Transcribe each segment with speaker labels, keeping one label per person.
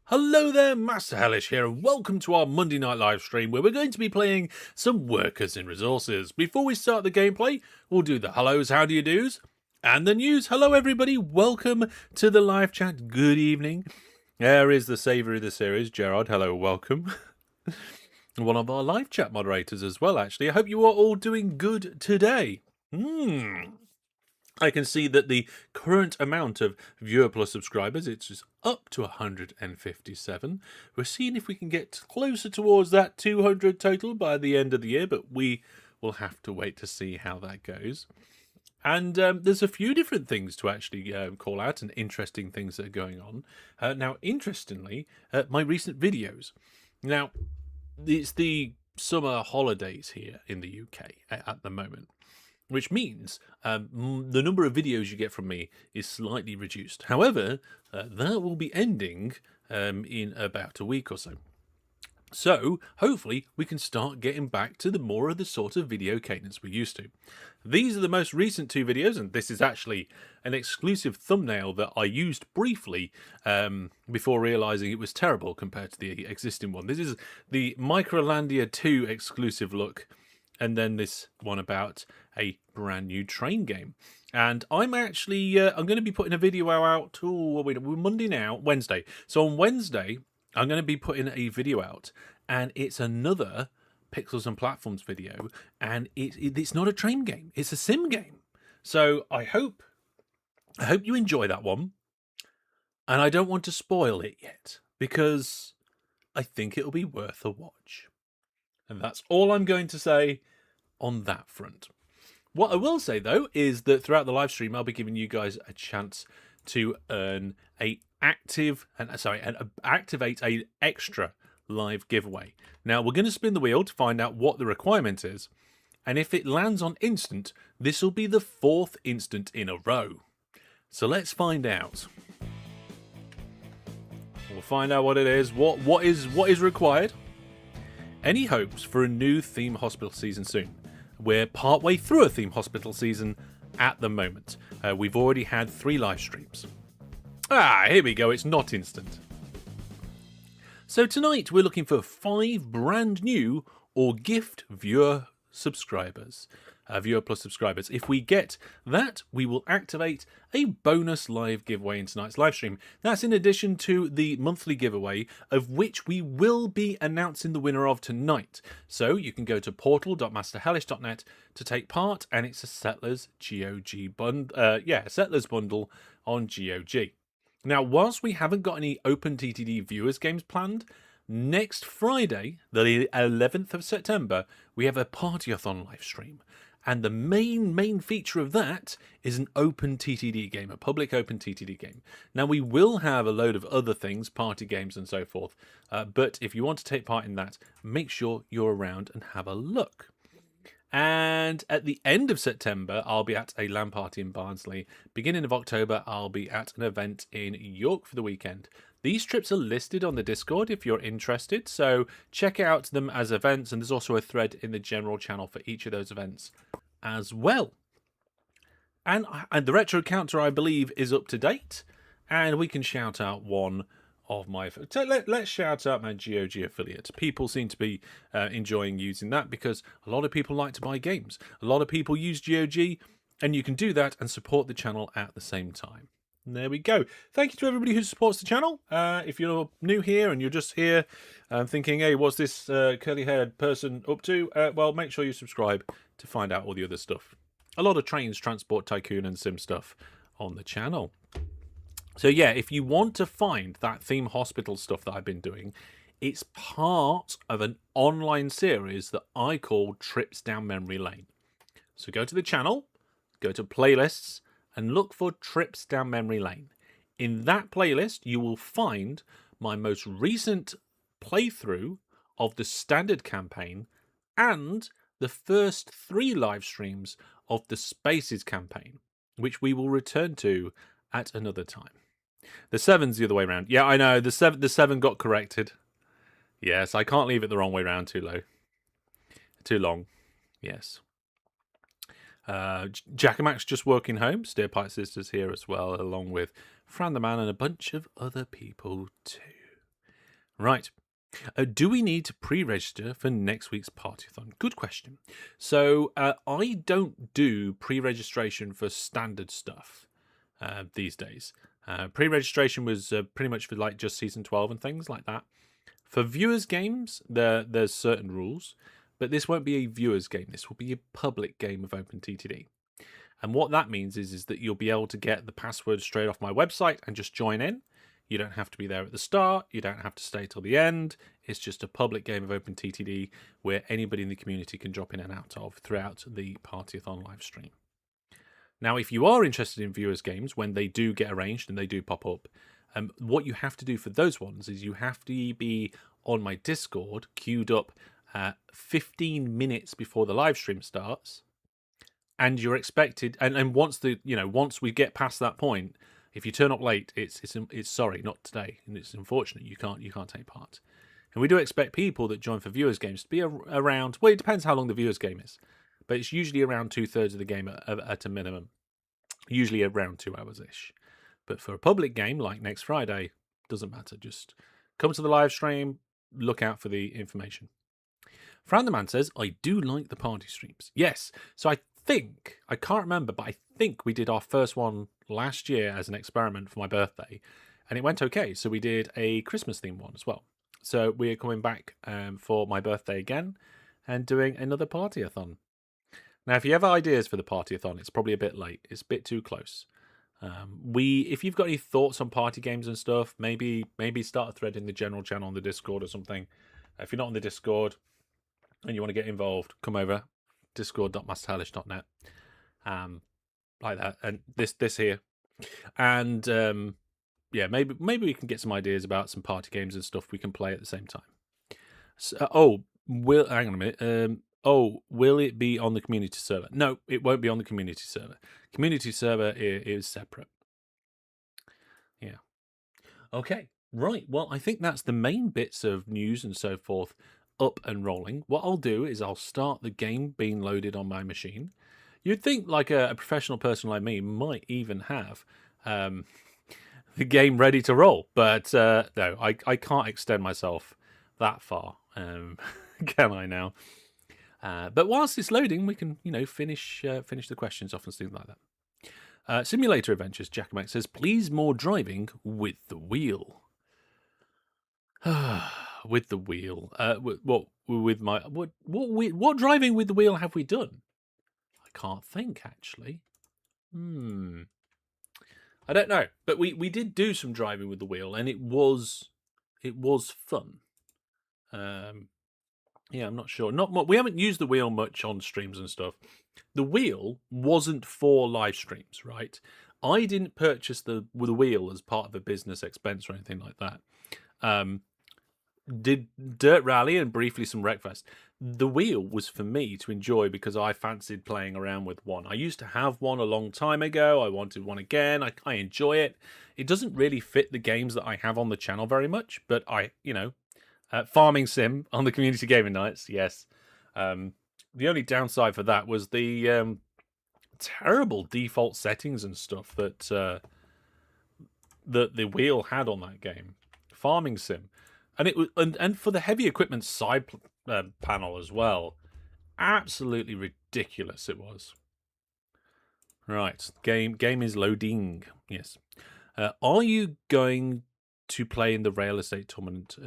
Speaker 1: Hello there, Master Hellish here, and welcome to our Monday night live stream where we're going to be playing some Workers in Resources. Before we start the gameplay, we'll do the hellos, how do you do's, and the news. Hello everybody, welcome to the live chat. Good evening. There is the saviour of the series, Gerard. Hello, welcome. One of our live chat moderators as well, actually. I hope you are all doing good today. I can see that the current amount of viewer plus subscribers, it's just up to 157. We're seeing if we can get closer towards that 200 total by the end of the year, but we will have to wait to see how that goes. And there's a few different things to actually call out and interesting things that are going on. Now, interestingly, my recent videos. Now, it's the summer holidays here in the UK at the moment, which means the number of videos you get from me is slightly reduced. However, that will be ending in about a week or so. So, hopefully, we can start getting back to the more of the sort of video cadence we used to. These are the most recent two videos, and this is actually an exclusive thumbnail that I used briefly before realising it was terrible compared to the existing one. This is the Microlandia 2 exclusive look, and then this one about a brand new train game. And I'm actually, I'm going to be putting a video out, we're Monday now, Wednesday. So on Wednesday, I'm going to be putting a video out, and it's another Pixels and Platforms video, and it's not a train game, it's a sim game. So I hope you enjoy that one, and I don't want to spoil it yet, because I think it'll be worth a watch. And that's all I'm going to say on that front. What I will say, though, is that throughout the live stream, I'll be giving you guys a chance to earn activate a extra live giveaway. Now, we're going to spin the wheel to find out what the requirement is. And if it lands on instant, this will be the 4th instant in a row. So let's find out. We'll find out what it is, what is required. Any hopes for a new theme hospital season soon? We're partway through a theme hospital season at the moment. We've already had 3 live streams. Here we go, it's not instant. So tonight we're looking for 5 brand new or gift viewer subscribers. Viewer plus subscribers. If we get that, we will activate a bonus live giveaway in tonight's live stream. That's in addition to the monthly giveaway, of which we will be announcing the winner of tonight. So you can go to portal.masterhellish.net to take part, and it's a Settlers GOG bundle. Settlers bundle on GOG. Now, whilst we haven't got any Open TTD viewers games planned, next Friday, the 11th of September, we have a Partyathon live stream. And the main feature of that is an open TTD game, a public open TTD game. Now, we will have a load of other things, party games and so forth. But if you want to take part in that, make sure you're around and have a look. And at the end of September, I'll be at a LAN party in Barnsley. Beginning of October, I'll be at an event in York for the weekend. These trips are listed on the Discord if you're interested, so check out them as events, and there's also a thread in the general channel for each of those events as well. And the retro counter, I believe, is up to date, and we can shout out one of my... Let's shout out my GOG affiliate. People seem to be enjoying using that because a lot of people like to buy games. A lot of people use GOG, and you can do that and support the channel at the same time. And there we go. Thank you to everybody who supports the channel. If you're new here and you're just here thinking, hey, what's this curly-haired person up to? Well, make sure you subscribe to find out all the other stuff. A lot of trains, transport, tycoon, and sim stuff on the channel. So yeah, if you want to find that theme hospital stuff that I've been doing, it's part of an online series that I call Trips Down Memory Lane. So go to the channel, go to playlists, and look for Trips Down Memory Lane. In that playlist, you will find my most recent playthrough of the standard campaign and the first 3 live streams of the Spaces campaign, which we will return to at another time. The 7's the other way around. Yeah, I know, the 7 got corrected. Yes, I can't leave it the wrong way around too long. Yes. Jackamac's just working home. Steerpipe Sisters here as well, along with Fran the Man and a bunch of other people too. Right. Do we need to pre-register for next week's Partyathon? Good question. So I don't do pre-registration for standard stuff these days. Pre-registration was pretty much for like just season 12 and things like that. For viewers games, there's certain rules, but this won't be a viewers game. This will be a public game of OpenTTD. And what that means is that you'll be able to get the password straight off my website and just join in. You don't have to be there at the start. You don't have to stay till the end. It's just a public game of OpenTTD where anybody in the community can drop in and out of throughout the Partyathon live stream. Now, if you are interested in viewers games, when they do get arranged and they do pop up, what you have to do for those ones is you have to be on my Discord, queued up 15 minutes before the live stream starts, and you're expected. And once once we get past that point, if you turn up late, it's sorry, not today, and it's unfortunate you can't take part. And we do expect people that join for viewers games to be around. Well, it depends how long the viewers game is, but it's usually around 2/3 of the game at a minimum. Usually around 2 hours ish. But for a public game like next Friday, doesn't matter. Just come to the live stream. Look out for the information. Fran the Man says, I do like the party streams. Yes. So I can't remember, but I think we did our first one last year as an experiment for my birthday, and it went okay. So we did a Christmas themed one as well. So we're coming back for my birthday again and doing another Partyathon. Now, if you have ideas for the Partyathon, it's probably a bit late. It's a bit too close. If you've got any thoughts on party games and stuff, maybe start a thread in the general channel on the Discord or something. If you're not on the Discord and you want to get involved, come over. discord.masterhellish.net, like that, and this here, and maybe we can get some ideas about some party games and stuff we can play at the same time. So, hang on a minute. Will it be on the community server? No, it won't be on the community server. Community server is separate. Yeah. Okay. Right. Well, I think that's the main bits of news and so forth up and rolling. What I'll do is I'll start the game being loaded on my machine. You'd think like a professional person like me might even have the game ready to roll, but no, I can't extend myself that far. Can I now? But whilst it's loading, we can finish the questions off and things like that. Simulator Adventures, Jackamak says, please more driving with the wheel. With the wheel. What driving with the wheel have we done? I can't think actually. I don't know, but we did do some driving with the wheel, and it was fun. Yeah, I'm not sure. We haven't used the wheel much on streams and stuff. The wheel wasn't for live streams, right? I didn't purchase the wheel as part of a business expense or anything like that. Did Dirt Rally and briefly some Wreckfest. The wheel was for me to enjoy because I fancied playing around with one. I used to have one a long time ago. I wanted one again. I enjoy it. It doesn't really fit the games that I have on the channel very much, but Farming Sim on the community gaming nights, yes. The only downside for that was the terrible default settings and stuff that the wheel had on that game. Farming Sim. And it was, and for the heavy equipment side panel as well, absolutely ridiculous it was. Right, game is loading. Yes. Are you going to play in the Rail Estate tournament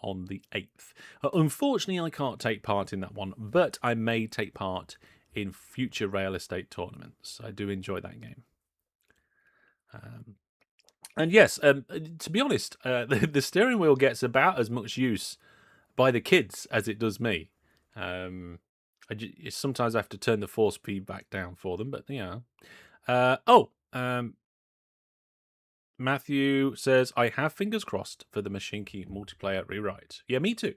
Speaker 1: on the 8th? Unfortunately, I can't take part in that one, but I may take part in future Rail Estate tournaments. I do enjoy that game. And yes, to be honest, the steering wheel gets about as much use by the kids as it does me. Sometimes I have to turn the force feedback down for them, but yeah. Matthew says, I have fingers crossed for the Machine Key multiplayer rewrite. Yeah, me too.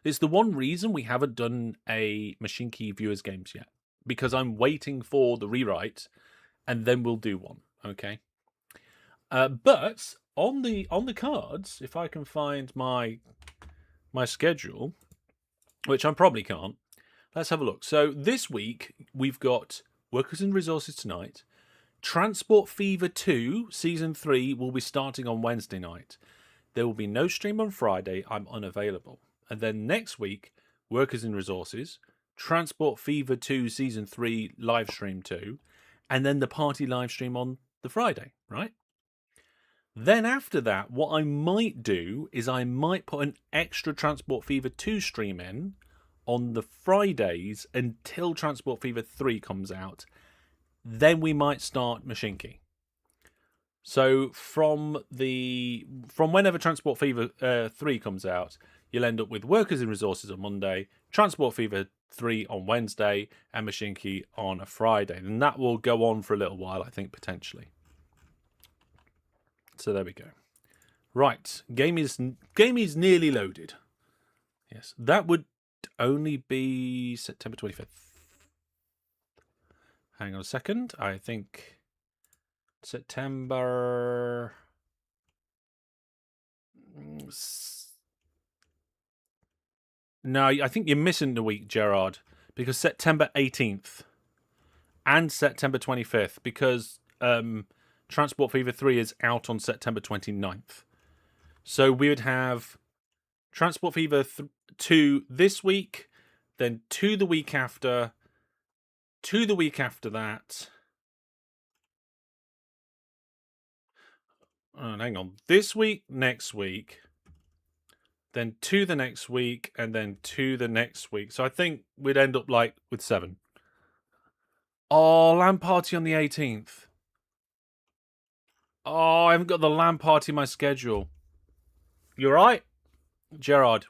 Speaker 1: It's the one reason we haven't done a Machine Key viewers games yet, because I'm waiting for the rewrite, and then we'll do one. Okay. But on the cards, if I can find my schedule, which I probably can't, let's have a look. So this week we've got Workers and Resources tonight. Transport Fever 2 Season 3 will be starting on Wednesday night. there will be no stream on Friday. I'm unavailable. And then next week, Workers and Resources, Transport Fever 2 Season 3 live stream 2, and then the party live stream on the Friday, right? Then after that, what I might do is I might put an extra Transport Fever 2 stream in on the Fridays until Transport Fever 3 comes out. Then we might start Machinki. So from whenever Transport Fever 3 comes out, you'll end up with Workers and Resources on Monday, Transport Fever 3 on Wednesday, and Machinki on a Friday. And that will go on for a little while, I think, potentially. So there we go. Right, game is nearly loaded. Yes, that would only be September 25th. Hang on a second. I think September. No, I think you're missing the week, Gerard, because September 18th and September 25th, because Transport Fever 3 is out on September 29th. So we would have Transport Fever 2 this week, then 2 the week after, 2 the week after that. Oh, hang on. This week, next week, then 2 the next week, and then 2 the next week. So I think we'd end up like with 7. Oh, LAN party on the 18th. Oh, I haven't got the LAN party in my schedule. You're right, Gerard.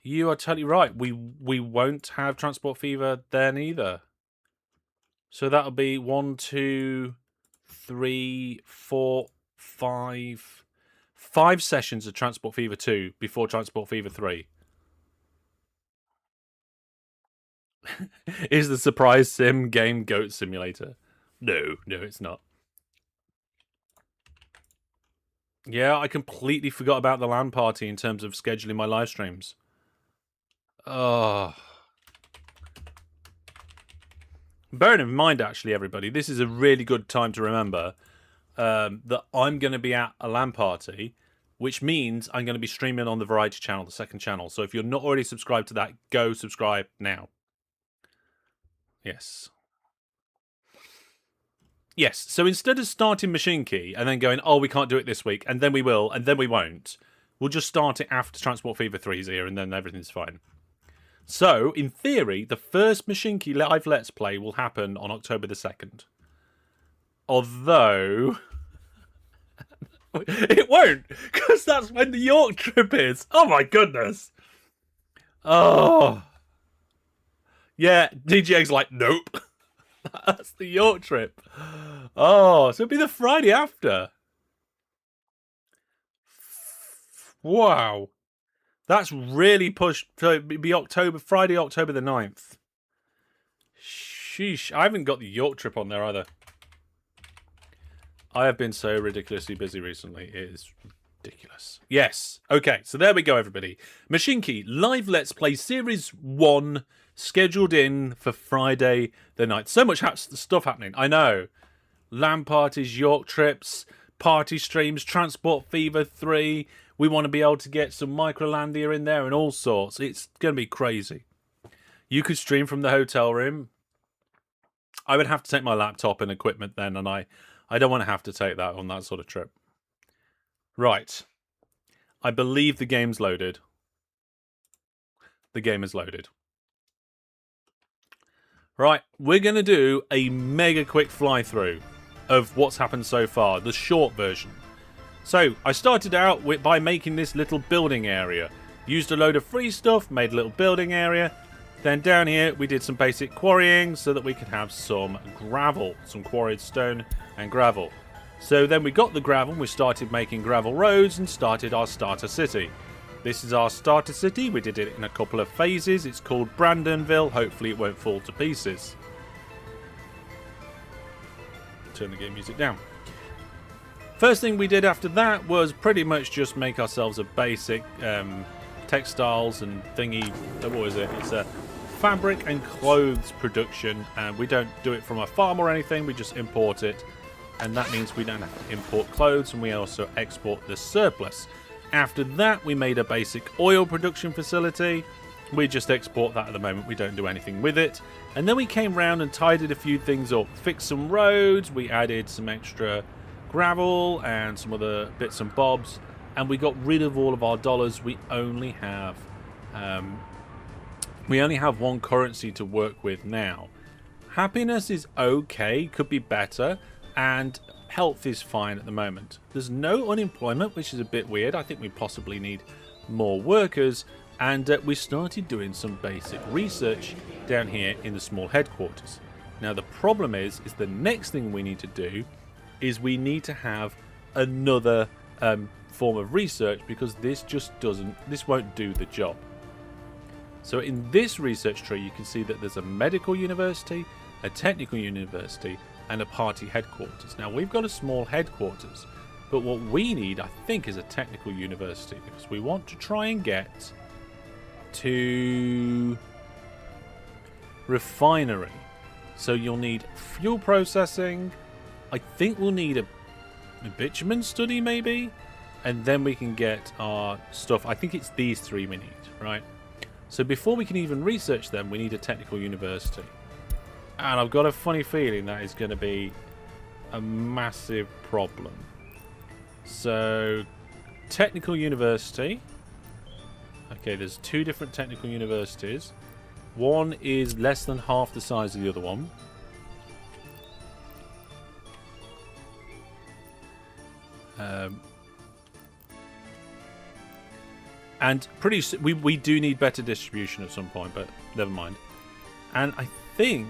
Speaker 1: You are totally right. We won't have Transport Fever then either. So that'll be 1, 2, 3, 4, 5. 5 sessions of Transport Fever 2 before Transport Fever 3. Is the surprise sim game Goat Simulator? No, it's not. Yeah, I completely forgot about the LAN party in terms of scheduling my live streams. Oh. Bearing in mind, actually, everybody, this is a really good time to remember that I'm going to be at a LAN party, which means I'm going to be streaming on the Variety channel, the second channel. So if you're not already subscribed to that, go subscribe now. Yes. Yes, so instead of starting Machinki and then going, oh, we can't do it this week, and then we will, and then we won't, we'll just start it after Transport Fever 3 is here, and then everything's fine. So, in theory, the first Machinki live Let's Play will happen on October the 2nd. Although... it won't, because that's when the York trip is. Oh my goodness. Oh. Yeah, DJ's like, nope. That's the York trip. Oh, so it'll be the Friday after. Wow. That's really pushed. So it'll be Friday, October the 9th. Sheesh. I haven't got the York trip on there either. I have been so ridiculously busy recently. It is ridiculous. Yes. Okay, so there we go, everybody. Machinki Live Let's Play Series 1 scheduled in for Friday the 9th. So much stuff happening. I know. LAN parties, York trips, party streams, Transport Fever 3. We want to be able to get some Microlandia in there and all sorts. It's going to be crazy. You could stream from the hotel room. I would have to take my laptop and equipment then, and I don't want to have to take that on that sort of trip. Right. I believe the game's loaded. The game is loaded. Right, we're going to do a mega quick fly-through of what's happened so far, the short version. So, I started out by making this little building area. Used a load of free stuff, made a little building area. Then down here, we did some basic quarrying so that we could have some gravel, some quarried stone and gravel. So then we got the gravel, we started making gravel roads and started our starter city. This is our starter city. We did it in a couple of phases. It's called Brandonville. Hopefully it won't fall to pieces. Turn the game music down. First thing we did after that was pretty much just make ourselves a basic textiles and thingy. What was it? It's a fabric and clothes production. And we don't do it from a farm or anything. We just import it and that means we don't have to import clothes, and we also export the surplus. After that, we made a basic oil production facility. We just export that at the moment. We don't do anything with it. And then we came round and tidied a few things up. Fixed some roads. We added some extra gravel and some other bits and bobs. And we got rid of all of our dollars. We only have one currency to work with now. Happiness is okay. Could be better. And health is fine at the moment. There's no unemployment, which is a bit weird. I think we possibly need more workers. And we started doing some basic research down here in the small headquarters. Now the problem is the next thing we need to do is we need to have another form of research, because this won't do the job. So in this research tree you can see that there's a medical university, a technical university, and a party headquarters. Now we've got a small headquarters, but what we need, I think, is a technical university, because we want to try and get to Refinery. So you'll need fuel processing. I think we'll need a bitumen study maybe, and then we can get our stuff. I think it's these three we need, right? So before we can even research them, we need a technical university. And I've got a funny feeling that is going to be a massive problem. So, technical university. Okay, there's two different technical universities. One is less than half the size of the other one. And we do need better distribution at some point, but never mind. And I think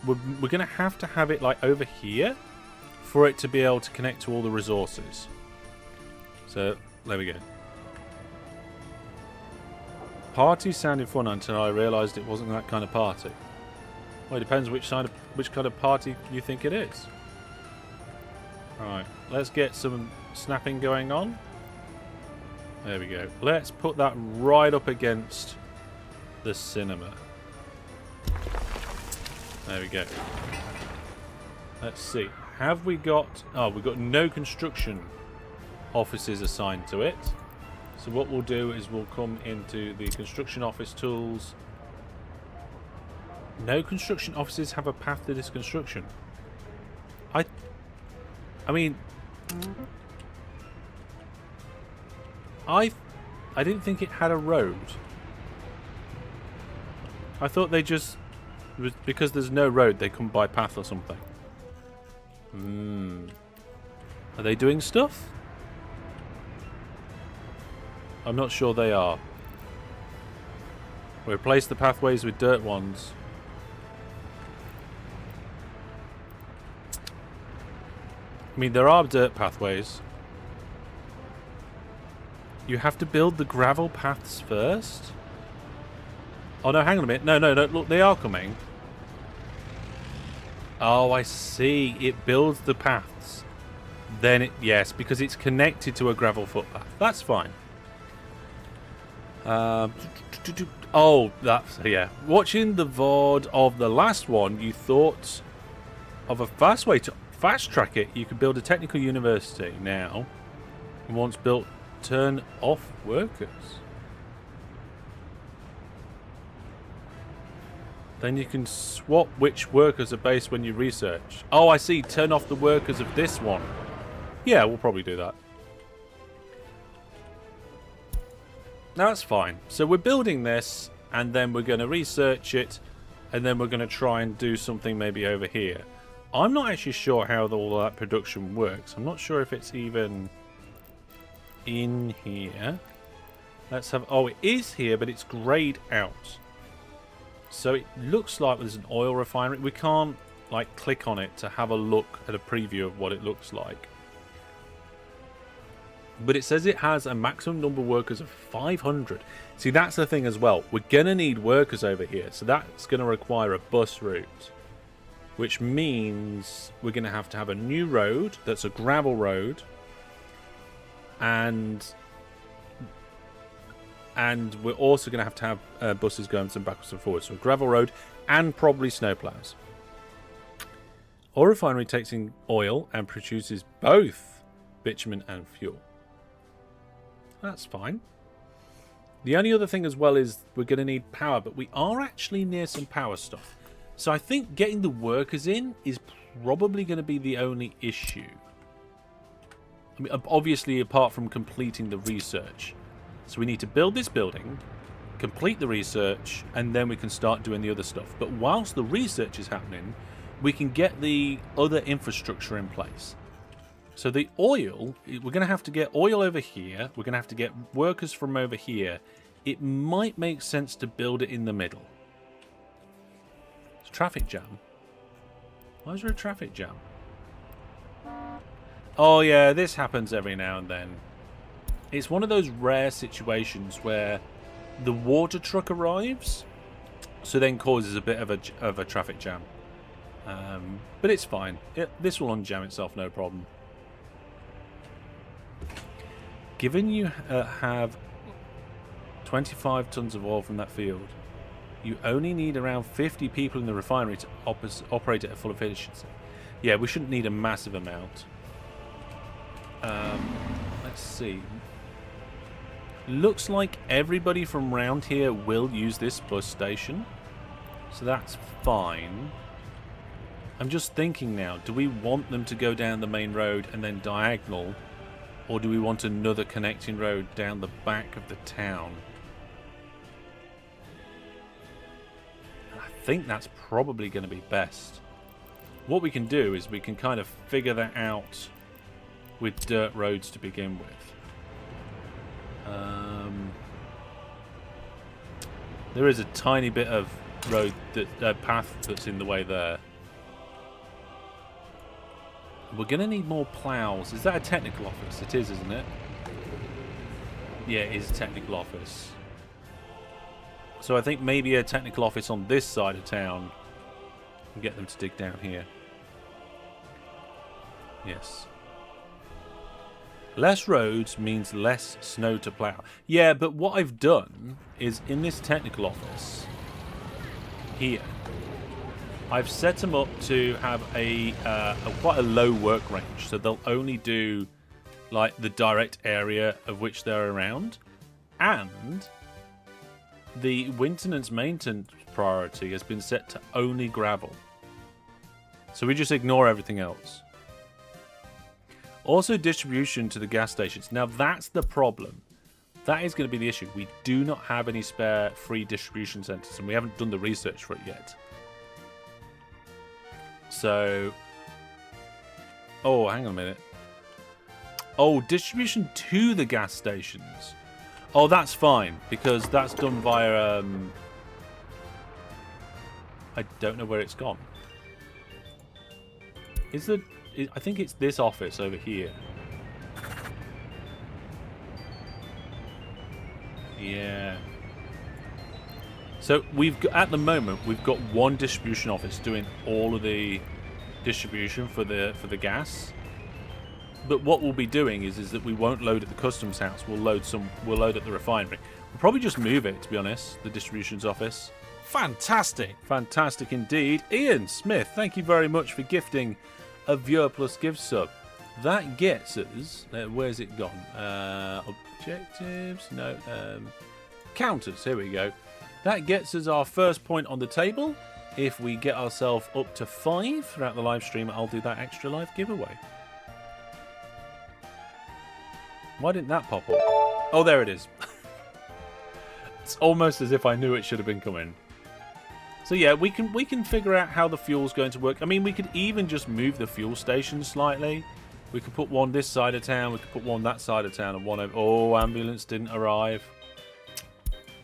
Speaker 1: we're going to have it like over here for it to be able to connect to all the resources. So there we go. Party sounded fun until I realised it wasn't that kind of party. Well, it depends which kind of party you think it is. Alright, let's get some snapping going on. There we go. Let's put that right up against the cinema. There we go. Let's see. Have we got... Oh, we've got no construction offices assigned to it. So what we'll do is we'll come into the construction office tools. No construction offices have a path to this construction. I mean... I didn't think it had a road. I thought they just... because there's no road, they come by path or something. Are they doing stuff? I'm not sure they are. We replace the pathways with dirt ones. I mean, there are dirt pathways. You have to build the gravel paths first? Oh no, hang on a minute. No, look, they are coming. Oh, I see. It builds the paths. Then it... Yes, because it's connected to a gravel footpath. That's fine. Oh, that's... Yeah. Watching the VOD of the last one, you thought of a fast way to fast-track it. You could build a technical university now. And once built, turn off workers. Then you can swap which workers are based when you research. Oh, I see. Turn off the workers of this one. Yeah, we'll probably do that. That's fine. So we're building this, and then we're going to research it, and then we're going to try and do something maybe over here. I'm not actually sure how all that production works. I'm not sure if it's even in here. Let's have... Oh, it is here, but it's grayed out. So it looks like there's an oil refinery. We can't, like, click on it to have a look at a preview of what it looks like. But it says it has a maximum number of workers of 500. See, that's the thing as well. We're going to need workers over here. So that's going to require a bus route. Which means we're going to have a new road that's a gravel road. And we're also going to have buses going some backwards and forwards. So a gravel road and probably snowplows. Our refinery takes in oil and produces both bitumen and fuel. That's fine. The only other thing as well is we're going to need power, but we are actually near some power stuff. So I think getting the workers in is probably going to be the only issue. I mean, obviously, apart from completing the research. So we need to build this building, complete the research, and then we can start doing the other stuff. But whilst the research is happening, we can get the other infrastructure in place. So the oil, we're going to have to get oil over here. We're going to have to get workers from over here. It might make sense to build it in the middle. It's a traffic jam. Why is there a traffic jam? Oh yeah, this happens every now and then. It's one of those rare situations where the water truck arrives, so then causes a bit of a traffic jam. But it's fine. This will unjam itself, no problem. Given you have 25 tons of oil from that field, you only need around 50 people in the refinery to operate at a full efficiency. Yeah, we shouldn't need a massive amount. Let's see. Looks like everybody from around here will use this bus station, so that's fine. I'm just thinking now, do we want them to go down the main road and then diagonal, or do we want another connecting road down the back of the town? I think that's probably going to be best. What we can do is we can kind of figure that out with dirt roads to begin with. There is a tiny bit of road, path that's in the way there. We're going to need more plows. Is that a technical office? It is, isn't it? Yeah, it is a technical office. So I think maybe a technical office on this side of town and get them to dig down here. Yes. Less roads means less snow to plough. Yeah, but what I've done is in this technical office here, I've set them up to have a quite a low work range, so they'll only do like the direct area of which they're around, and the maintenance priority has been set to only gravel. So we just ignore everything else. Also distribution to the gas stations. Now that's the problem. That is going to be the issue. We do not have any spare free distribution centers, and we haven't done the research for it yet. So, oh, hang on a minute. Oh, distribution to the gas stations. Oh, that's fine, because that's done via, I don't know where it's gone. Is the... I think it's this office over here. Yeah. So we've got, at the moment we've got one distribution office doing all of the distribution for the gas. But what we'll be doing is that we won't load at the customs house. We'll load at the refinery. We'll probably just move it, to be honest, the distributions office. Fantastic. Fantastic indeed. Ian Smith, thank you very much for gifting a viewer plus gift sub. That gets us, where's it gone? Objectives, no, counters, here we go. That gets us our first point on the table. If we get ourselves up to 5 throughout the live stream, I'll do that extra live giveaway. Why didn't that pop up? Oh, there it is. It's almost as if I knew it should have been coming. So yeah, we can figure out how the fuel's going to work. I mean, we could even just move the fuel station slightly. We could put one this side of town, we could put one that side of town, and one over... Oh, ambulance didn't arrive.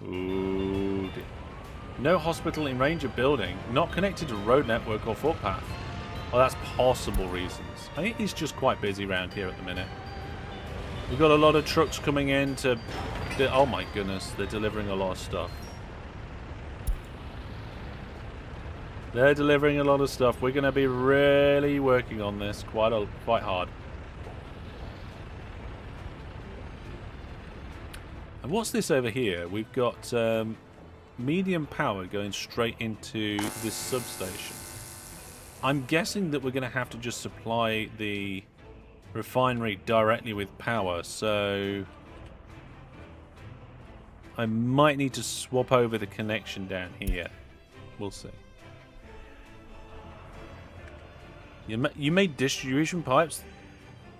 Speaker 1: Ooh. No hospital in range of building. Not connected to road network or footpath. Oh, that's possible reasons. I think it's just quite busy around here at the minute. We've got a lot of trucks coming in to... Oh my goodness, they're delivering a lot of stuff. They're delivering a lot of stuff. We're going to be really working on this quite hard. And what's this over here? We've got medium power going straight into this substation. I'm guessing that we're going to have to just supply the refinery directly with power, so I might need to swap over the connection down here. We'll see. You made distribution pipes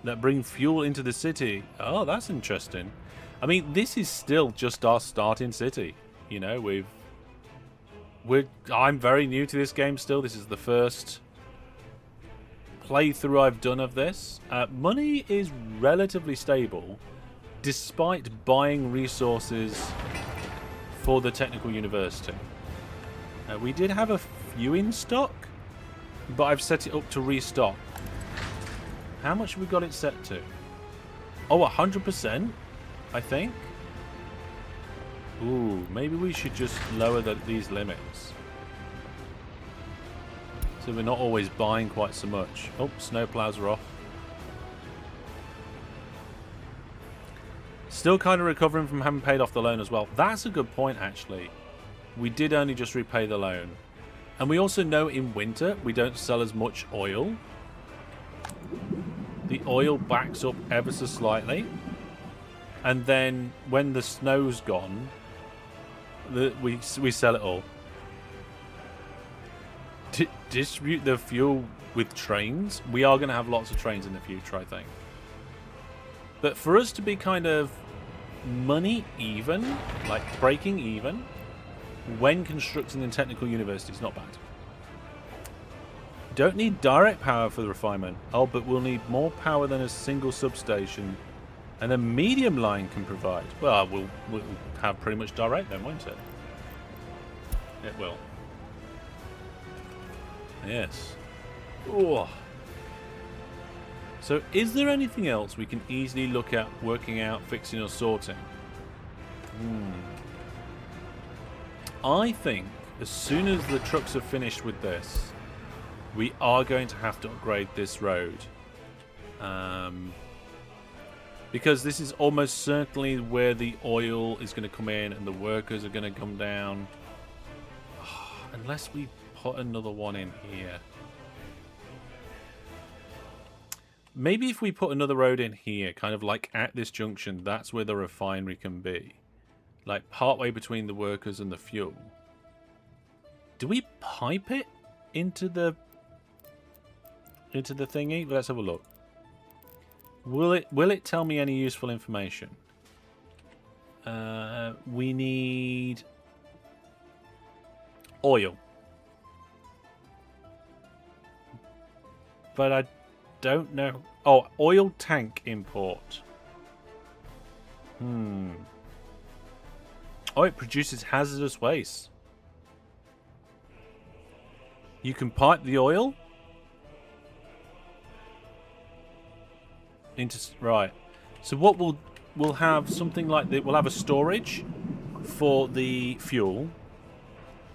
Speaker 1: that bring fuel into the city. Oh, that's interesting. I mean, this is still just our starting city. You know, I'm very new to this game still. This is the first playthrough I've done of this. Money is relatively stable, despite buying resources for the technical university. We did have a few in stock, but I've set it up to restock. How much have we got it set to? Oh, 100%, I think. Ooh, maybe we should just lower these limits, so we're not always buying quite so much. Oh, snowplows are off. Still kind of recovering from having paid off the loan as well. That's a good point, actually. We did only just repay the loan. And we also know in winter we don't sell as much oil. The oil backs up ever so slightly. And then when the snow's gone, we sell it all. Distribute the fuel with trains. We are going to have lots of trains in the future, I think. But for us to be kind of money even, like breaking even, when constructing a technical university is not bad. Don't need direct power for the refinement. Oh, but we'll need more power than a single substation. And a medium line can provide. Well, we'll have pretty much direct then, won't it? It will. Yes. Oh. So is there anything else we can easily look at working out, fixing or sorting? I think as soon as the trucks are finished with this, we are going to have to upgrade this road. Because this is almost certainly where the oil is going to come in and the workers are going to come down. Unless we put another one in here. Maybe if we put another road in here, kind of like at this junction, that's where the refinery can be. Like partway between the workers and the fuel. Do we pipe it into the thingy? Let's have a look. Will it tell me any useful information? We need oil. But I don't know. Oh, oil tank import. Oh, it produces hazardous waste. You can pipe the oil into... Right. So what we'll have something like that. We'll have a storage for the fuel,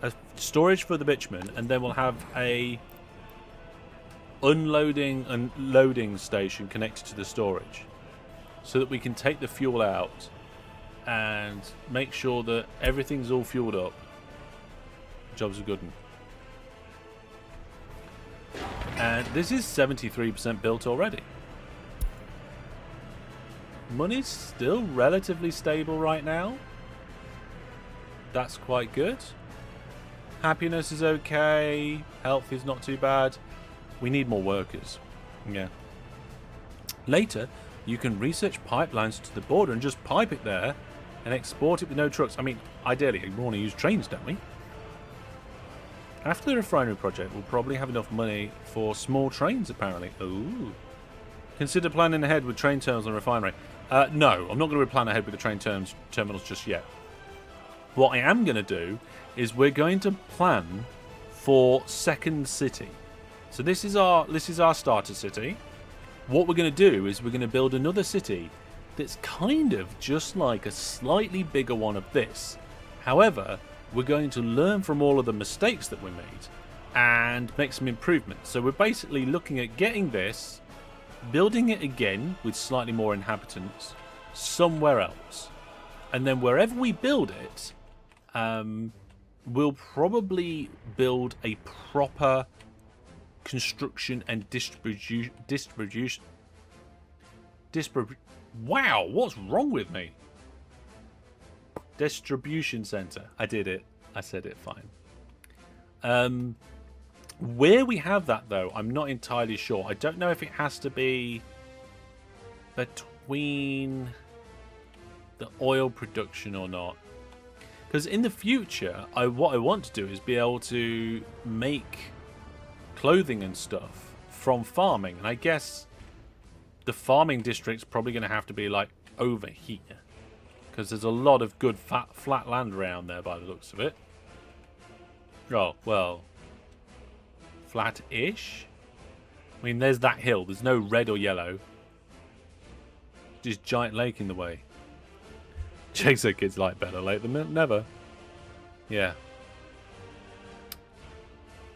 Speaker 1: a storage for the bitumen, and then we'll have a unloading and loading station connected to the storage, so that we can take the fuel out and make sure that everything's all fueled up. Job's a good one. And this is 73% built already. Money's still relatively stable right now. That's quite good. Happiness is okay. Health is not too bad. We need more workers. Yeah. Later, you can research pipelines to the border and just pipe it there and export it with no trucks. I mean, ideally, we want to use trains, don't we? After the refinery project, we'll probably have enough money for small trains, apparently. Ooh. Consider planning ahead with train terminals and refinery. No, I'm not going to plan ahead with the train terminals just yet. What I am going to do is we're going to plan for second city. So this is our starter city. What we're going to do is we're going to build another city that's kind of just like a slightly bigger one of this. However, we're going to learn from all of the mistakes that we made and make some improvements. So we're basically looking at getting this, building it again with slightly more inhabitants somewhere else. And then wherever we build it, we'll probably build a proper construction and wow, what's wrong with me? Distribution center. I did it. I said it fine. Where we have that, though, I'm not entirely sure. I don't know if it has to be between the oil production or not. Because in the future, what I want to do is be able to make clothing and stuff from farming. And I guess the farming district's probably going to have to be, like, over here. Because there's a lot of good flat land around there by the looks of it. Oh, well, flat-ish? I mean, there's that hill. There's no red or yellow. Just giant lake in the way. Chaser kids like better late than never. Yeah.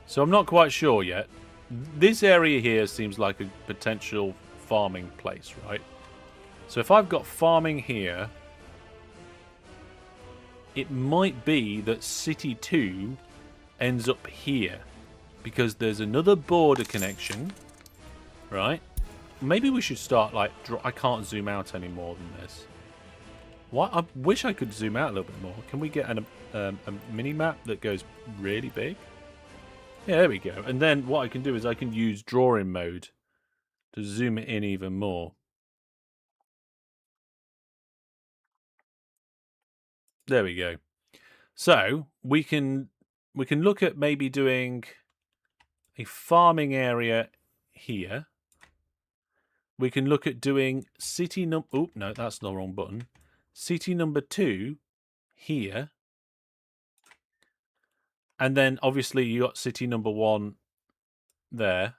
Speaker 1: So I'm not quite sure yet. This area here seems like a potential farming place, right? So if I've got farming here, it might be that City 2 ends up here. Because there's another border connection, right? Maybe we should start, like, I can't zoom out any more than this. What? I wish I could zoom out a little bit more. Can we get a mini-map that goes really big? Yeah, there we go. And then what I can do is I can use drawing mode to zoom it in even more. There we go. So we can look at maybe doing a farming area here. We can look at doing city number... Oh, no, that's the wrong button. City number 2 here. And then, obviously, you got city number 1 there.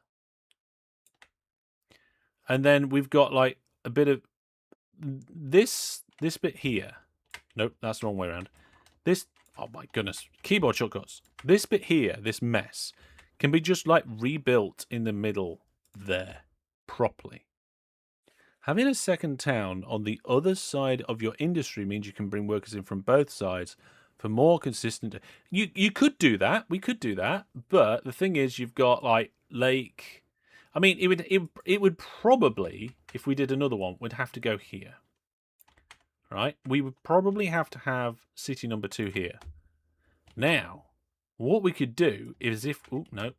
Speaker 1: And then we've got, like, a bit of... This bit here. Nope, that's the wrong way around. This... Oh, my goodness. Keyboard shortcuts. This bit here, this mess, can be just, like, rebuilt in the middle there properly. Having a second town on the other side of your industry means you can bring workers in from both sides for more consistent... You could do that. We could do that. But the thing is, you've got, like, lake... I mean, it would probably, if we did another one, would have to go here. Right? We would probably have to have city number 2 here. Now, what we could do is if... Oh, no.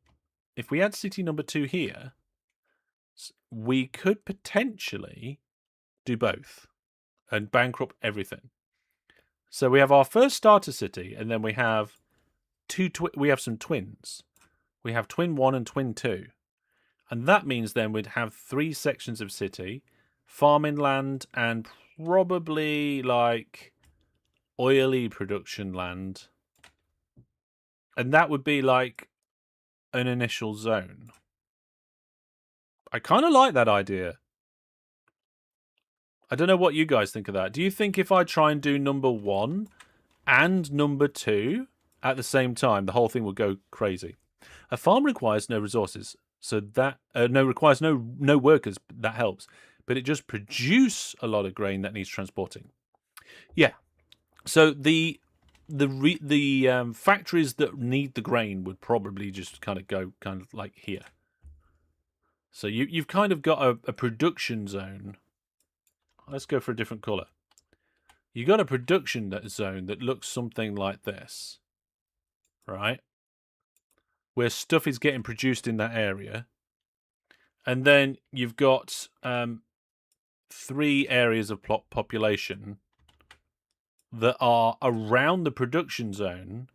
Speaker 1: If we had city number 2 here, we could potentially do both and bankrupt everything. So we have our first starter city, and then we have we have some twins. We have twin 1 and twin 2. And that means then we'd have 3 sections of city, farming land, and probably like oily production land. And that would be like an initial zone. I kind of like that idea. I don't know what you guys think of that. Do you think if I try and do number 1 and number 2 at the same time, the whole thing will go crazy? A farm requires no resources, so that requires no workers. That helps, but it just produces a lot of grain that needs transporting. Yeah. So the factories that need the grain would probably just kind of go like here. So you've kind of got a production zone. Let's go for a different color. You got a production zone that looks something like this, right? Where stuff is getting produced in that area. And then you've got 3 areas of population that are around the production zone,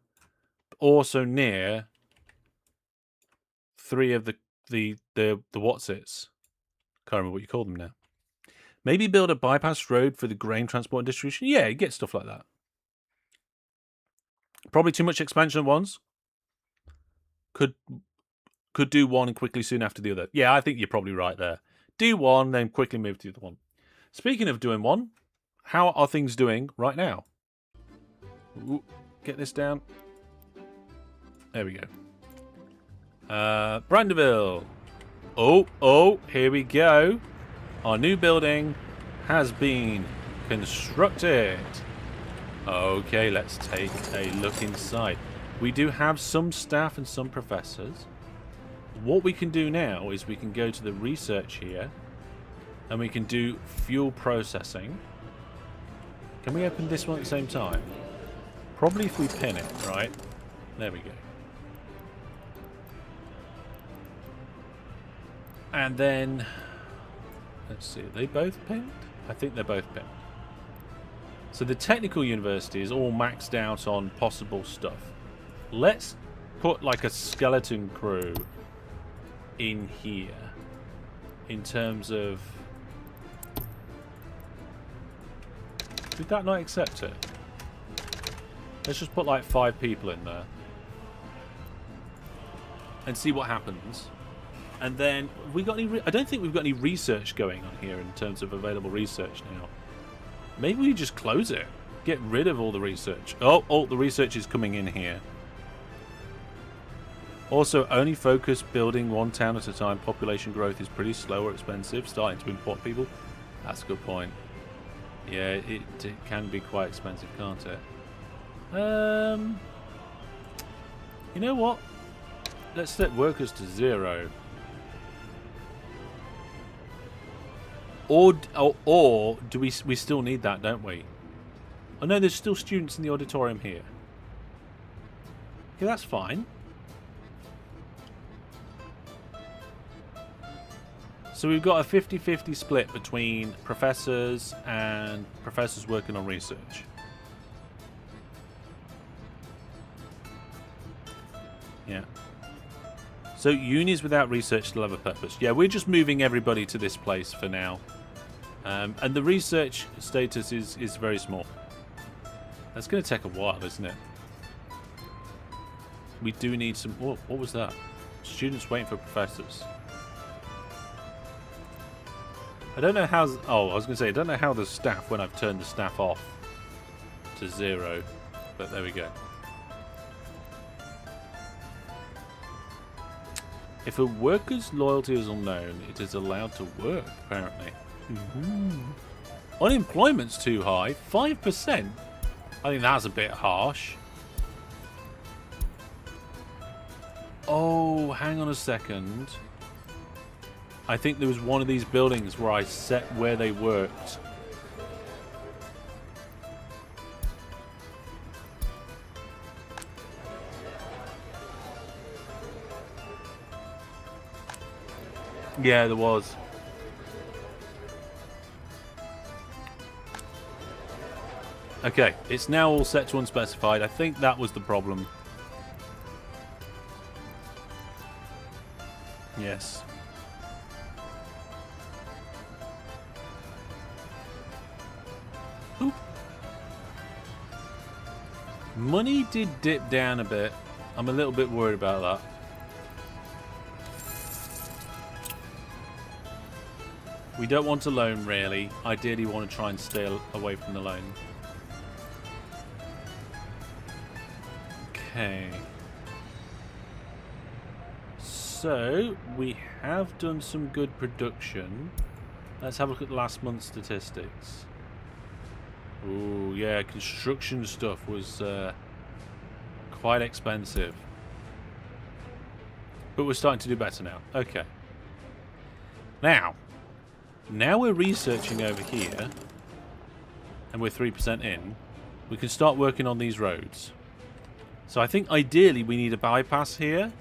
Speaker 1: also near 3 of the what's-its. Can't remember what you call them now. Maybe build a bypass road for the grain transport and distribution. Yeah, you get stuff like that. Probably too much expansion at once. Could do one and quickly soon after the other. Yeah, I think you're probably right there. Do one, then quickly move to the other one. Speaking of doing one, how are things doing right now? Ooh, get this down. There we go. Brandeville. Oh, here we go. Our new building has been constructed. Okay, let's take a look inside. We do have some staff and some professors. what we can do now is we can go to the research here, and we can do fuel processing. Can we open this one at the same time? Probably if we pin it, right? There we go. And then, let's see, are they both pinned? I think they're both pinned. So the technical university is all maxed out on possible stuff. Let's put like a skeleton crew in here in terms of... Did that not accept it? Let's just put like 5 people in there and see what happens. And then we got any? I don't think we've got any research going on here in terms of available research now. Maybe we just close it. Get rid of all the research. Oh, the research is coming in here. Also, only focus building one town at a time. Population growth is pretty slow or expensive. Starting to import people. That's a good point. Yeah, it can be quite expensive, can't it? You know what? Let's set workers to 0. Or do we still need that, don't we? Oh no, there's still students in the auditorium here. Okay, that's fine. So we've got a 50-50 split between professors and professors working on research. Yeah. So unis without research still have a purpose. Yeah, we're just moving everybody to this place for now. And the research status is very small. That's going to take a while, isn't it? We do need some... Oh, what was that? Students waiting for professors. I don't know how... Oh, I was going to say, I don't know how the staff, when I've turned the staff off to 0. But there we go. If a worker's loyalty is unknown, it is allowed to work, apparently. Unemployment's too high. 5%? I think that's a bit harsh. Oh, hang on a second. I think there was one of these buildings where I set where they worked. Yeah, there was. Okay, it's now all set to unspecified. I think that was the problem. Yes. Oop. Money did dip down a bit. I'm a little bit worried about that. We don't want a loan, really. Ideally, we want to try and stay away from the loan. Okay. So, we have done some good production. Let's have a look at last month's statistics. Ooh, yeah, construction stuff was quite expensive. But we're starting to do better now. Okay. Now we're researching over here, and we're 3% in. We can start working on these roads. So I think ideally we need a bypass here,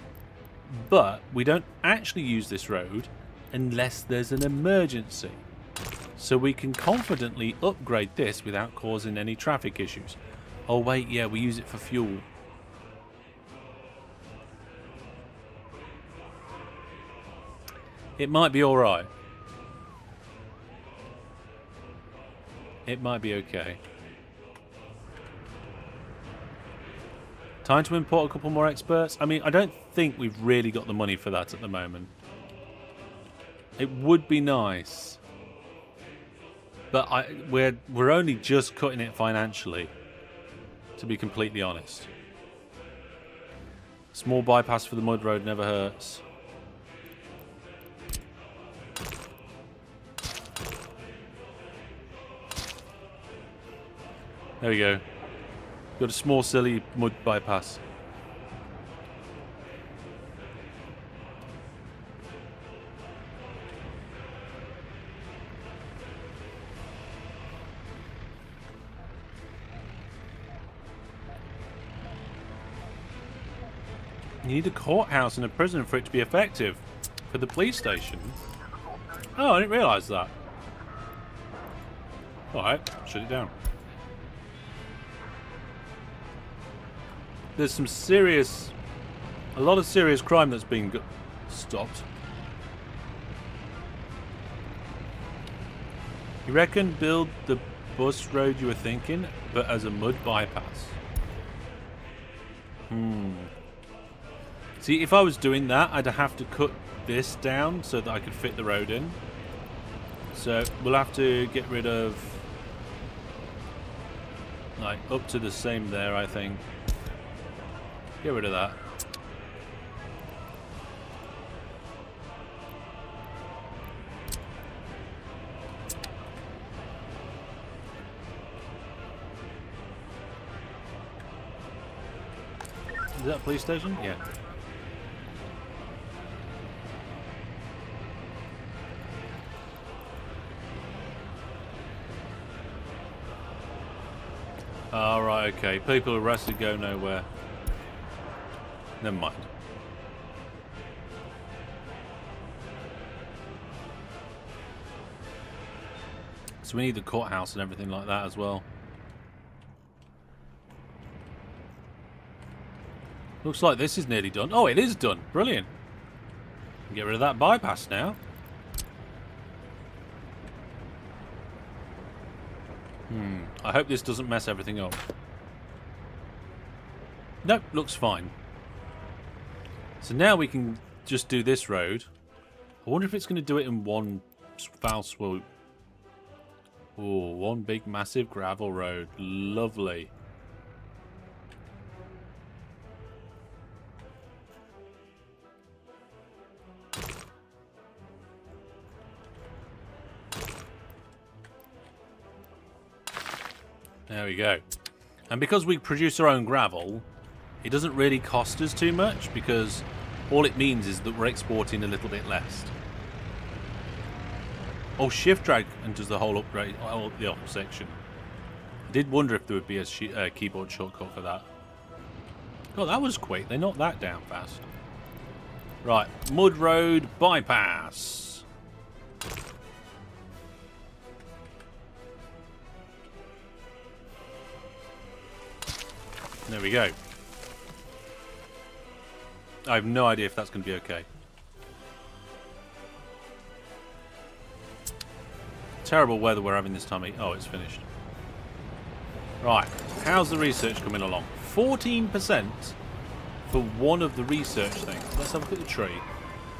Speaker 1: but we don't actually use this road unless there's an emergency. So we can confidently upgrade this without causing any traffic issues. Oh wait, yeah, we use it for fuel. It might be alright. It might be okay. Time to import a couple more experts. I mean, I don't think we've really got the money for that at the moment. It would be nice. But we're only just cutting it financially, to be completely honest. Small bypass for the mud road never hurts. There we go. Got a small, silly mud bypass. You need a courthouse and a prison for it to be effective. For the police station? Oh, I didn't realise that. Alright, shut it down. There's some serious... a lot of serious crime that's being stopped. You reckon build the bus road you were thinking, but as a mud bypass? See, if I was doing that, I'd have to cut this down so that I could fit the road in. So we'll have to get rid of, like, up to the same there, I think. Get rid of that. Is that a police station? Yeah. Alright, okay. People arrested go nowhere. Never mind. So we need the courthouse and everything like that as well. Looks like this is nearly done. Oh, it is done. Brilliant. Get rid of that bypass now. I hope this doesn't mess everything up. Nope, looks fine. So now we can just do this road. I wonder if it's going to do it in one foul swoop. Oh, one big massive gravel road. Lovely. There we go. And because we produce our own gravel, it doesn't really cost us too much, because all it means is that we're exporting a little bit less. Oh, shift drag and does the whole upgrade, the whole section. I did wonder if there would be a keyboard shortcut for that. Oh, that was quick. They knocked that down fast. Right, mud road bypass. There we go. I have no idea if that's going to be okay. Terrible weather we're having this time. Oh, it's finished. Right. How's the research coming along? 14% for one of the research things. Let's have a look at the tree.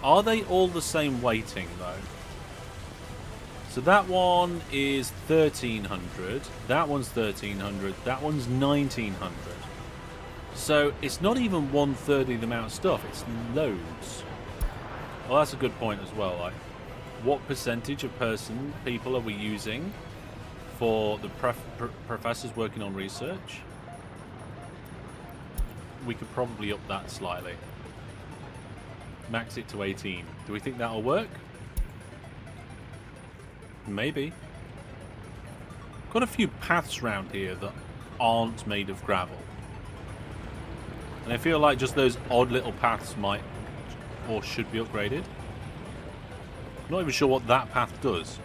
Speaker 1: Are they all the same weighting, though? So that one is 1,300. That one's 1,300. That one's 1,900. So it's not even 1/3 of the amount of stuff. It's loads. Well, that's a good point as well. Like, what percentage of people are we using for the professors working on research? We could probably up that slightly. Max it to 18. Do we think that'll work? Maybe. Got a few paths around here that aren't made of gravel. And I feel like just those odd little paths might or should be upgraded. I'm not even sure what that path does.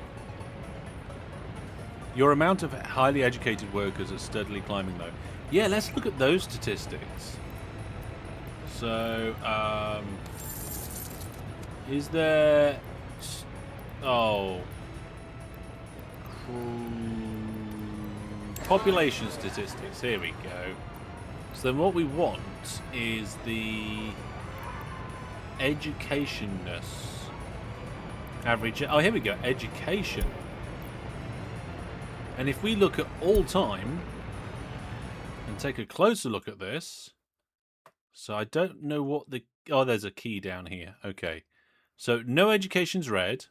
Speaker 1: Your amount of highly educated workers is steadily climbing, though. Yeah, let's look at those statistics. So, is there... Oh... Population statistics, here we go. So then what we want is the educationness. Average... Oh, here we go. Education. And if we look at all time and take a closer look at this... So I don't know what the... Oh, there's a key down here. Okay. So no education's red.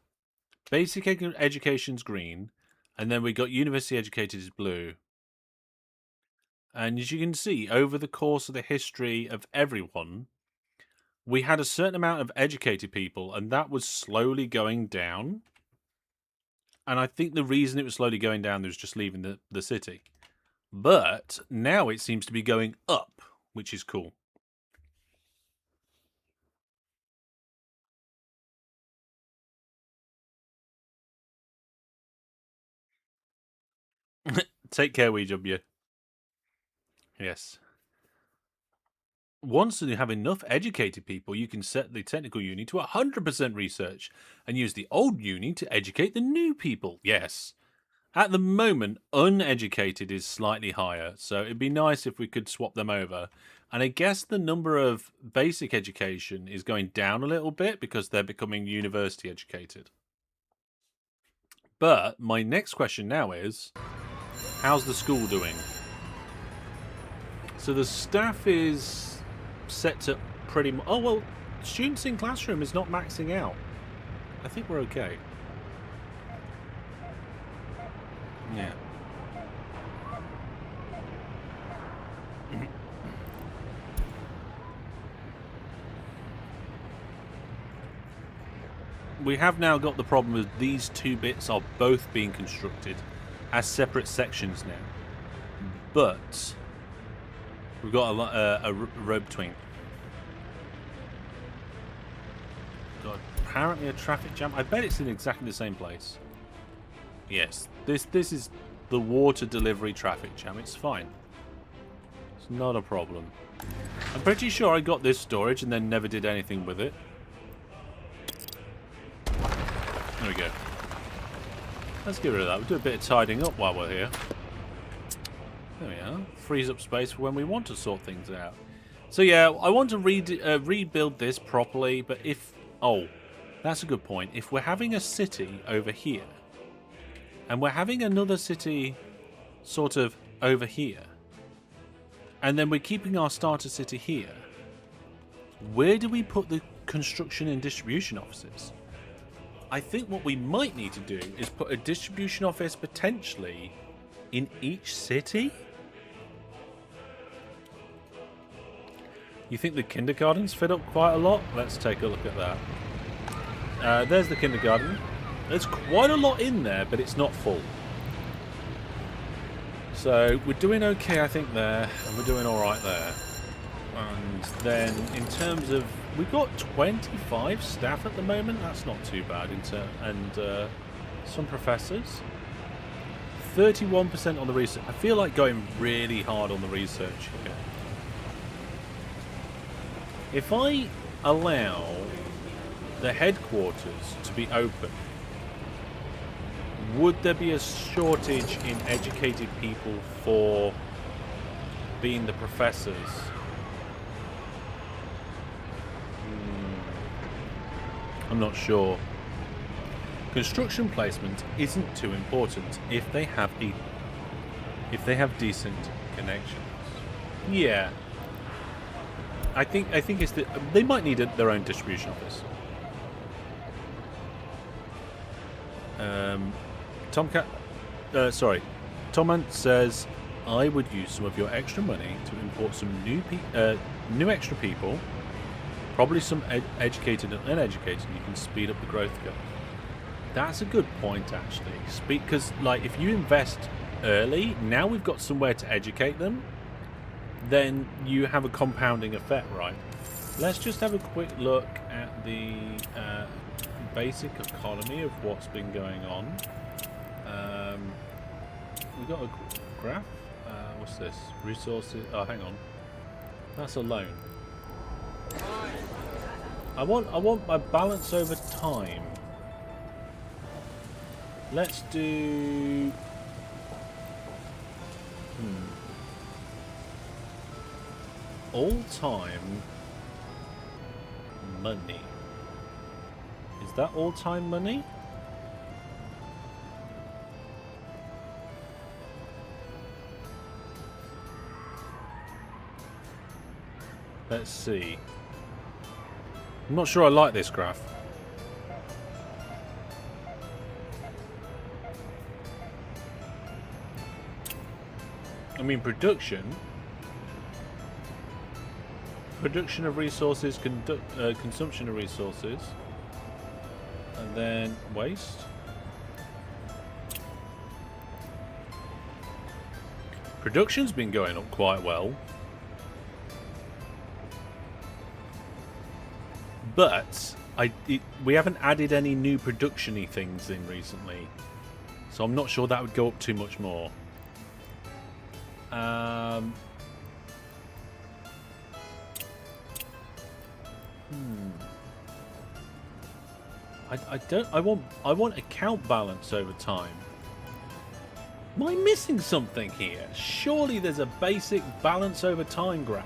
Speaker 1: Basic education's green. And then we got university educated is blue. And as you can see, over the course of the history of everyone, we had a certain amount of educated people, and that was slowly going down. And I think the reason it was slowly going down was just leaving the city. But now it seems to be going up, which is cool. Take care, WW. Yes. Once you have enough educated people, you can set the technical uni to 100% research and use the old uni to educate the new people. Yes. At the moment, uneducated is slightly higher, so it'd be nice if we could swap them over. And I guess the number of basic education is going down a little bit because they're becoming university educated. But my next question now is, how's the school doing? So the staff is set to pretty much... Oh, well, students in classroom is not maxing out. I think we're okay. Yeah. We have now got the problem of these two bits are both being constructed as separate sections now. But we've got a road between. Got apparently a traffic jam. I bet it's in exactly the same place. Yes, this is the water delivery traffic jam. It's fine. It's not a problem. I'm pretty sure I got this storage and then never did anything with it. There we go. Let's get rid of that. We'll do a bit of tidying up while we're here. There we are. Frees up space for when we want to sort things out. So yeah, I want to rebuild this properly, but if... Oh, that's a good point. If we're having a city over here, and we're having another city sort of over here, and then we're keeping our starter city here, where do we put the construction and distribution offices? I think what we might need to do is put a distribution office potentially in each city. You think the kindergartens fit up quite a lot? Let's take a look at that. There's the kindergarten. There's quite a lot in there, but it's not full. So we're doing okay, I think, there, and we're doing all right there. And then in terms of, we've got 25 staff at the moment. That's not too bad. And some professors. 31% on the research. I feel like going really hard on the research here. If I allow the headquarters to be open, would there be a shortage in educated people for being the professors? I'm not sure. Construction placement isn't too important if they have decent connections. Yeah. I think it's that they might need their own distribution office. Tomant says, I would use some of your extra money to import some new extra people, probably some educated and uneducated. You can speed up the growth curve. That's a good point, actually. Because, like, if you invest early, now we've got somewhere to educate them, then you have a compounding effect, right? Let's just have a quick look at the basic economy of what's been going on. We've got a graph. What's this? Resources. Oh, hang on. That's a loan. I want my balance over time. Let's do... all-time money. Is that all-time money? Let's see. I'm not sure I like this graph. I mean, production of resources, consumption of resources, and then waste. Production's been going up quite well, but we haven't added any new production-y things in recently, so I'm not sure that would go up too much more. I don't. I want account balance over time. Am I missing something here? Surely there's a basic balance over time graph.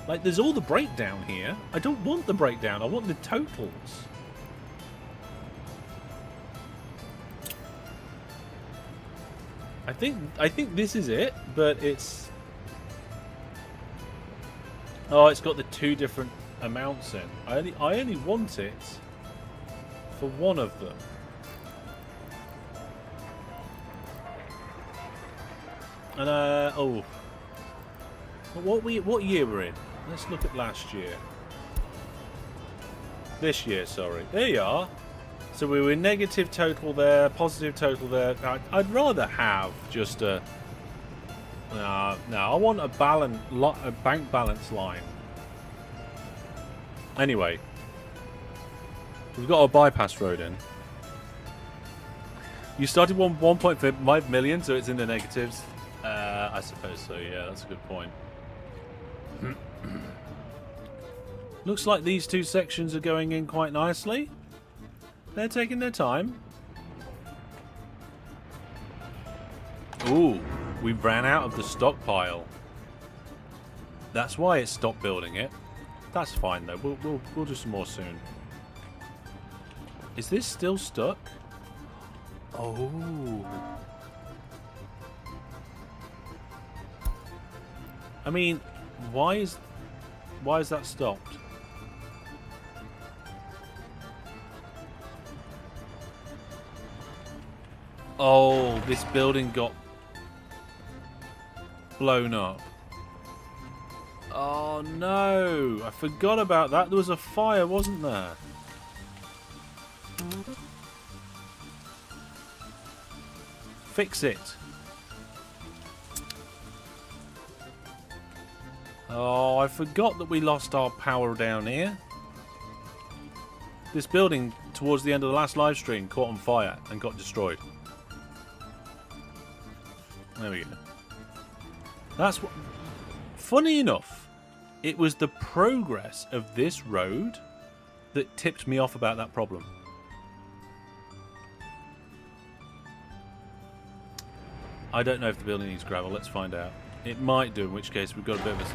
Speaker 1: Like, there's all the breakdown here. I don't want the breakdown. I want the totals. I think this is it, but it's... Oh, it's got the two different amounts in. I only want it for one of them. And oh, what year we're in? Let's look at last year. This year, sorry. There you are. So we were negative total there, positive total there. I'd rather have just a... No, I want a bank balance line. Anyway, we've got a bypass road in. You started 1.5 million, so it's in the negatives. I suppose so, yeah, that's a good point. Looks like these two sections are going in quite nicely. They're taking their time. Ooh, we ran out of the stockpile. That's why it stopped building it. That's fine though. We'll do some more soon. Is this still stuck? Oh. I mean, why is that stopped? Oh, this building got blown up. Oh no, I forgot about that. There was a fire, wasn't there? Fix it. Oh, I forgot that we lost our power down here. This building, towards the end of the last live stream, caught on fire and got destroyed. There we go. That's what... Funny enough, it was the progress of this road that tipped me off about that problem. I don't know if the building needs gravel. Let's find out. It might do, in which case we've got a bit of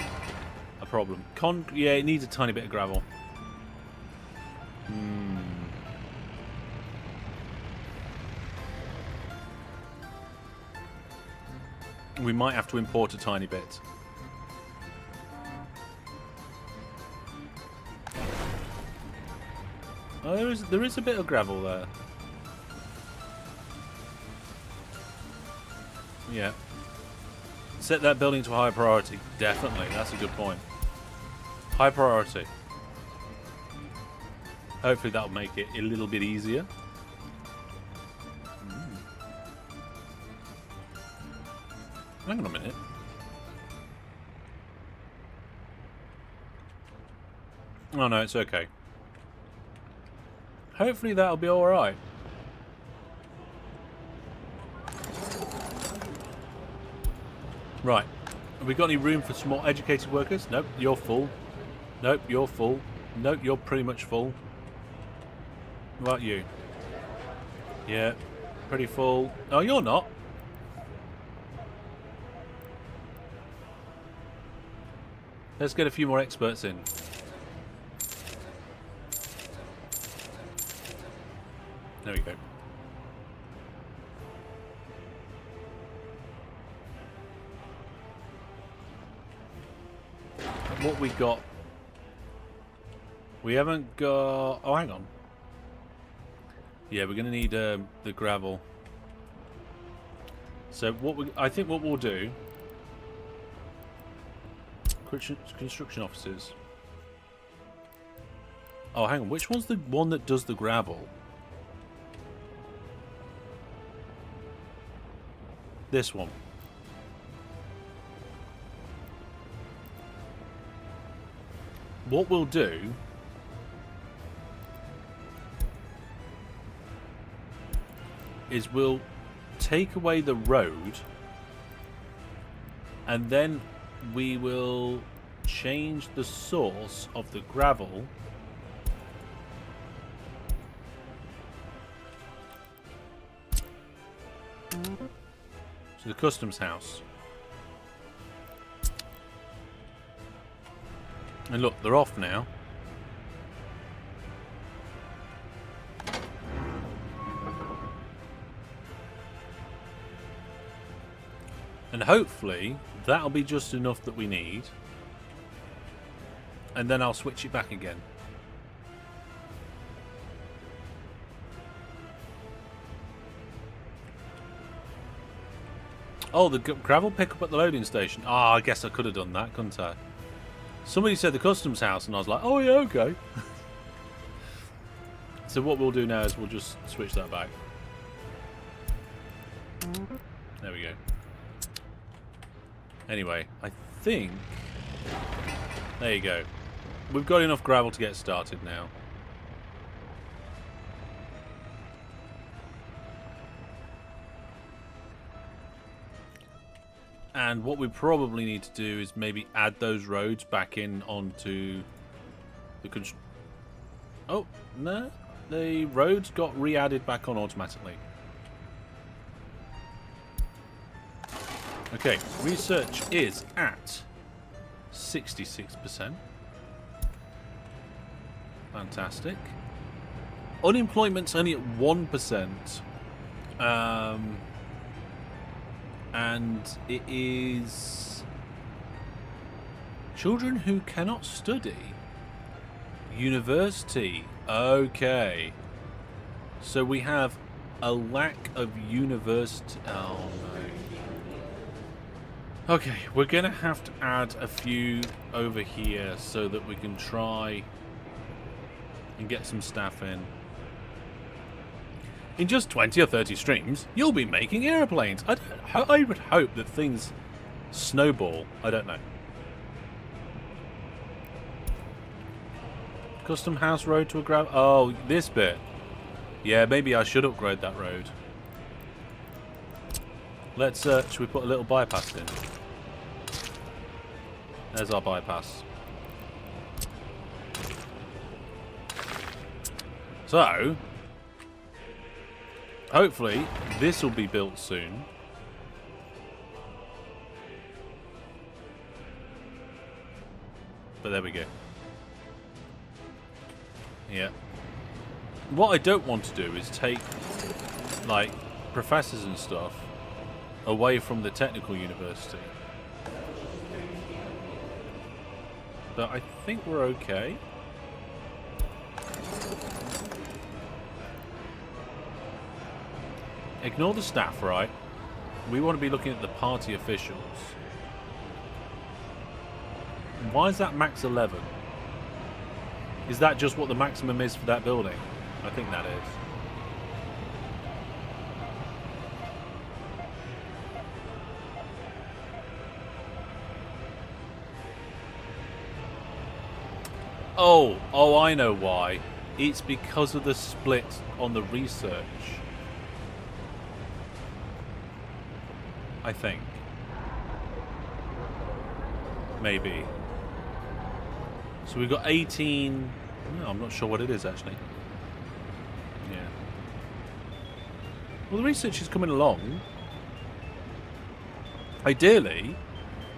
Speaker 1: a problem. Yeah, it needs a tiny bit of gravel. We might have to import a tiny bit. Oh, there is a bit of gravel there. Yeah. Set that building to a high priority. Definitely, that's a good point. High priority. Hopefully that'll make it a little bit easier. Hang on a minute. Oh no, it's okay. Hopefully that'll be alright. Right. Have we got any room for some more educated workers? Nope, you're full. Nope, you're full. Nope, you're pretty much full. What about you? Yeah, pretty full. Oh, you're not. Let's get a few more experts in. There we go. What we got? We haven't got... Oh, hang on. Yeah, we're going to need the gravel. So I think what we'll do... Construction officers. Oh, hang on. Which one's the one that does the gravel? This one. What we'll do is we'll take away the road And then we will change the source of the gravel to the customs house. And look, they're off now. And hopefully that'll be just enough that we need. And then I'll switch it back again. Oh, the gravel pickup at the loading station. Ah, I guess I could have done that, couldn't I? Somebody said the customs house, and I was like, oh yeah, okay. So what we'll do now is we'll just switch that back. There we go. Anyway, I think... There you go. We've got enough gravel to get started now. And what we probably need to do is maybe add those roads back in onto the... Oh, no. The roads got re-added back on automatically. Okay, research is at 66%. Fantastic. Unemployment's only at 1%. And it is children who cannot study. University. Okay. So we have a lack of university. Oh no. Okay, we're going to have to add a few over here so that we can try and get some staff in. In just 20 or 30 streams, you'll be making airplanes. I would hope that things snowball. I don't know. Custom house road to a gravel... Oh, this bit. Yeah, maybe I should upgrade that road. Let's, should we put a little bypass in? There's our bypass. So, hopefully, this will be built soon. But there we go. Yeah. What I don't want to do is take, like, professors and stuff away from the technical university. But I think we're okay. Ignore the staff, right? We want to be looking at the party officials. Why is that max 11? Is that just what the maximum is for that building? I think that is. Oh, I know why. It's because of the split on the research. I think. Maybe. So we've got 18... No, I'm not sure what it is, actually. Yeah. Well, the research is coming along. Ideally,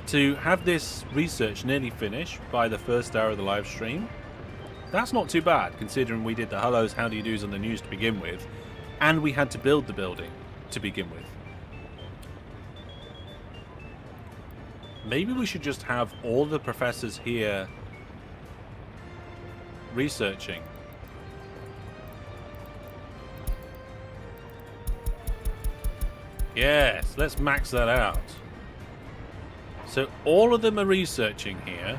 Speaker 1: to have this research nearly finished by the first hour of the live stream, that's not too bad, considering we did the hellos, how do you do's on the news to begin with, and we had to build the building to begin with. Maybe we should just have all the professors here researching. Yes, let's max that out. So all of them are researching here,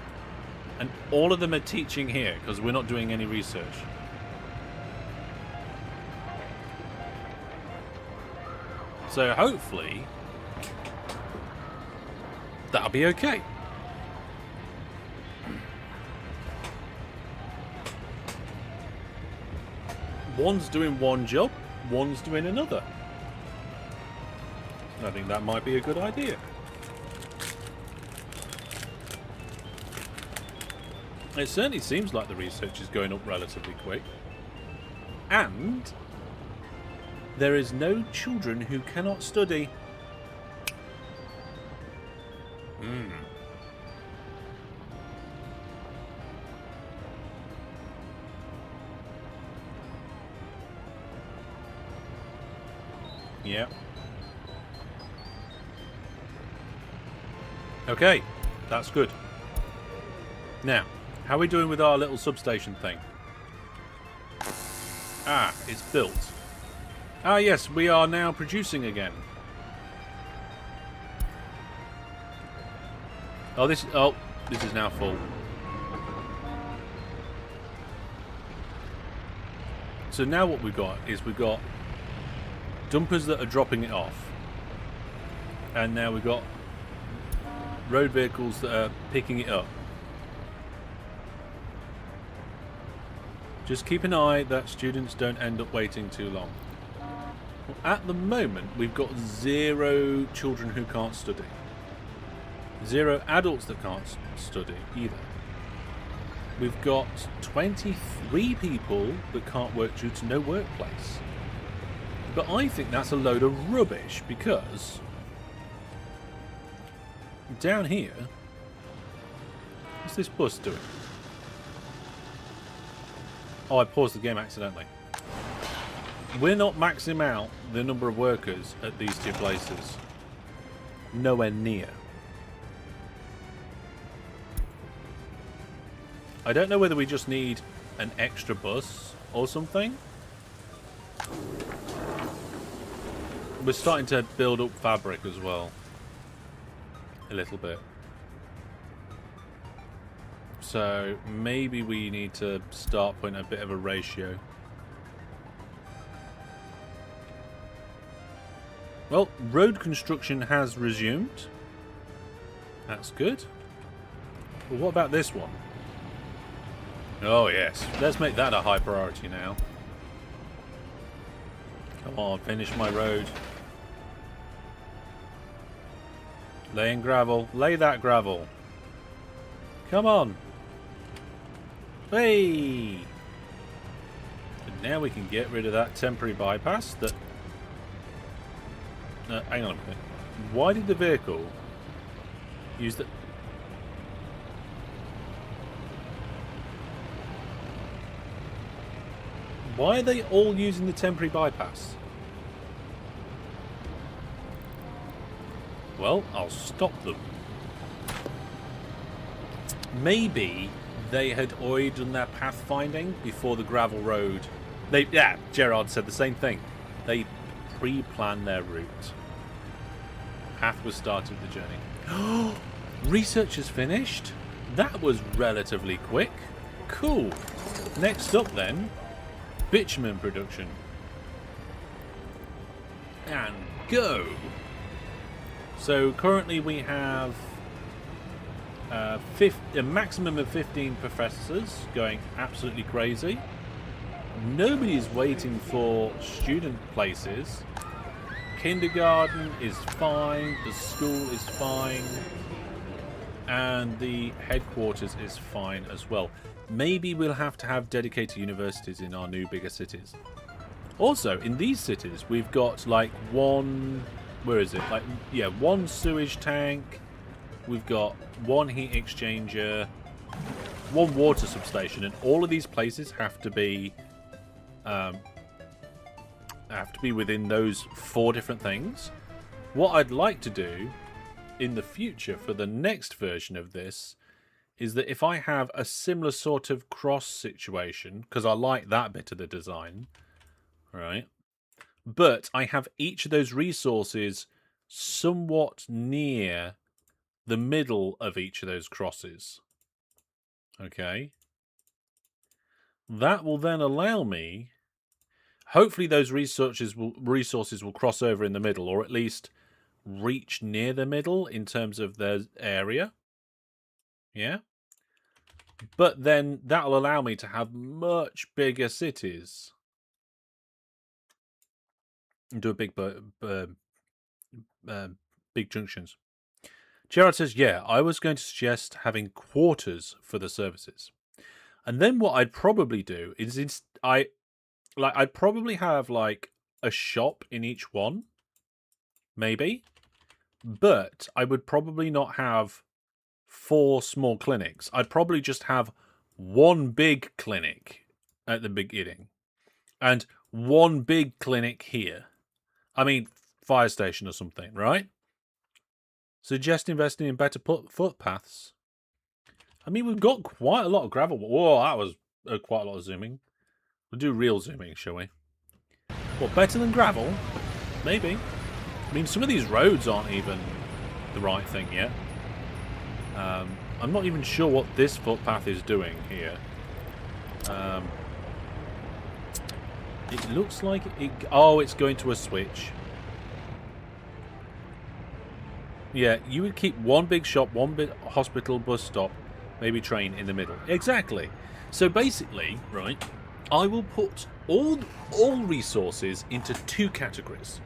Speaker 1: and all of them are teaching here, because we're not doing any research. So hopefully that'll be okay. One's doing one job, one's doing another. I think that might be a good idea. It certainly seems like the research is going up relatively quick. And there is no children who cannot study. Yeah. Okay, that's good. Now, how are we doing with our little substation thing? Ah, it's built. Ah, yes, we are now producing again. Oh, this is now full. So now what we've got is we've got dumpers that are dropping it off. And now we've got road vehicles that are picking it up. Just keep an eye that students don't end up waiting too long. Well, at the moment, we've got 0 children who can't study. 0 adults that can't study either. We've got 23 people that can't work due to no workplace. But I think that's a load of rubbish because down here, what's this bus doing? Oh, I paused the game accidentally. We're not maxing out the number of workers at these 2 places. Nowhere near. I don't know whether we just need an extra bus or something. We're starting to build up fabric as well. A little bit. So maybe we need to start putting a bit of a ratio. Well, road construction has resumed. That's good. Well, what about this one? Oh yes, let's make that a high priority now. Come on, finish my road. Laying gravel. Lay that gravel. Come on. Hey! And now we can get rid of that temporary bypass that... hang on a minute. Why did the vehicle use the... Why are they all using the temporary bypass? Well, I'll stop them. Maybe they had already done their pathfinding before the gravel road. Yeah, Gerard said the same thing. They pre-planned their route. Path was started the journey. Research is finished. That was relatively quick. Cool. Next up then, bitumen production. And go. So currently we have a maximum of 15 professors going absolutely crazy. Nobody's waiting for student places. Kindergarten is fine, the school is fine, and the headquarters is fine as well. Maybe we'll have to have dedicated universities in our new bigger cities. Also, in these cities, we've got like one... Where is it? Like, yeah, one sewage tank. We've got one heat exchanger, one water substation, and all of these places have to be within those 4 different things. What I'd like to do in the future for the next version of this is that if I have a similar sort of cross situation, because I like that bit of the design, right? But I have each of those resources somewhat near the middle of each of those crosses. Okay. That will then allow me... Hopefully those resources will cross over in the middle, or at least reach near the middle in terms of their area. Yeah? But then that'll allow me to have much bigger cities. And do a big junctions. Gerard says, yeah, I was going to suggest having quarters for the services. And then what I'd probably do is I'd probably have like a shop in each one, maybe, but I would probably not have 4 small clinics. I'd probably just have one big clinic at the beginning and one big clinic here. I mean, fire station or something, right? Suggest investing in better footpaths. I mean, we've got quite a lot of gravel. Whoa, that was quite a lot of zooming. We'll do real zooming, shall we? What, better than gravel? Maybe. I mean, some of these roads aren't even the right thing yet. I'm not even sure what this footpath is doing here. It looks like it... Oh, it's going to a switch. Yeah, you would keep one big shop, one big hospital, bus stop, maybe train in the middle. Exactly. So basically, right, I will put all resources into 2 categories.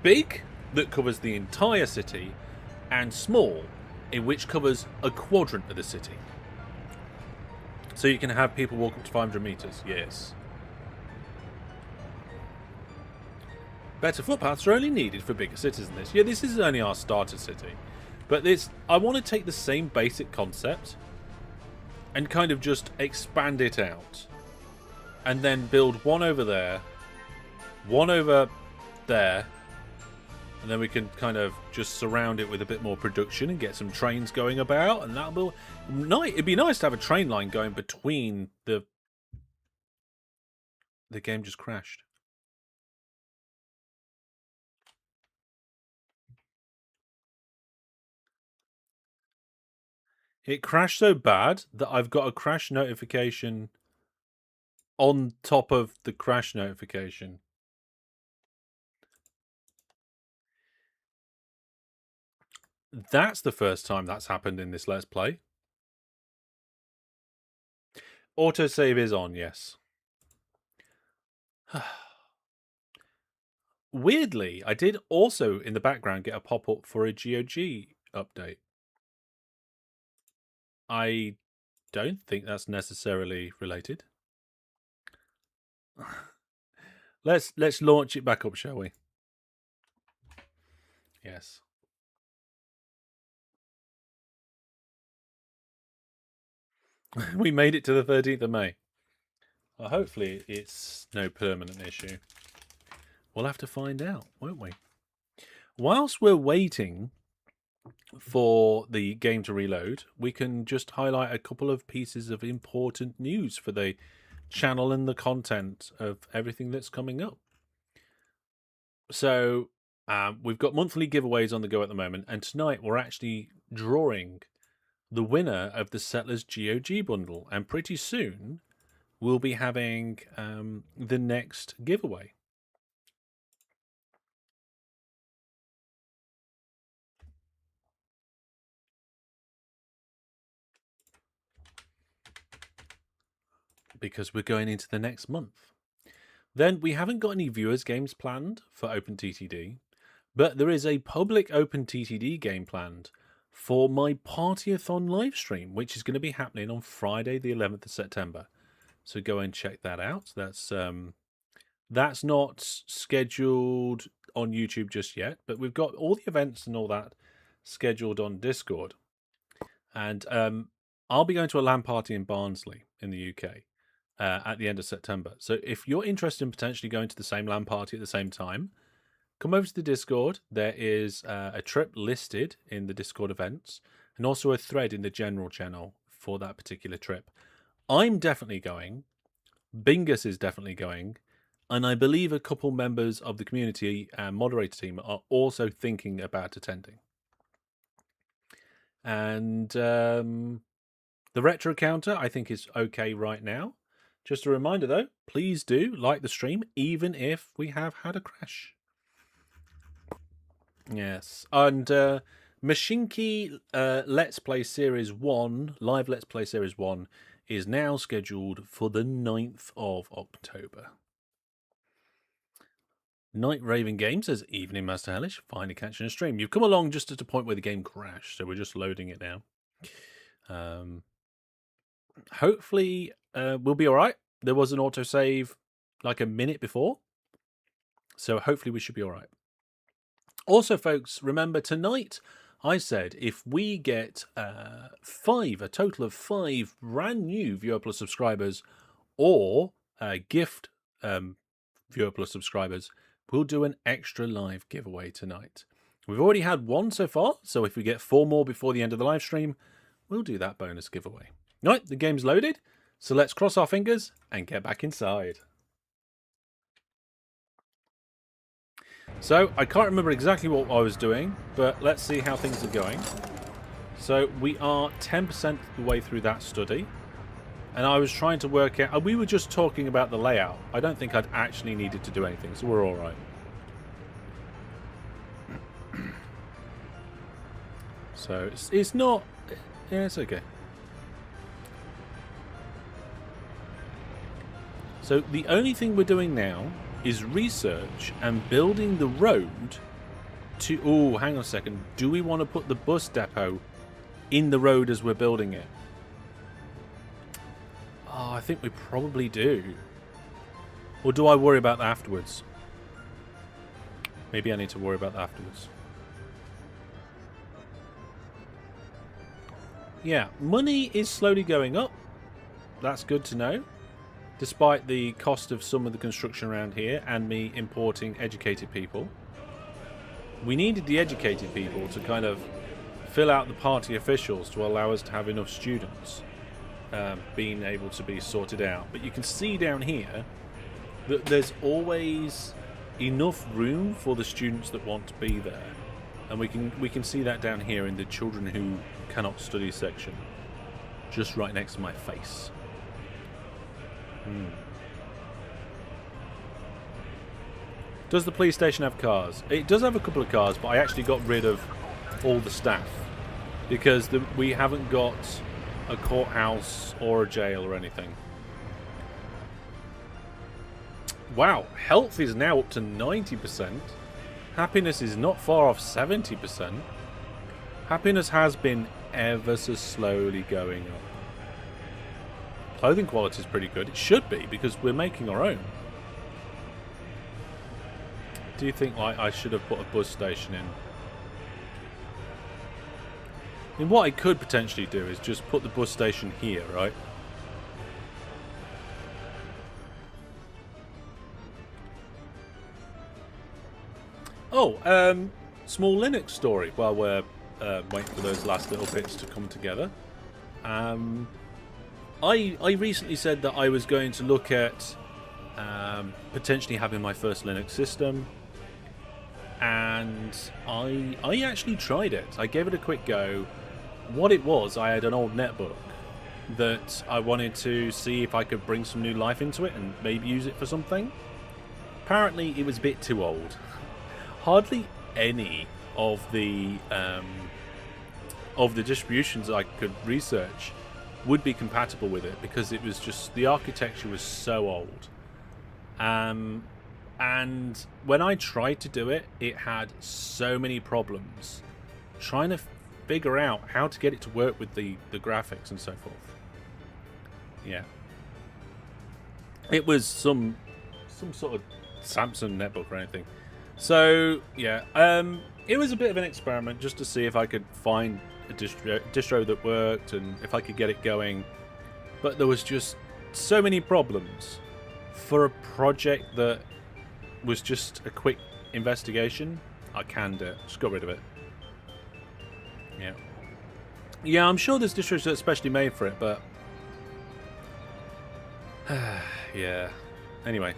Speaker 1: Big, that covers the entire city, and small, in which covers a quadrant of the city. So you can have people walk up to 500 meters. Yes. Better footpaths are only needed for bigger cities than this. Yeah, this is only our starter city. But I want to take the same basic concept and kind of just expand it out. And then build one over there, one over there, and then we can kind of just surround it with a bit more production and get some trains going about, and that'll be nice. It'd be nice to have a train line going between the game just crashed. It crashed so bad that I've got a crash notification on top of the crash notification. That's the first time that's happened in this Let's Play. Autosave is on, yes. Weirdly, I did also in the background get a pop-up for a GOG update. I don't think that's necessarily related. Let's launch it back up, shall we? Yes. We made it to the 13th of May. Well, hopefully it's no permanent issue. We'll have to find out, won't we? Whilst we're waiting for the game to reload, we can just highlight a couple of pieces of important news for the channel and the content of everything that's coming up. So we've got monthly giveaways on the go at the moment, and tonight we're actually drawing the winner of the Settlers GOG bundle, and pretty soon we'll be having the next giveaway. Because we're going into the next month. Then we haven't got any viewers games planned for OpenTTD, but there is a public OpenTTD game planned for my Partyathon live stream, which is going to be happening on Friday, the 11th of September. So go and check that out. That's not scheduled on YouTube just yet, but we've got all the events and all that scheduled on Discord. And I'll be going to a LAN party in Barnsley in the UK at the end of September. So if you're interested in potentially going to the same LAN party at the same time, come over to the Discord. There is a trip listed in the Discord events and also a thread in the general channel for that particular trip. I'm definitely going. Bingus is definitely going. And I believe a couple members of the community and moderator team are also thinking about attending. And the retro counter, I think, is okay right now. Just a reminder, though, please do like the stream, even if we have had a crash. Yes. And Mashinki Let's Play Series 1, Live Let's Play Series 1, is now scheduled for the 9th of October. Night Raven Game says, "Evening, Master Hellish. Finally catching a stream. You've come along just at a point where the game crashed, so we're just loading it now. Hopefully we'll be all right. There was an autosave like a minute before, so hopefully we should be all right. Also, folks, remember tonight I said if we get a total of 5 brand new Viewer Plus subscribers or gift Viewer Plus subscribers, we'll do an extra live giveaway tonight. We've already had 1 so far, so if we get 4 more before the end of the live stream, we'll do that bonus giveaway. Right, the game's loaded, so let's cross our fingers and get back inside. So, I can't remember exactly what I was doing, but let's see how things are going. So, we are 10% the way through that study. And I was trying to work out... we were just talking about the layout. I don't think I'd actually needed to do anything, so we're alright. So, it's not... yeah, it's okay. So, the only thing we're doing now is research and building the road to... oh, hang on a second. Do we want to put the bus depot in the road as we're building it? Oh, I think we probably do. Or do I worry about that afterwards? Maybe I need to worry about that afterwards. Yeah, money is slowly going up. That's good to know. Despite the cost of some of the construction around here and me importing educated people. We needed the educated people to kind of fill out the party officials to allow us to have enough students being able to be sorted out. But you can see down here that there's always enough room for the students that want to be there. And we can see that down here in the children who cannot study section. Just right next to my face. Does the police station have cars? It does have a couple of cars, but I actually got rid of all the staff because we haven't got a courthouse or a jail or anything. Wow, health is now up to 90%. Happiness is not far off 70%. Happiness has been ever so slowly going up. Clothing quality is pretty good. It should be, because we're making our own. Do you think like I should have put a bus station in? I mean, what I could potentially do is just put the bus station here, right? Oh, small Linux story while we're waiting for those last little bits to come together. I recently said that I was going to look at potentially having my first Linux system, and I actually tried it. I gave it a quick go. What it was, I had an old netbook that I wanted to see if I could bring some new life into it and maybe use it for something. Apparently, it was a bit too old. Hardly any of the distributions I could research would be compatible with it because it was just the architecture was so old. And when I tried to do it, it had so many problems trying to figure out how to get it to work with the graphics and so forth. Yeah, it was some sort of Samsung netbook or anything. So yeah, it was a bit of an experiment just to see if I could find a distro that worked and if I could get it going. But there was just so many problems for a project that was just a quick investigation. I canned it, just got rid of it. Yeah, I'm sure there's distros that are specially made for it, but yeah. Anyway.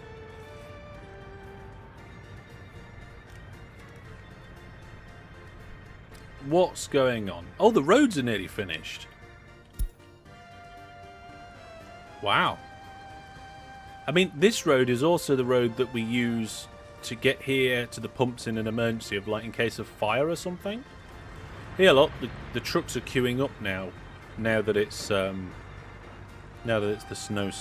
Speaker 1: What's going on? Oh, the roads are nearly finished. Wow. I mean, this road is also the road that we use to get here to the pumps in an emergency of, like, in case of fire or something. Here, look, the trucks are queuing up now. Now that it's the snow.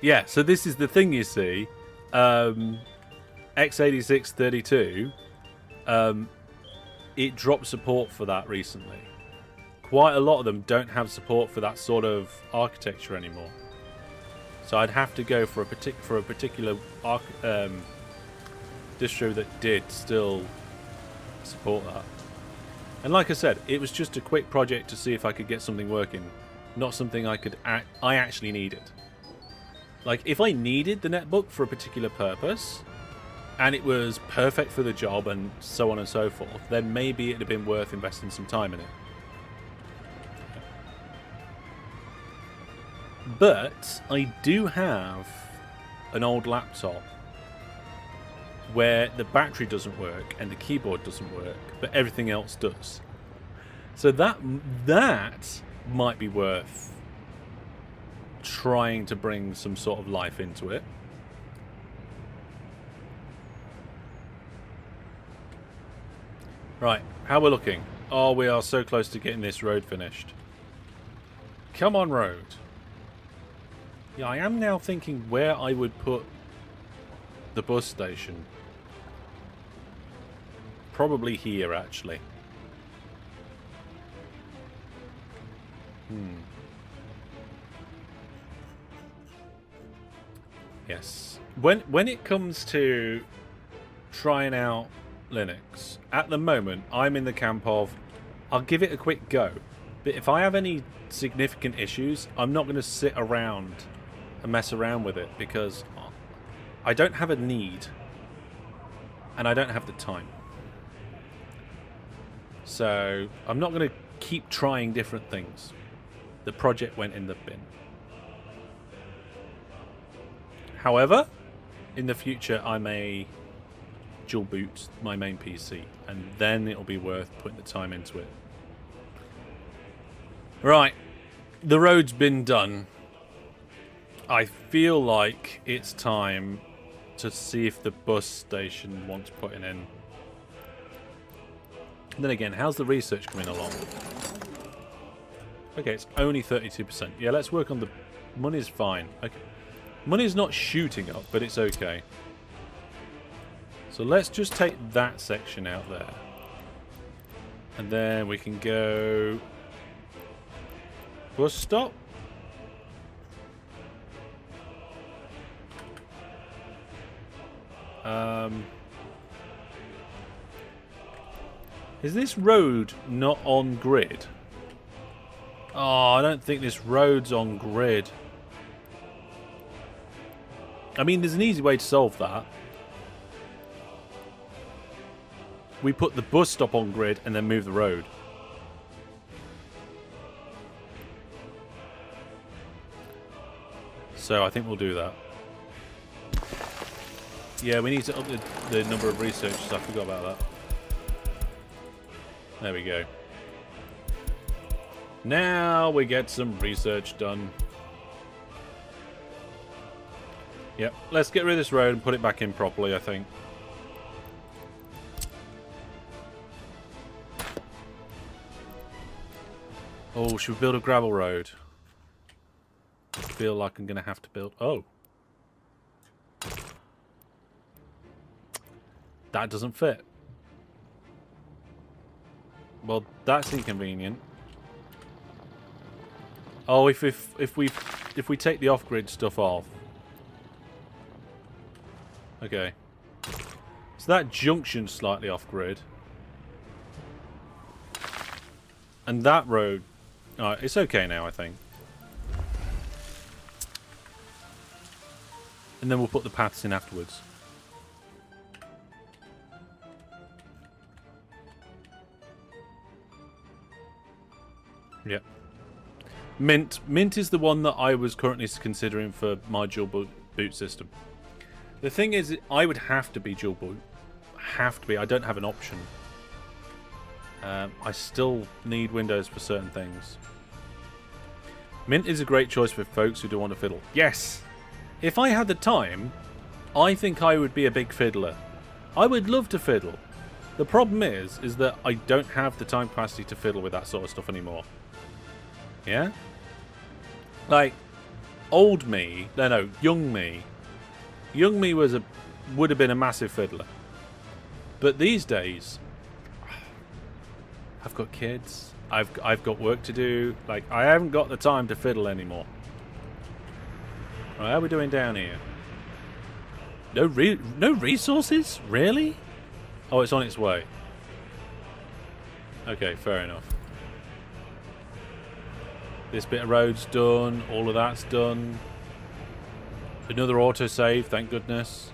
Speaker 1: Yeah, so this is the thing, you see. x86-32, it dropped support for that recently. quite a lot of them don't have support for that sort of architecture anymore. So I'd have to go for a particular distro that did still support that. And like I said, it was just a quick project to see if I could get something working, not something I actually needed. Like, if I needed the netbook for a particular purpose, and it was perfect for the job and so on and so forth, then maybe it'd have been worth investing some time in it. But I do have an old laptop where the battery doesn't work and the keyboard doesn't work, but everything else does. So that might be worth trying to bring some sort of life into it. Right, how we're looking. Oh, we are so close to getting this road finished. Come on, road. Yeah, I am now thinking where I would put the bus station. Probably here, actually. Yes. When it comes to trying out Linux, at the moment, I'm in the camp of, I'll give it a quick go. But if I have any significant issues, I'm not going to sit around and mess around with it, because I don't have a need and I don't have the time. So I'm not going to keep trying different things. The project went in the bin. However, in the future I may dual boot my main PC, and then it'll be worth putting the time into it. Right, the road's been done. I feel like it's time to see if the bus station wants putting in. And then again, how's the research coming along? Okay, it's only 32%. Yeah, let's work on the... Money's fine. Okay. Money's not shooting up, but it's okay. So let's just take that section out there. And then we can go... Bus stop. Is this road not on grid? Oh, I don't think this road's on grid. I mean, there's an easy way to solve that. We put the bus stop on grid and then move the road. So I think we'll do that. Yeah, we need to up the number of researchers. I forgot about that. There we go. Now we get some research done. Yep, let's get rid of this road and put it back in properly, I think. Oh, should we build a gravel road? I feel like I'm going to have to build... Oh. That doesn't fit. Well, that's inconvenient. Oh, if we take the off-grid stuff off. Okay. So that junction's slightly off-grid. And that road... Alright, it's okay now, I think. And then we'll put the paths in afterwards. Yep. Mint is the one that I was currently considering for my dual boot system. The thing is, I would have to be dual boot. Have to be. I don't have an option. I still need Windows for certain things. Mint is a great choice for folks who don't want to fiddle. Yes! If I had the time, I think I would be a big fiddler. I would love to fiddle. The problem is that I don't have the time capacity to fiddle with that sort of stuff anymore. Yeah? Like, old me, no, young me. Young me would have been a massive fiddler. But these days, I've got kids, I've got work to do. Like, I haven't got the time to fiddle anymore. Right, how are we doing down here? No resources? Really? Oh, it's on its way. Okay, fair enough. This bit of road's done. All of that's done. Another autosave, thank goodness.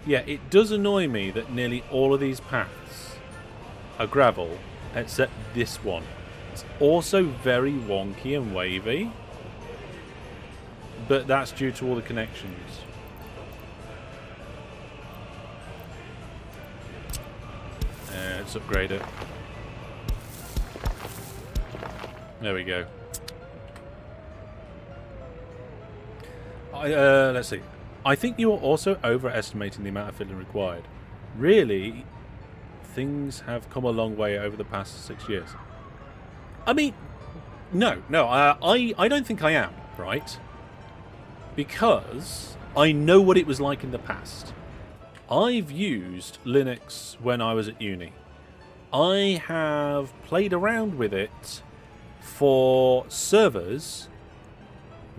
Speaker 1: Yeah, it does annoy me that nearly all of these paths are gravel, except this one. It's also very wonky and wavy, but that's due to all the connections. Let's upgrade it. There we go. Let's see. I think you are also overestimating the amount of fiddling required. Really, things have come a long way over the past 6 years. I mean, no, I don't think I am, right? Because I know what it was like in the past. I've used Linux when I was at uni. I have played around with it for servers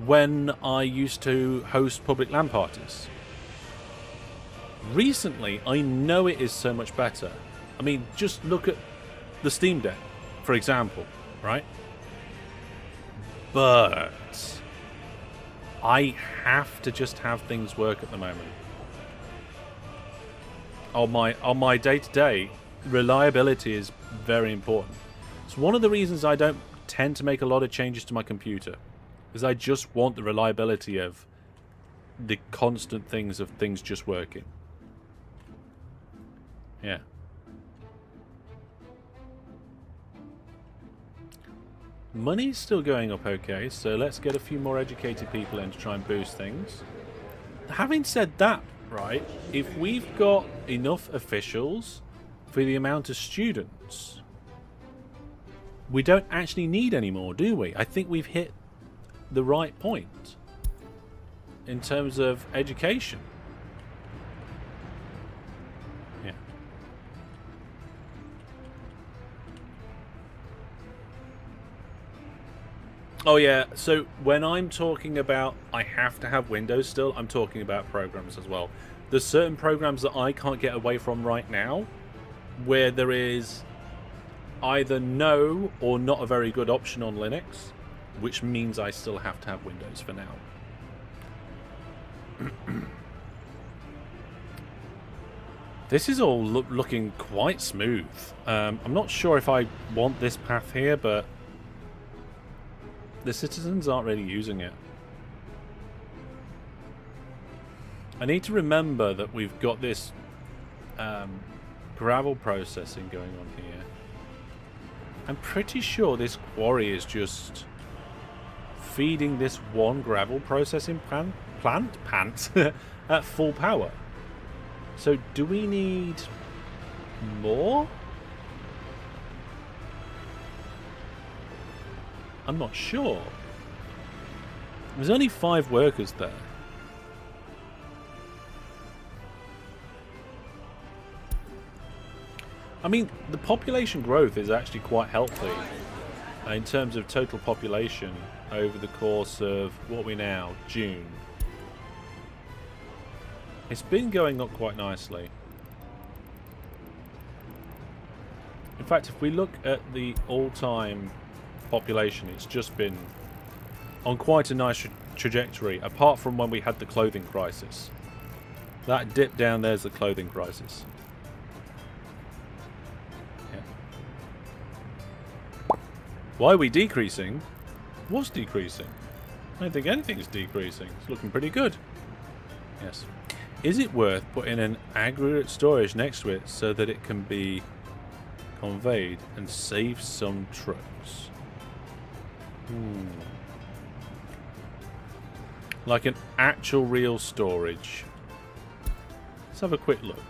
Speaker 1: when I used to host public LAN parties. Recently, I know it is so much better. I mean, just look at the Steam Deck, for example, right? But I have to just have things work at the moment. On my day-to-day, reliability is very important. It's one of the reasons I don't tend to make a lot of changes to my computer, because I just want the reliability of the constant things of things just working. Yeah. Money's still going up okay, so let's get a few more educated people in to try and boost things. Having said that, right, if we've got enough officials for the amount of students, we don't actually need any more, do we? I think we've hit the right point in terms of education. Yeah. Oh yeah, so when I'm talking about I have to have Windows still, I'm talking about programs as well. There's certain programs that I can't get away from right now where there is either no or not a very good option on Linux, which means I still have to have Windows for now. This is all looking quite smooth. I'm not sure if I want this path here, but the citizens aren't really using it. I need to remember that we've got this gravel processing going on here. I'm pretty sure this quarry is just feeding this one gravel processing plant at full power. So do we need more? I'm not sure. There's only 5 workers there. I mean, the population growth is actually quite healthy in terms of total population over the course of, what are we now, June. It's been going up quite nicely. In fact, if we look at the all-time population, it's just been on quite a nice trajectory, apart from when we had the clothing crisis. That dip down there's the clothing crisis. Why are we decreasing? What's decreasing? I don't think anything is decreasing. It's looking pretty good. Yes. Is it worth putting an aggregate storage next to it so that it can be conveyed and save some trucks? Like an actual real storage. Let's have a quick look.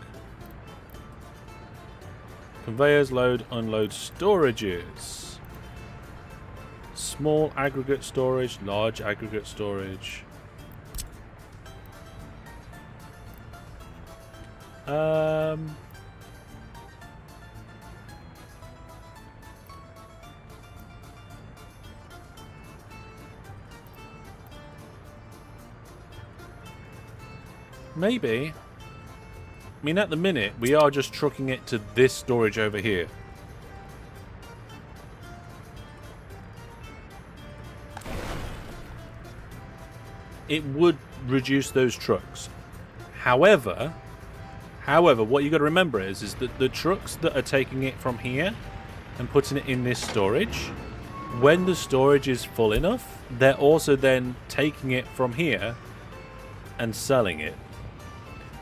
Speaker 1: Conveyors, load, unload storages. Small aggregate storage, large aggregate storage. Maybe. I mean, at the minute, we are just trucking it to this storage over here. It would reduce those trucks. However, what you got to remember is that the trucks that are taking it from here and putting it in this storage, when the storage is full enough, they're also then taking it from here and selling it.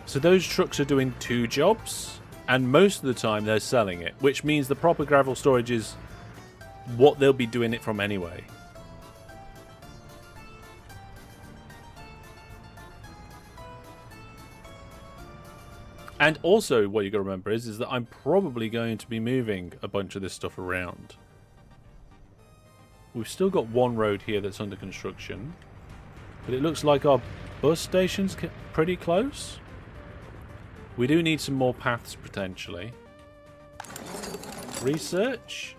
Speaker 1: So those trucks are doing two jobs, and most of the time they're selling it, which means the proper gravel storage is what they'll be doing it from anyway. And also, what you got to remember is that I'm probably going to be moving a bunch of this stuff around. We've still got one road here that's under construction, but it looks like our bus station's pretty close. We do need some more paths, potentially. Research.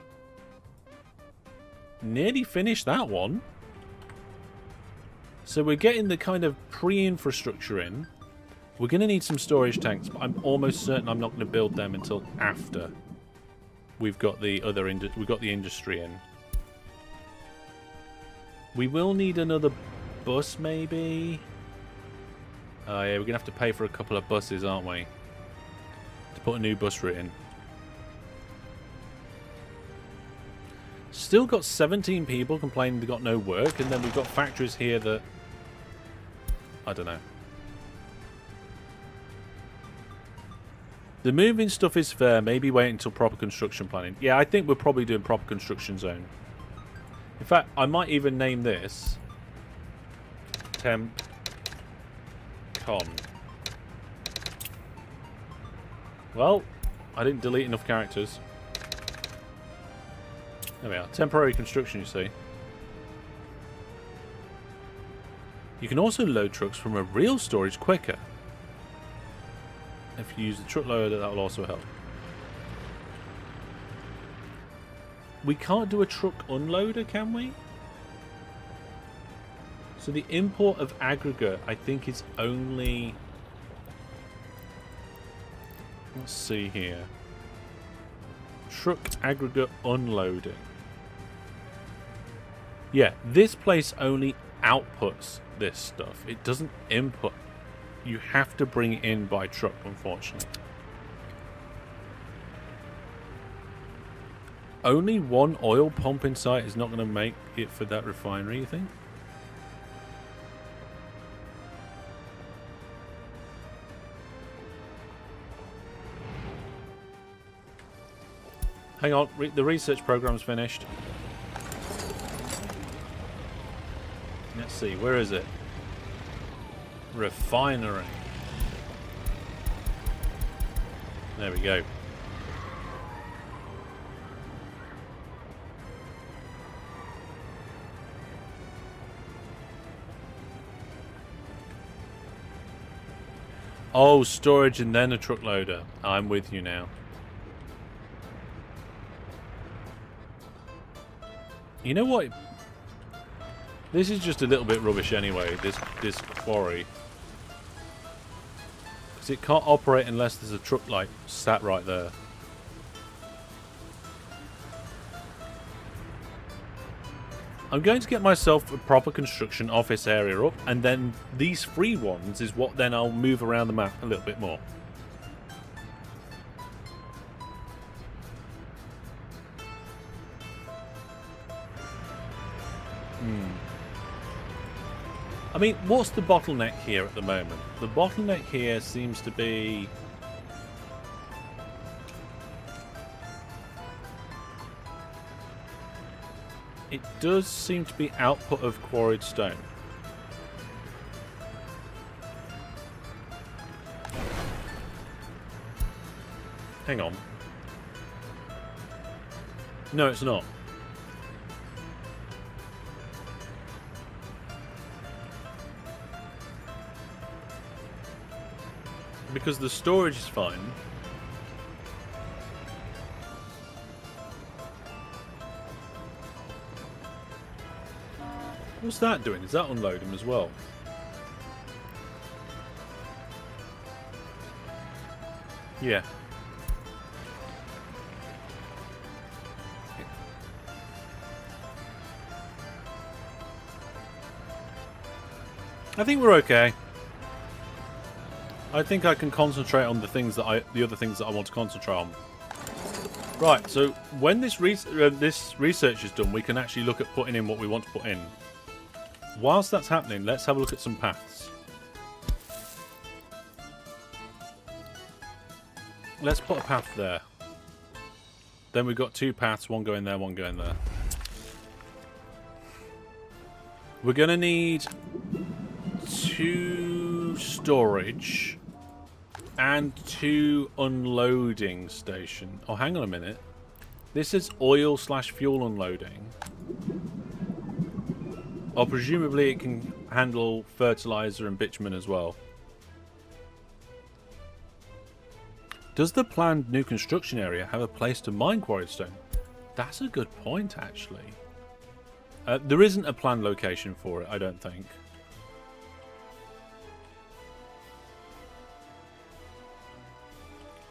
Speaker 1: Nearly finished that one. So we're getting the kind of pre-infrastructure in. We're going to need some storage tanks, but I'm almost certain I'm not going to build them until after we've got the industry in. We will need another bus, maybe. Oh yeah, we're going to have to pay for a couple of buses, aren't we? To put a new bus route in. Still got 17 people complaining they got no work, and then we've got factories here that... I don't know. The moving stuff is fair. Maybe wait until proper construction planning. Yeah, I think we're probably doing proper construction zone. In fact, I might even name this Temp Con. Well, I didn't delete enough characters. There we are. Temporary construction, you see. You can also load trucks from a real storage quicker. If you use the truck loader, that will also help. We can't do a truck unloader, can we? So the import of aggregate, I think, is only... Let's see here. Truck aggregate unloading. Yeah, this place only outputs this stuff. It doesn't input. You have to bring it in by truck, unfortunately. Only one oil pumping site is not going to make it for that refinery, you think? Hang on, the research program's finished. Let's see, where is it? Refinery. There we go. Oh, storage and then a truck loader. I'm with you now. You know what? This is just a little bit rubbish anyway, this quarry. Because it can't operate unless there's a truck like sat right there. I'm going to get myself a proper construction office area up, and then these free ones is what then I'll move around the map a little bit more. I mean, what's the bottleneck here at the moment? The bottleneck here seems to be... It does seem to be output of quarried stone. Hang on. No, it's not. Because the storage is fine. What's that doing? Is that unloading as well? Yeah. I think we're okay. I think I can concentrate on the other things that I want to concentrate on. Right, so when this research is done, we can actually look at putting in what we want to put in. Whilst that's happening, let's have a look at some paths. Let's put a path there. Then we've got 2 paths, one going there, one going there. We're going to need 2 storage and 2 unloading station. Oh, hang on a minute. This is oil/fuel unloading. Oh, presumably it can handle fertilizer and bitumen as well. Does the planned new construction area have a place to mine quarried stone? That's a good point, actually. There isn't a planned location for it, I don't think.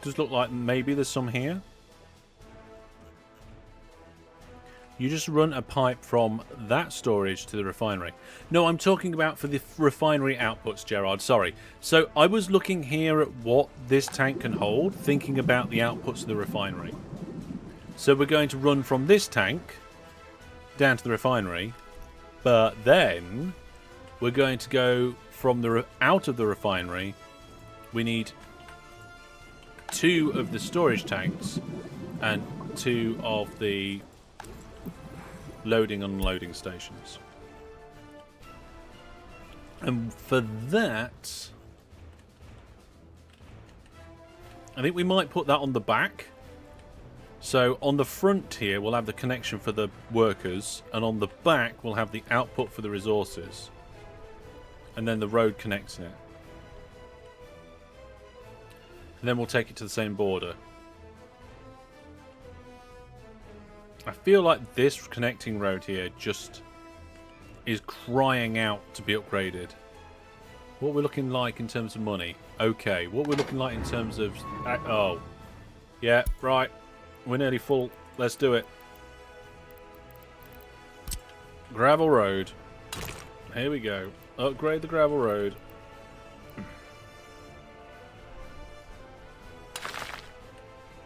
Speaker 1: Does look like maybe there's some here. You just run a pipe from that storage to the refinery. No, I'm talking about for the refinery outputs, Gerard. Sorry. So I was looking here at what this tank can hold, thinking about the outputs of the refinery. So we're going to run from this tank down to the refinery, but then we're going to go from the out of the refinery. We need 2 of the storage tanks and 2 of the loading and unloading stations. And for that, I think we might put that on the back. So on the front here we'll have the connection for the workers, and on the back we'll have the output for the resources, and then the road connecting it. And then we'll take it to the same border. I feel like this connecting road here just is crying out to be upgraded. What we're looking like in terms of money. Okay, what we're looking like in terms of... oh. Yeah, right. We're nearly full. Let's do it. Gravel road. Here we go. Upgrade the gravel road.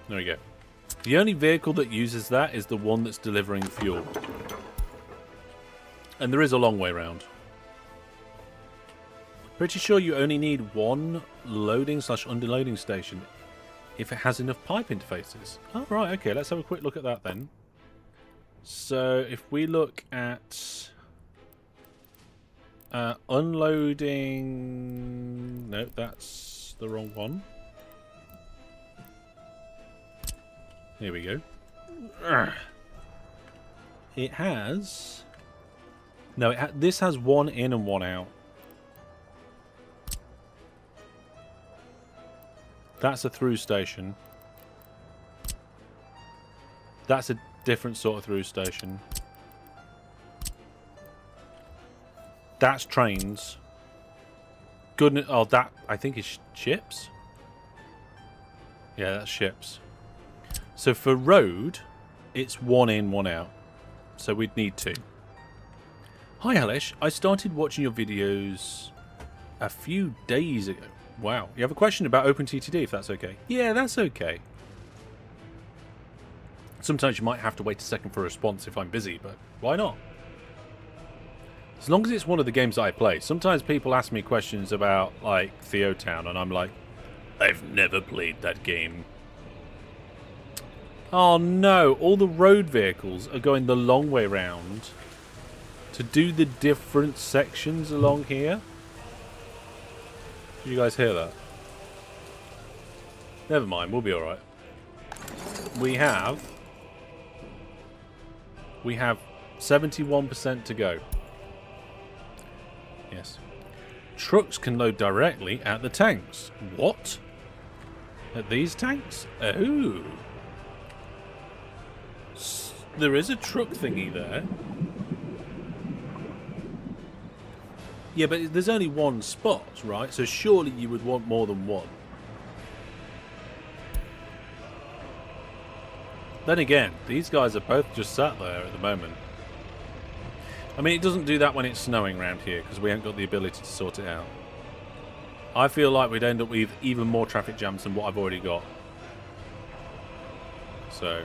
Speaker 1: There we go. The only vehicle that uses that is the one that's delivering fuel. And there is a long way round. Pretty sure you only need 1 loading/underloading station if it has enough pipe interfaces. Oh, right, okay, let's have a quick look at that then. So, if we look at unloading... No, that's the wrong one. Here we go. It has... No, this has 1 in and 1 out. That's a through station. That's a different sort of through station. That's trains. Goodness, oh, that I think is ships. Yeah, that's ships. So for road, it's 1 in, 1 out. So we'd need 2. Hi Hellish, I started watching your videos a few days ago. Wow, you have a question about OpenTTD, if that's okay? Yeah, that's okay. Sometimes you might have to wait a second for a response if I'm busy, but why not? As long as it's one of the games that I play. Sometimes people ask me questions about, like, Theotown, and I'm like, I've never played that game. Oh no, all the road vehicles are going the long way round to do the different sections along here. Did you guys hear that? Never mind, we'll be alright. We have 71% to go. Yes. Trucks can load directly at the tanks. What? At these tanks? Oh. There is a truck thingy there. Yeah, but there's only 1 spot, right? So surely you would want more than 1. Then again, these guys are both just sat there at the moment. I mean, it doesn't do that when it's snowing around here, because we haven't got the ability to sort it out. I feel like we'd end up with even more traffic jams than what I've already got. So...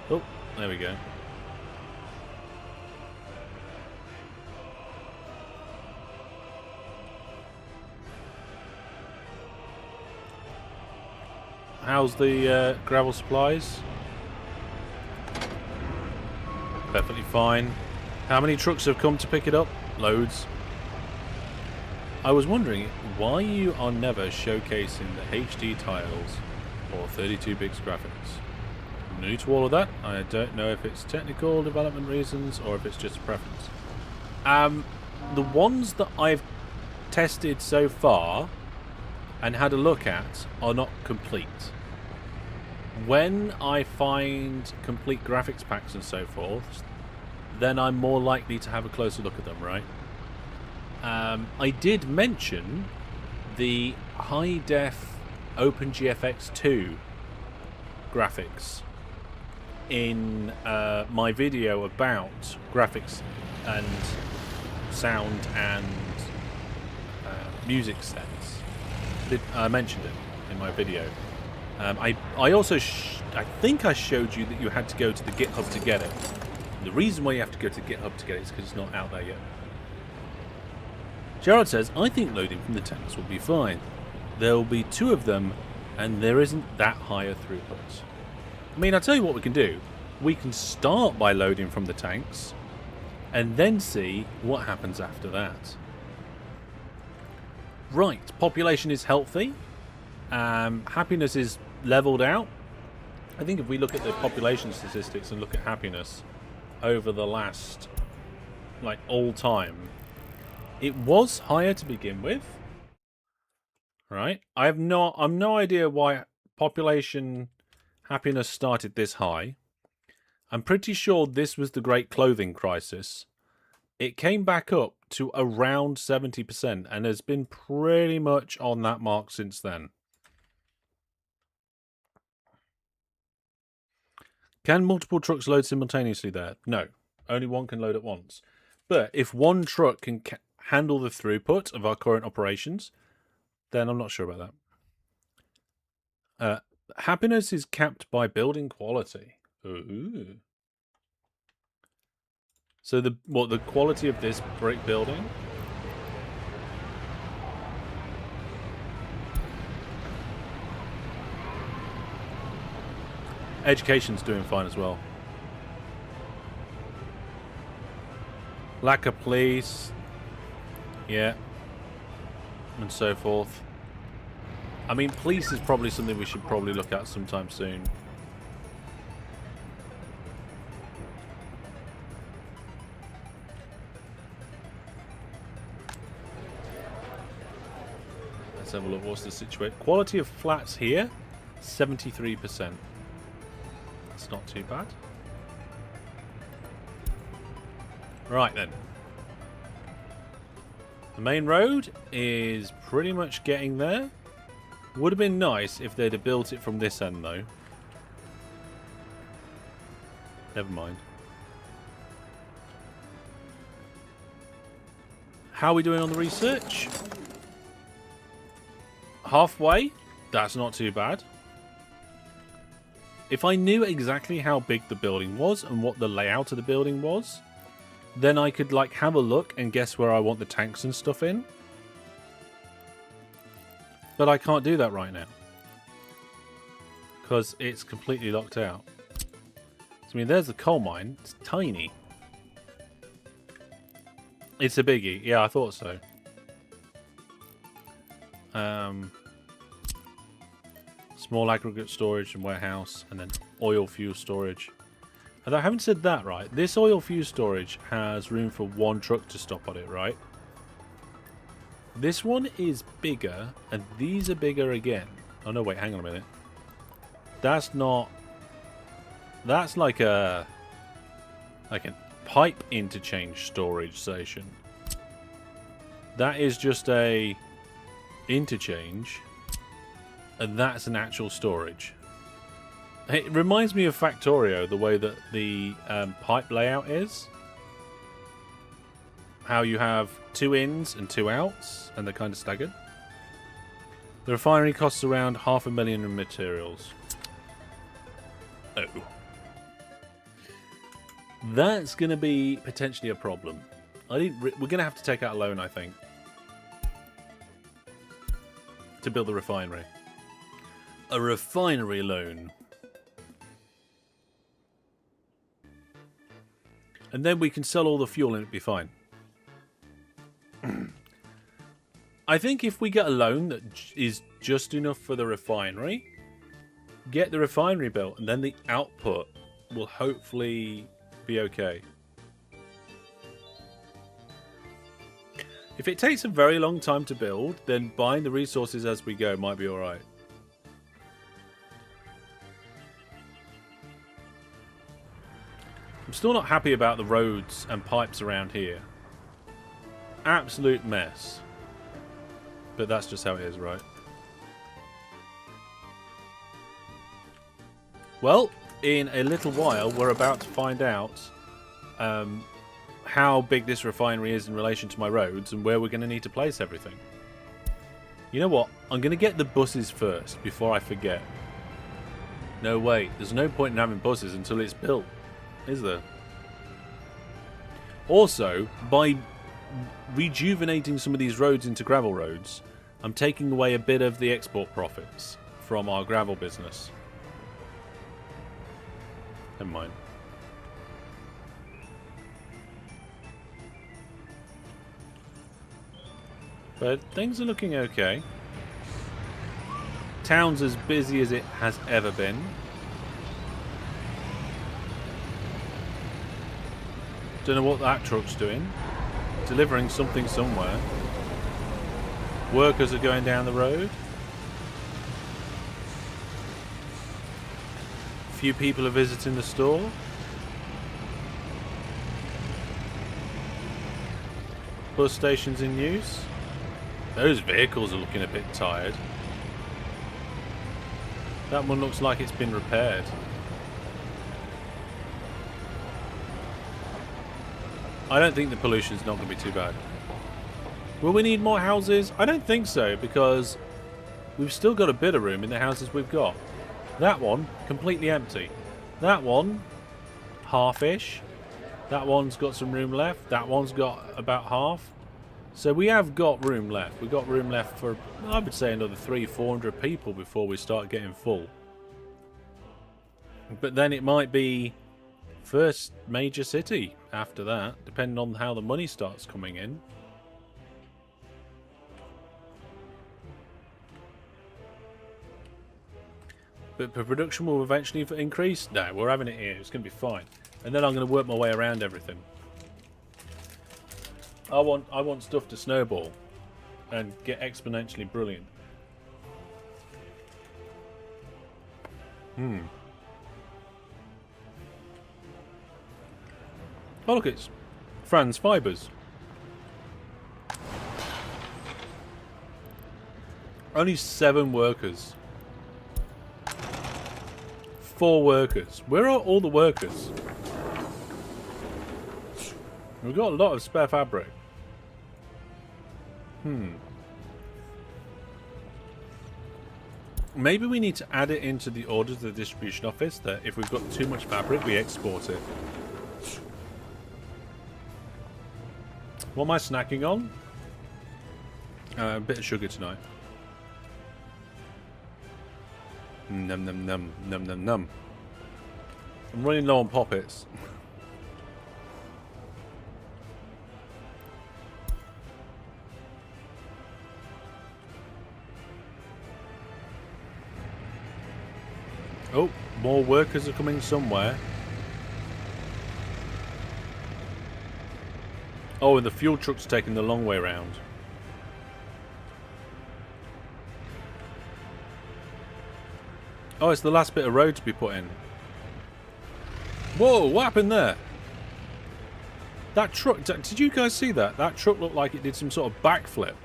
Speaker 1: oh, there we go. How's the gravel supplies? Perfectly fine. How many trucks have come to pick it up? Loads. I was wondering why you are never showcasing the HD tiles or 32-bit graphics. I'm new to all of that. I don't know if it's technical development reasons or if it's just a preference. The ones that I've tested so far and had a look at are not complete. When I find complete graphics packs and so forth, then I'm more likely to have a closer look at them, right? I did mention the high-def OpenGFX 2 graphics in my video about graphics and sound and music sets. I mentioned it in my video. I also I think I showed you that you had to go to the GitHub to get it. The reason why you have to go to the GitHub to get it is because it's not out there yet. Gerard says, I think loading from the tanks will be fine. There will be 2 of them, and there isn't that high a throughput. I mean, I'll tell you what we can do. We can start by loading from the tanks, and then see what happens after that. Right, population is healthy. Happiness is leveled out. I think if we look at the population statistics and look at happiness over the last, like, all time, it was higher to begin with. Right? I've no idea why population happiness started this high. I'm pretty sure this was the Great Clothing Crisis. It came back up to around 70% and has been pretty much on that mark since then. Can multiple trucks load simultaneously there? No. Only one can load at once. But if one truck can handle the throughput of our current operations, then I'm not sure about that. Happiness is capped by building quality. Ooh. So the quality of this brick building? Education's doing fine as well. Lack of police. Yeah. And so forth. I mean, police is probably something we should probably look at sometime soon. Let's have a look. What's the situation? Quality of flats here, 73%. That's not too bad. Right then. The main road is pretty much getting there. Would have been nice if they'd have built it from this end though. Never mind. How are we doing on the research? Halfway? That's not too bad. If I knew exactly how big the building was and what the layout of the building was, then I could like have a look and guess where I want the tanks and stuff in. But I can't do that right now. Because it's completely locked out. So, I mean, there's the coal mine. It's tiny. It's a biggie. Yeah, I thought so. Small aggregate storage and warehouse, and then oil fuel storage. Although I haven't said that right. This oil fuel storage has room for 1 truck to stop on it, right? This one is bigger, and these are bigger again. Oh no, wait, hang on a minute. That's not... That's like a pipe interchange storage station. That is just a interchange, and that's an actual storage. It reminds me of Factorio, the way that the pipe layout is. How you have 2 ins and 2 outs, and they're kind of staggered. The refinery costs around $500,000 in materials. Oh. That's going to be potentially a problem. We're going to have to take out a loan, I think, to build the refinery. A refinery loan. And then we can sell all the fuel and it'd be fine. I think if we get a loan that is just enough for the refinery, get the refinery built, and then the output will hopefully be okay. If it takes a very long time to build, then buying the resources as we go might be alright. I'm still not happy about the roads and pipes around here. Absolute mess. But that's just how it is, right? Well, in a little while, we're about to find out how big this refinery is in relation to my roads and where we're going to need to place everything. You know what? I'm going to get the buses first before I forget. No, wait. There's no point in having buses until it's built, is there? Also, by rejuvenating some of these roads into gravel roads, I'm taking away a bit of the export profits from our gravel business. Never mind. But things are looking okay. Town's as busy as it has ever been. Don't know what that truck's doing. Delivering something somewhere. Workers are going down the road. A few people are visiting the store. Bus stations in use. Those vehicles are looking a bit tired. That one looks like it's been repaired. I don't think the pollution's not going to be too bad. Will we need more houses? I don't think so, because we've still got a bit of room in the houses we've got. That one, completely empty. That one, half-ish. That one's got some room left. That one's got about half. So we have got room left. We've got room left for, I would say, another 300-400 people before we start getting full. But then it might be first major city after that, depending on how the money starts coming in. But production will eventually increase. No, we're having it here. It's going to be fine. And then I'm going to work my way around everything. I want stuff to snowball and get exponentially brilliant. Oh look, it's Franz Fibers. Only 7 workers. 4 workers. Where are all the workers? We've got a lot of spare fabric. Maybe we need to add it into the orders of the distribution office that if we've got too much fabric, we export it. What am I snacking on? A bit of sugar tonight. Num num num num num num. I'm running low on poppets. Oh, more workers are coming somewhere. Oh, and the fuel truck's taking the long way round. Oh, it's the last bit of road to be put in. Whoa, what happened there? That truck, did you guys see that? That truck looked like it did some sort of backflip.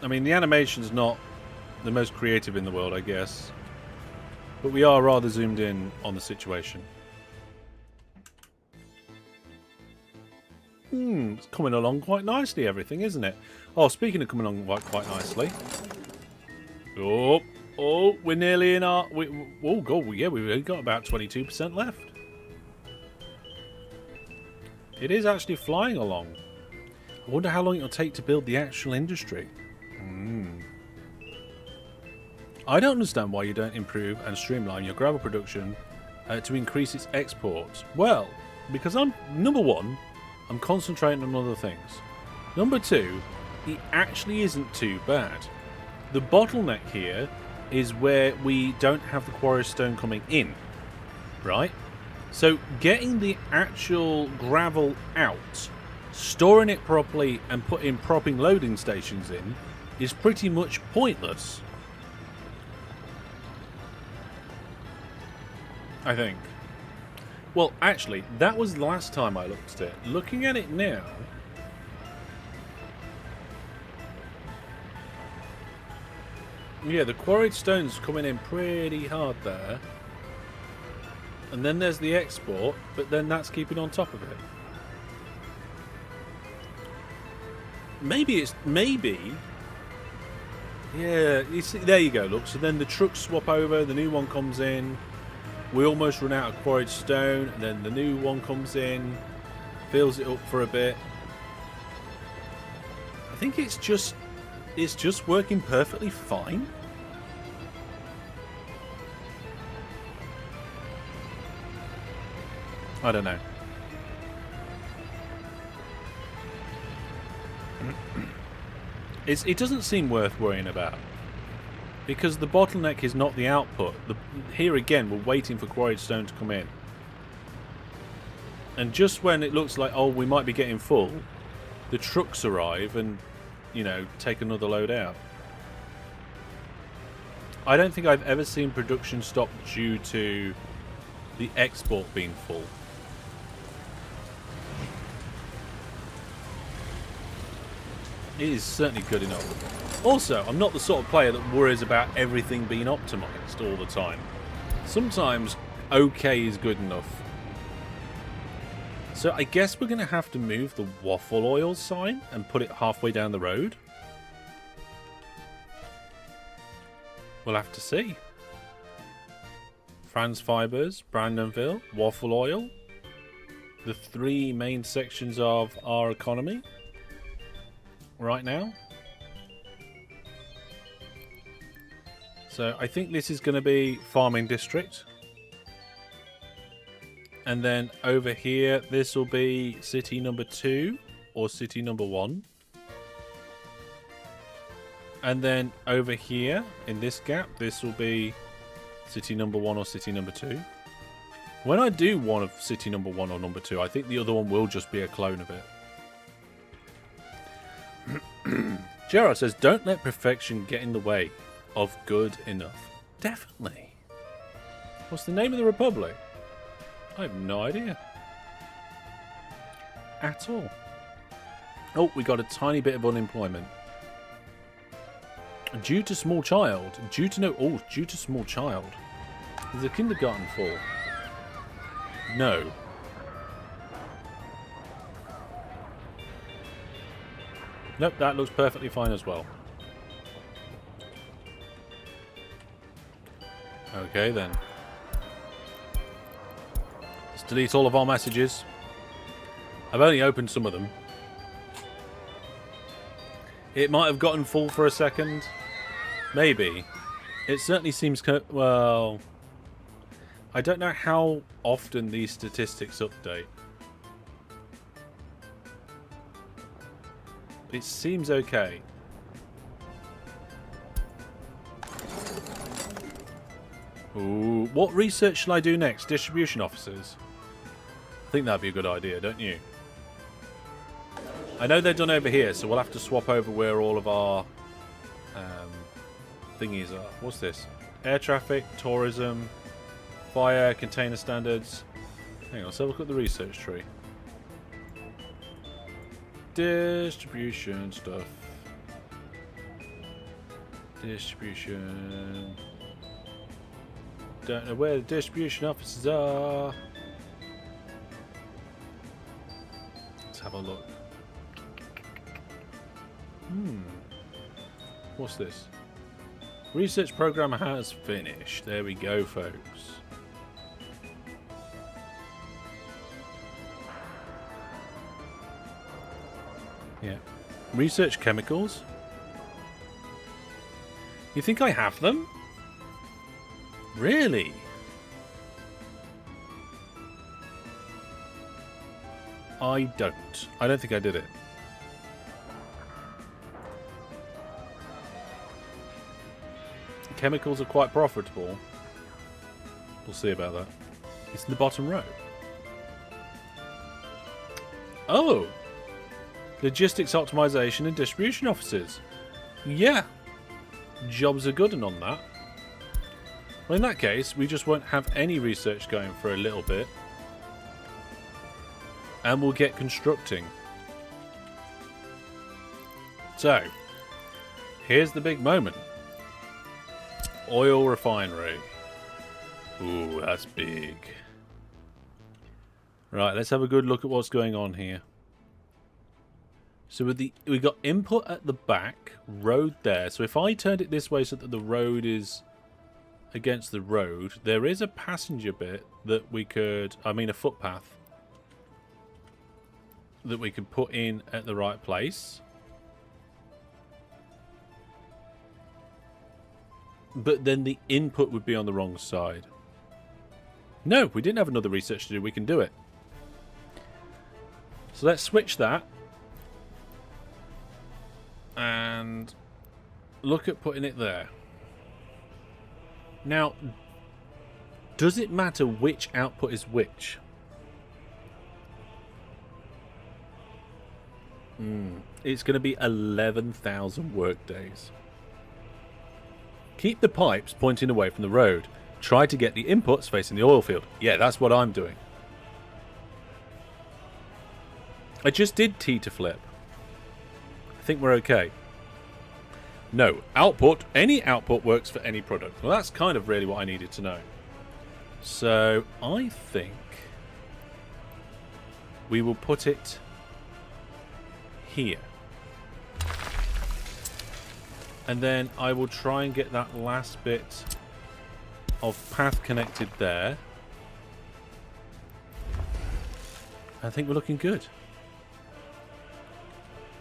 Speaker 1: I mean, the animation's not the most creative in the world, I guess. But we are rather zoomed in on the situation. It's coming along quite nicely, everything, isn't it? Oh, speaking of coming along quite nicely. Oh, we're nearly in our... oh, God, yeah, we've only got about 22% left. It is actually flying along. I wonder how long it'll take to build the actual industry. I don't understand why you don't improve and streamline your gravel production to increase its exports. Well, because number one, I'm concentrating on other things. Number two, it actually isn't too bad. The bottleneck here is where we don't have the quarry stone coming in, right? So getting the actual gravel out, storing it properly and propping loading stations in is pretty much pointless. I think. Well, actually, that was the last time I looked at it. Looking at it now... yeah, the quarried stone's coming in pretty hard there. And then there's the export, but then that's keeping on top of it. Maybe... yeah, you see, there you go, look. So then the trucks swap over, the new one comes in. We almost run out of quarried stone, and then the new one comes in, fills it up for a bit. I think it's just working perfectly fine. I don't know. It doesn't seem worth worrying about. Because the bottleneck is not the output. Here again, we're waiting for quarried stone to come in. And just when it looks like, oh, we might be getting full, the trucks arrive and, you know, take another load out. I don't think I've ever seen production stop due to the export being full. It is certainly good enough. Also, I'm not the sort of player that worries about everything being optimized all the time. Sometimes okay is good enough. So I guess we're going to have to move the waffle oil sign and put it halfway down the road. We'll have to see. Franz Fibers, Brandonville, waffle oil. The three main sections of our economy right now. So I think this is going to be farming district. And then over here, this will be city number 2 or city number 1. And then over here, in this gap, this will be city number 1 or city number 2. When I do one of city number 1 or number 2, I think the other one will just be a clone of it. Gerard says, don't let perfection get in the way of good enough. Definitely. What's the name of the republic? I have no idea. At all. Oh, we got a tiny bit of unemployment. Due to small child. Due to small child. Is the kindergarten full? No. Nope, that looks perfectly fine as well. Okay then. Let's delete all of our messages. I've only opened some of them. It might have gotten full for a second. Maybe. It certainly seems... well... I don't know how often these statistics update. It seems okay. Ooh, what research shall I do next? Distribution officers? I think that'd be a good idea, don't you? I know they're done over here, so we'll have to swap over where all of our thingies are. What's this? Air traffic, tourism, fire, container standards. Hang on, let's have a look at the research tree. Distribution stuff. Distribution. Don't know where the distribution offices are. Let's have a look. What's this? Research program has finished. There we go, folks. Yeah. Research chemicals. You think I have them? Really? I don't. I don't think I did it. Chemicals are quite profitable. We'll see about that. It's in the bottom row. Oh! Logistics optimization and distribution offices. Yeah. Jobs are good and on that. Well, in that case, we just won't have any research going for a little bit. And we'll get constructing. So, here's the big moment. Oil refinery. Ooh, that's big. Right, let's have a good look at what's going on here. So we got input at the back, road there. So if I turned it this way so that the road is against the road, there is a passenger bit that we could, I mean a footpath, that we could put in at the right place. But then the input would be on the wrong side. No, we didn't have another research to do. We can do it. So let's switch that. And look at putting it there. Now, does it matter which output is which? It's going to be 11,000 work days. Keep the pipes pointing away from the road. Try to get the inputs facing the oil field. Yeah, that's what I'm doing. I just did T to flip. I think we're okay. No, output. Any output works for any product. Well, that's kind of really what I needed to know. So, I think we will put it here. And then I will try and get that last bit of path connected there. I think we're looking good.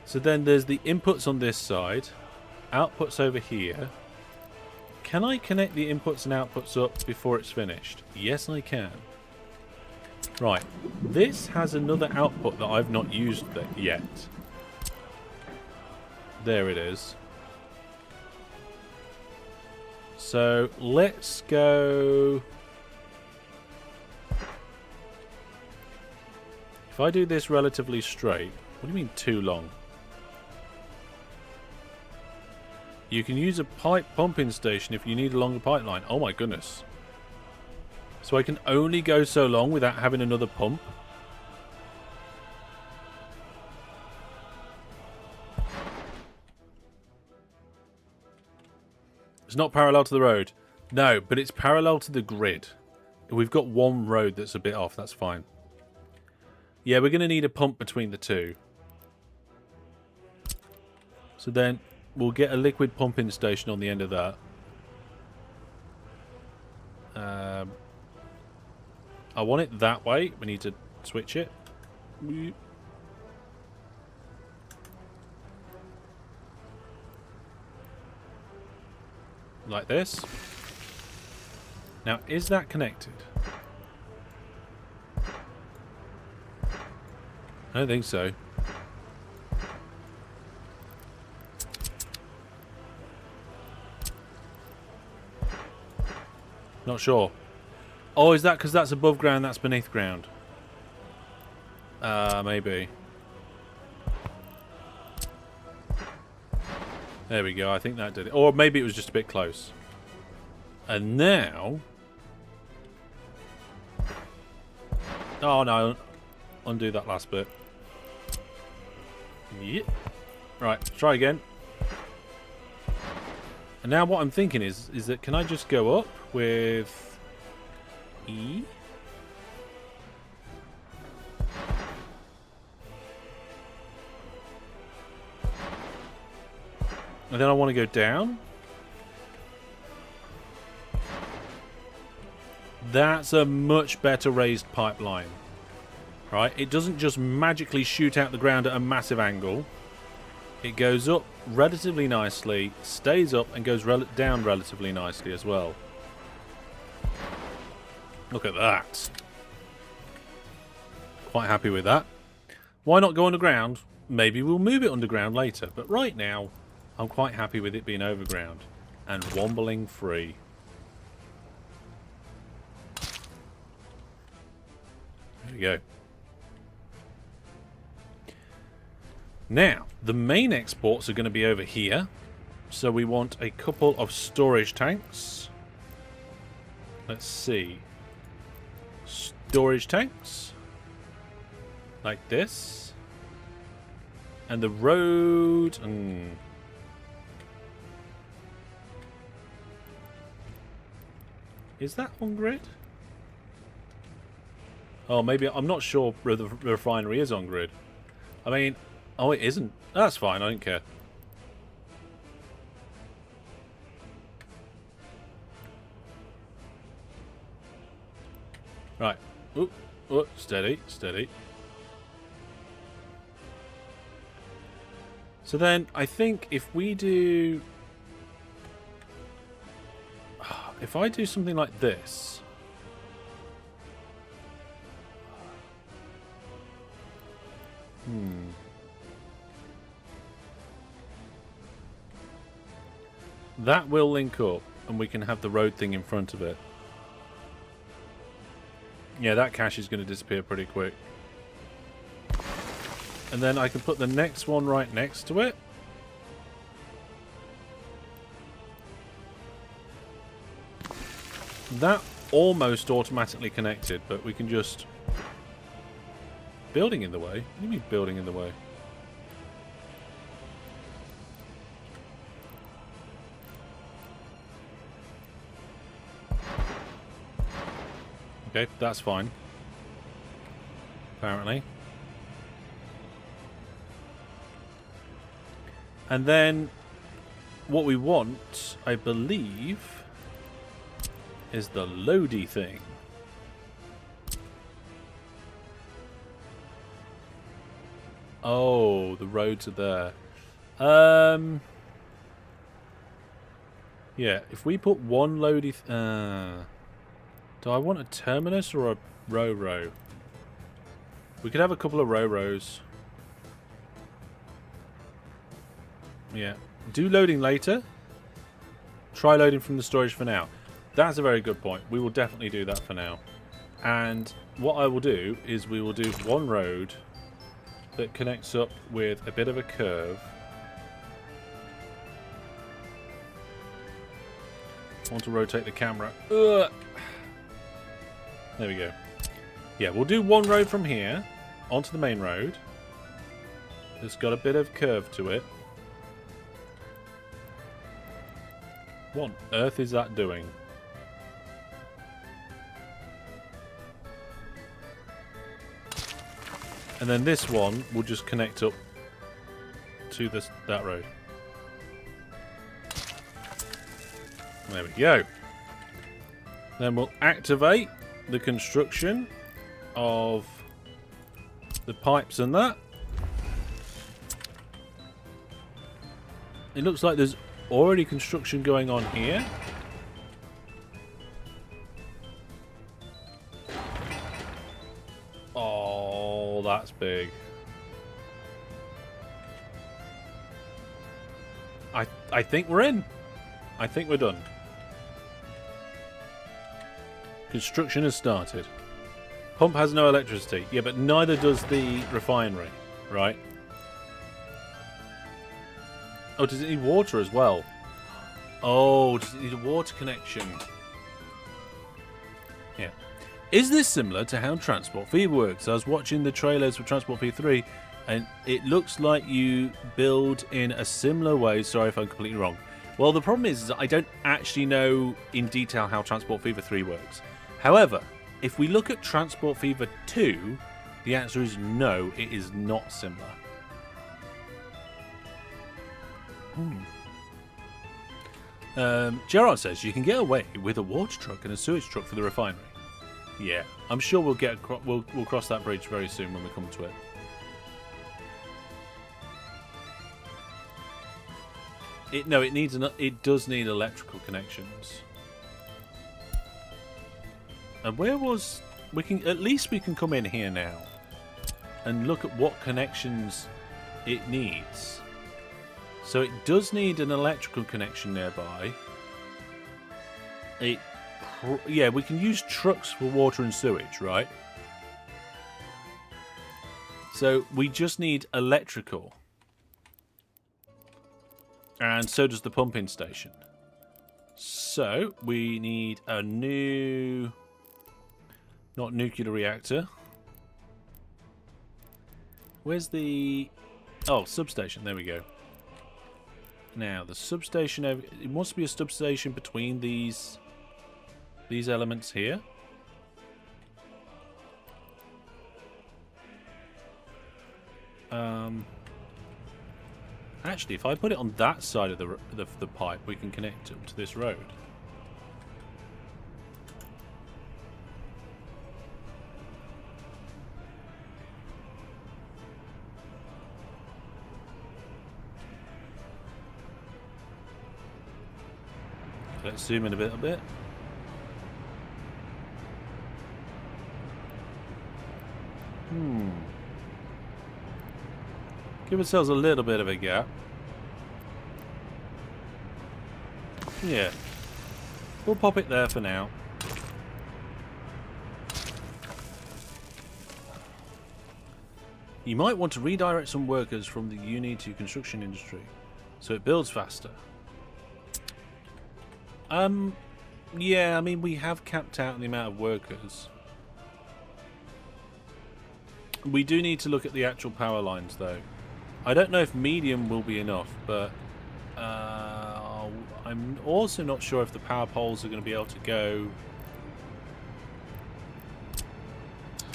Speaker 1: So then there's the inputs on this side, outputs over here. Can I connect the inputs and outputs up before it's finished? Yes, I can. Right, this has another output that I've not used yet. There it is. So let's go. If I do this relatively straight, what do you mean too long? You can use a pipe pumping station if you need a longer pipeline. Oh my goodness. So I can only go so long without having another pump? It's not parallel to the road. No, but it's parallel to the grid. We've got one road that's a bit off. That's fine. Yeah, we're going to need a pump between the two. So then we'll get a liquid pumping station on the end of that. I want it that way. We need to switch it. Like this. Now, is that connected? I don't think so. Not sure. Oh, is that because that's above ground, that's beneath ground? Maybe. There we go, I think that did it. Or maybe it was just a bit close. And now... Oh no, undo that last bit. Yeah. Right, try again. And now what I'm thinking is that can I just go up with E? And then I want to go down. That's a much better raised pipeline. Right? It doesn't just magically shoot out the ground at a massive angle. It goes up relatively nicely, stays up, and goes down relatively nicely as well. Look at that. Quite happy with that. Why not go underground? Maybe we'll move it underground later. But right now, I'm quite happy with it being overground and wombling free. There we go. Now, the main exports are going to be over here. So we want a couple of storage tanks. Let's see. Storage tanks. Like this. And the road... Is that on grid? Oh, maybe... I'm not sure whether the refinery is on grid. I mean... Oh, it isn't. That's fine. I don't care. Right. Oop. Oop. Steady. Steady. So then, I think if we do... If I do something like this... That will link up, and we can have the road thing in front of it. Yeah, that cache is going to disappear pretty quick. And then I can put the next one right next to it. That almost automatically connected, but we can just... Building in the way? What do you mean building in the way? Okay, that's fine. Apparently. And then what we want, I believe, is the loady thing. Oh, the roads are there. Yeah, if we put one loady... do I want a terminus or a row? We could have a couple of rows. Yeah. Do loading later. Try loading from the storage for now. That's a very good point. We will definitely do that for now. And what I will do is we will do one road that connects up with a bit of a curve. I want to rotate the camera. Ugh. There we go. Yeah, we'll do one road from here onto the main road. It's got a bit of curve to it. What on earth is that doing? And then this one will just connect up to that road. There we go. Then we'll activate the construction of the pipes and that. It looks like there's already construction going on here. Oh, that's big. I think we're in. I think we're done. Construction has started. Pump has no electricity. Yeah, but neither does the refinery, right? Oh, does it need water as well? Oh, does it need a water connection? Yeah. Is this similar to how Transport Fee works? I was watching the trailers for Transport Fee 3, and it looks like you build in a similar way. Sorry if I'm completely wrong. Well, the problem is I don't actually know in detail how Transport Fever 3 works. However, if we look at Transport Fever 2, the answer is no, it is not similar. Gerard says you can get away with a water truck and a sewage truck for the refinery. Yeah, I'm sure we'll cross that bridge very soon when we come to it. It does need electrical connections. And we can come in here now and look at what connections it needs. So it does need an electrical connection nearby. Yeah, we can use trucks for water and sewage, right? So we just need electrical. And so does the pumping station. So we need a new... not nuclear reactor. Where's the... oh, substation. There we go. Now, the substation... it must be a substation between these elements here. Actually, if I put it on that side of the pipe, we can connect it to this road. Let's zoom in a bit. Give ourselves a little bit of a gap. Yeah. We'll pop it there for now. You might want to redirect some workers from the uni to construction industry, so it builds faster. Yeah, I mean, we have capped out the amount of workers. We do need to look at the actual power lines, though. I don't know if medium will be enough, but I'm also not sure if the power poles are going to be able to go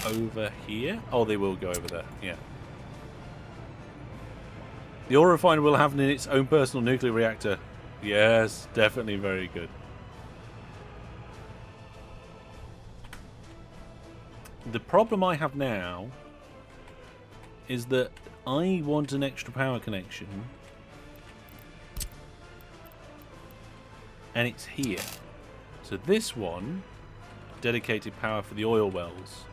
Speaker 1: over here. Oh, they will go over there, yeah. The oil refinery will have its own personal nuclear reactor. Yes, definitely very good. The problem I have now is that I want an extra power connection, and it's here. So this one, dedicated power for the oil wells,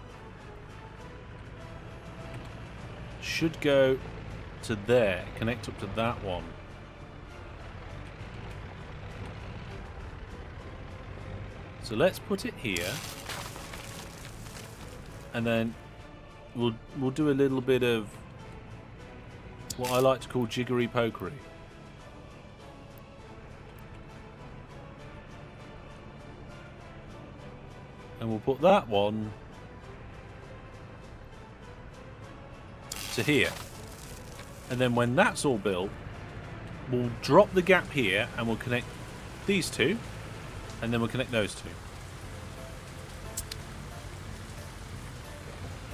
Speaker 1: should go to there, connect up to that one. So let's put it here, and then we'll do a little bit of what I like to call jiggery pokery. And we'll put that one to here. And then when that's all built, we'll drop the gap here and we'll connect these two, and then we'll connect those two.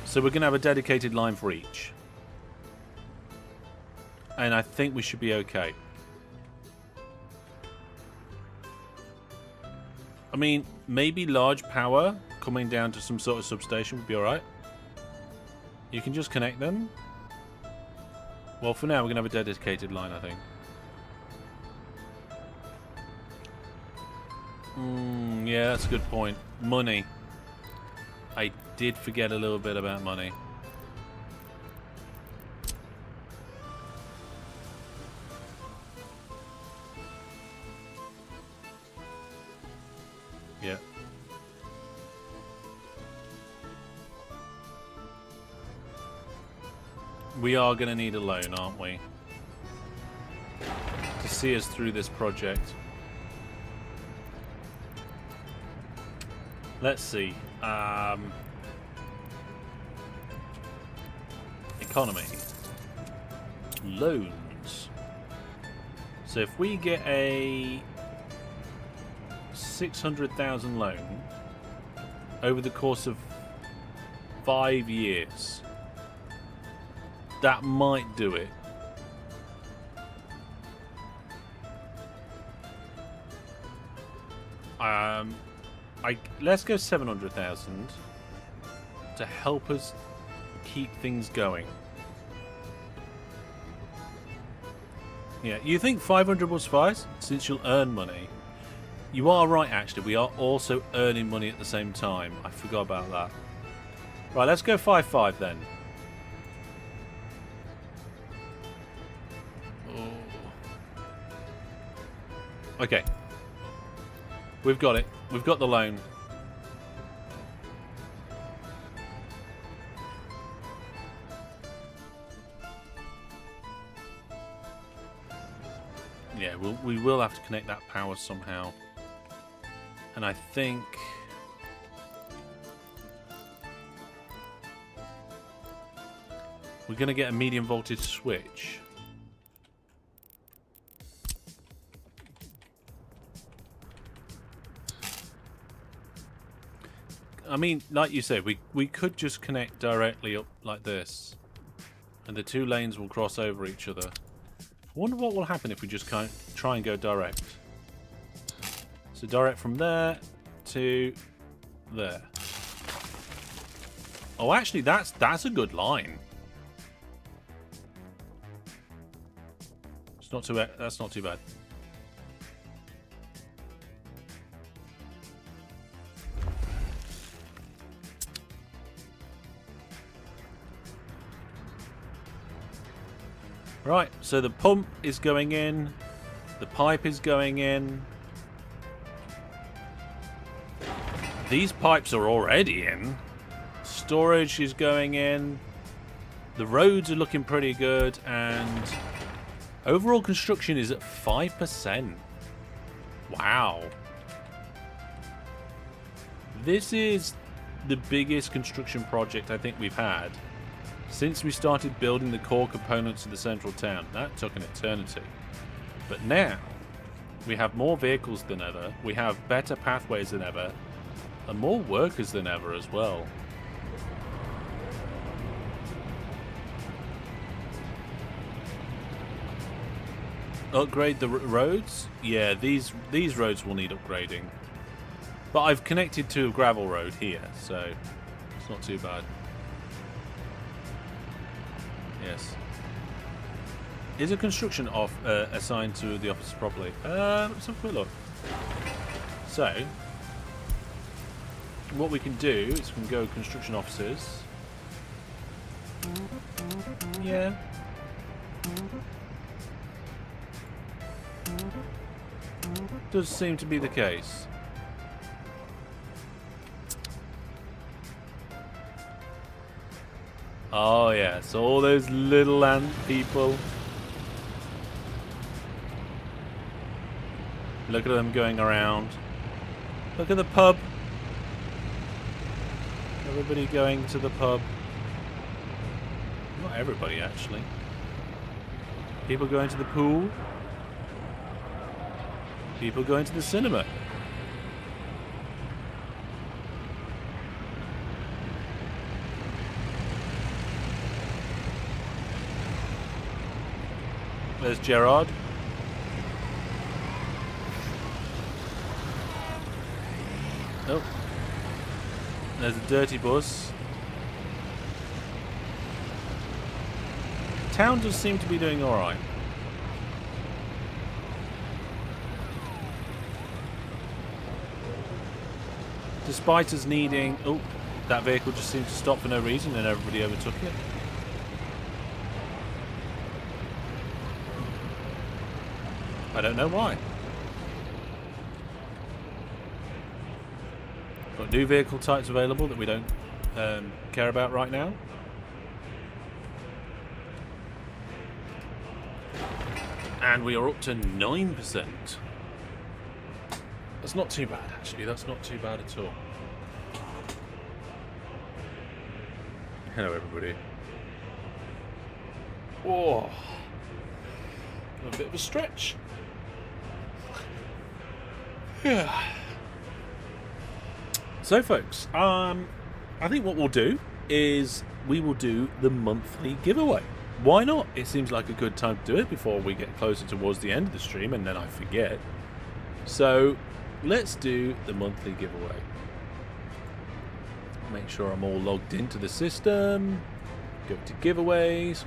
Speaker 1: So we're going to have a dedicated line for each. And I think we should be okay. I mean, maybe large power coming down to some sort of substation would be alright. You can just connect them. Well, for now, we're going to have a dedicated line, I think. Yeah, that's a good point. Money. I did forget a little bit about money. Yeah. We are going to need a loan, aren't we? To see us through this project. Let's see. Economy. Loans. So if we get a 600,000 loan over the course of 5 years, that might do it. Let's go 700,000 to help us keep things going. Yeah, you think 500 will suffice since you'll earn money? You are right, actually. We are also earning money at the same time. I forgot about that. Right, let's go 5-5 then. Oh. Okay. We've got it. We've got the loan. Yeah, we will have to connect that power somehow. And I think... we're going to get a medium voltage switch. I mean, like you said, we could just connect directly up like this. And the two lanes will cross over each other. I wonder what will happen if we just try and go direct. So direct from there to there. Oh, actually, that's a good line. It's not too bad. That's not too bad. Right, so the pump is going in, the pipe is going in. These pipes are already in. Storage is going in. The roads are looking pretty good, and overall construction is at 5%. Wow. This is the biggest construction project I think we've had since we started building the core components of the central town. That took an eternity. But now, we have more vehicles than ever, we have better pathways than ever, and more workers than ever as well. Upgrade the roads? Yeah, these roads will need upgrading. But I've connected to a gravel road here, so it's not too bad. Yes. Is a construction assigned to the office properly? Let's have a quick look. So, what we can do is we can go construction officers. Yeah. Does seem to be the case. Oh yes, all those little ant people. Look at them going around. Look at the pub. Everybody going to the pub. Not everybody, actually. People going to the pool. People going to the cinema. There's Gerard. Nope. There's a dirty bus. Town does seem to be doing alright. Despite us needing... Oh, that vehicle just seemed to stop for no reason and everybody overtook it. I don't know why. Got new vehicle types available that we don't care about right now. And we are up to 9%. That's not too bad, actually. That's not too bad at all. Hello, everybody. Whoa. A bit of a stretch. So, folks, I think what we'll do is we will do the monthly giveaway. Why not? It seems like a good time to do it before we get closer towards the end of the stream and then I forget. So, let's do the monthly giveaway. Make sure I'm all logged into the system. Go to giveaways.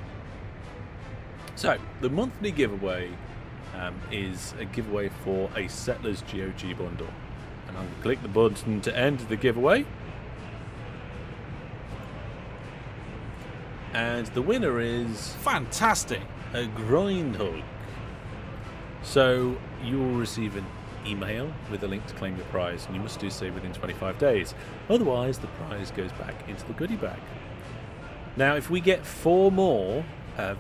Speaker 1: So, the monthly giveaway is a giveaway for a Settlers GOG bundle. And I'm going to click the button to end the giveaway. And the winner is...
Speaker 2: Fantastic!
Speaker 1: A grind hook. So, you will receive an email with a link to claim your prize, and you must do so within 25 days. Otherwise, the prize goes back into the goodie bag. Now, if we get 4 more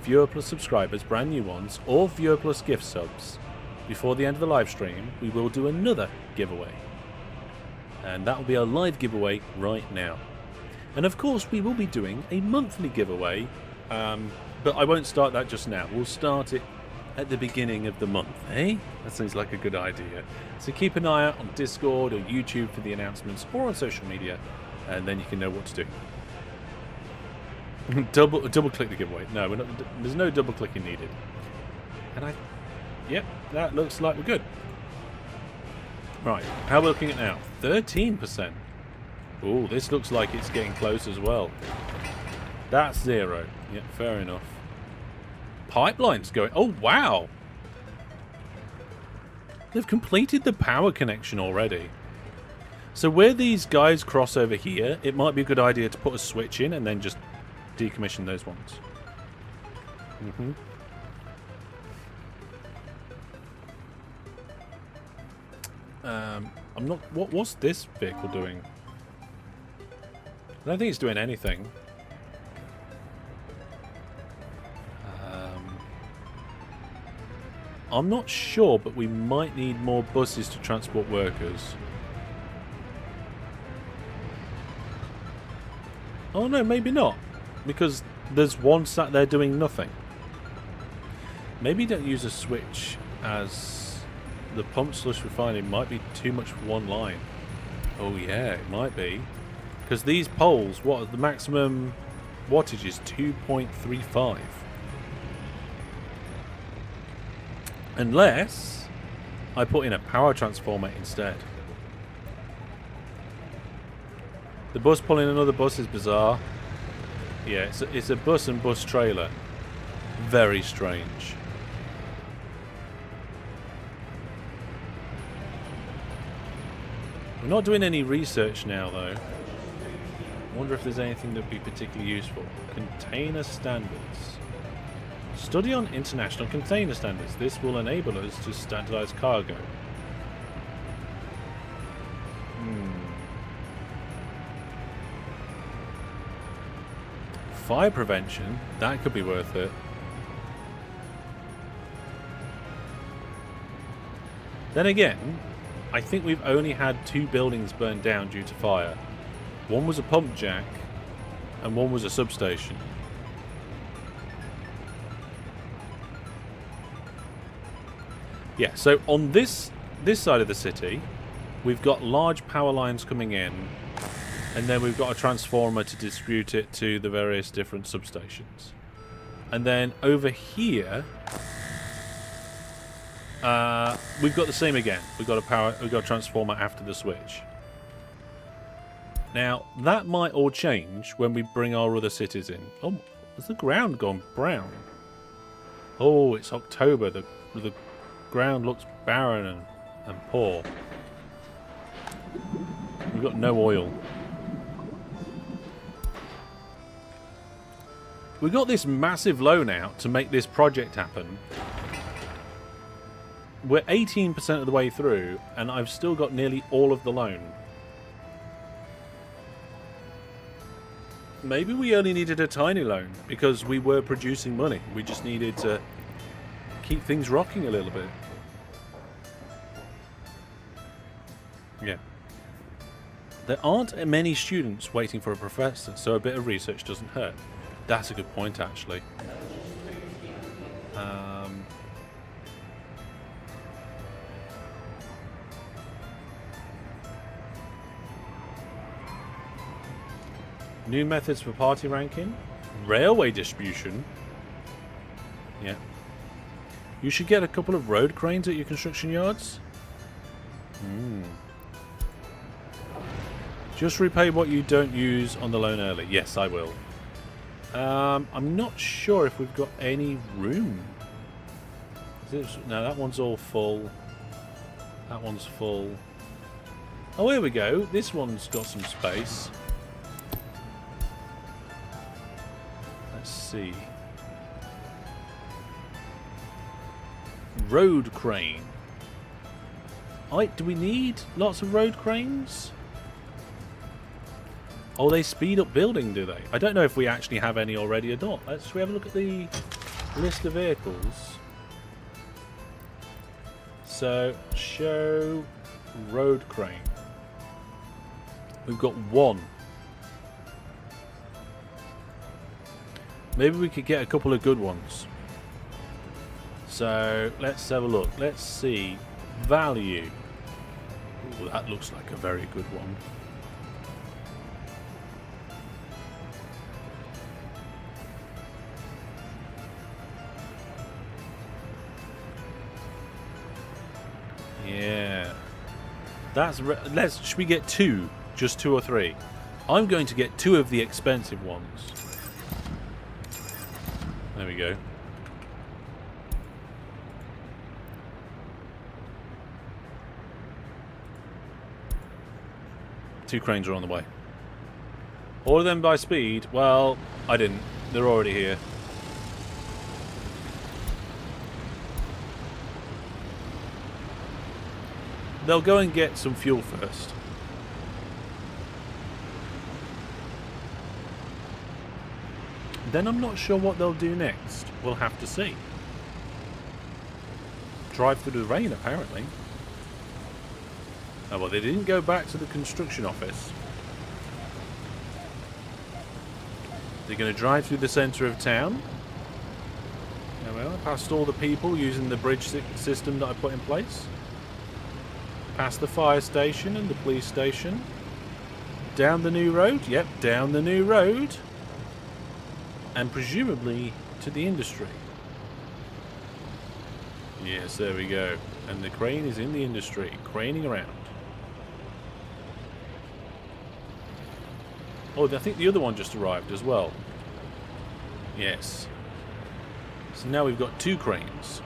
Speaker 1: Viewer Plus subscribers, brand new ones, or Viewer Plus gift subs before the end of the live stream, we will do another giveaway. And that will be a live giveaway right now. And of course, we will be doing a monthly giveaway, but I won't start that just now. We'll start it at the beginning of the month, eh? That seems like a good idea. So keep an eye out on Discord or YouTube for the announcements, or on social media, and then you can know what to do. double click the giveaway. No, we're not. There's no double clicking needed. And yep, that looks like we're good. Right, how are we looking at now? 13%. Oh, this looks like it's getting close as well. That's 0. Yep, fair enough. Pipeline's going... Oh, wow! They've completed the power connection already. So where these guys cross over here, it might be a good idea to put a switch in and then just decommission those ones. I'm not... What's this vehicle doing? I don't think it's doing anything. I'm not sure, but we might need more buses to transport workers. Oh no, maybe not. Because there's one sat there doing nothing. Maybe don't use a switch, as the pump slush refining might be too much for one line. Oh yeah, it might be. Because these poles, what the maximum wattage is 2.35. Unless I put in a power transformer instead. The bus pulling another bus is bizarre. Yeah, it's a bus and bus trailer. Very strange. We're not doing any research now, though. I wonder if there's anything that would be particularly useful. Container standards. Study on international container standards. This will enable us to standardize cargo. Fire prevention. That could be worth it. Then again, I think we've only had 2 buildings burned down due to fire. One was a pump jack, and one was a substation. Yeah, so on this side of the city, we've got large power lines coming in, and then we've got a transformer to distribute it to the various different substations. And then over here, we've got the same again. We've got a transformer after the switch. Now that might all change when we bring our other cities in. Oh, has the ground gone brown? Oh, it's October. The ground looks barren and poor. We've got no oil. We got this massive loan out to make this project happen. We're 18% of the way through, and I've still got nearly all of the loan. Maybe we only needed a tiny loan, because we were producing money. We just needed to keep things rocking a little bit. Yeah. There aren't many students waiting for a professor, so a bit of research doesn't hurt. That's a good point, actually. New methods for party ranking. Railway distribution. Yeah. You should get a couple of road cranes at your construction yards. Just repay what you don't use on the loan early. Yes, I will. I'm not sure if we've got any room. No, that one's all full. That one's full. Oh, here we go. This one's got some space. Let's see. Road crane. Do we need lots of road cranes? Oh, they speed up building, do they? I don't know if we actually have any already or not. Should we have a look at the list of vehicles? So, show road crane. We've got one. Maybe we could get a couple of good ones. So, let's have a look. Let's see. Value. Ooh, that looks like a very good one. Yeah. Should we get two? Just two or three? I'm going to get two of the expensive ones. There we go. Two cranes are on the way. All of them by speed? Well, I didn't. They're already here. They'll go and get some fuel first. Then I'm not sure what they'll do next. We'll have to see. Drive through the rain, apparently. Oh, well, they didn't go back to the construction office. They're going to drive through the centre of town. Oh, well, past all the people using the bridge system that I put in place. Past the fire station and the police station. Down the new road. Yep, down the new road. And presumably to the industry. Yes, there we go. And the crane is in the industry, craning around. Oh, I think the other one just arrived as well. Yes. So now we've got two cranes.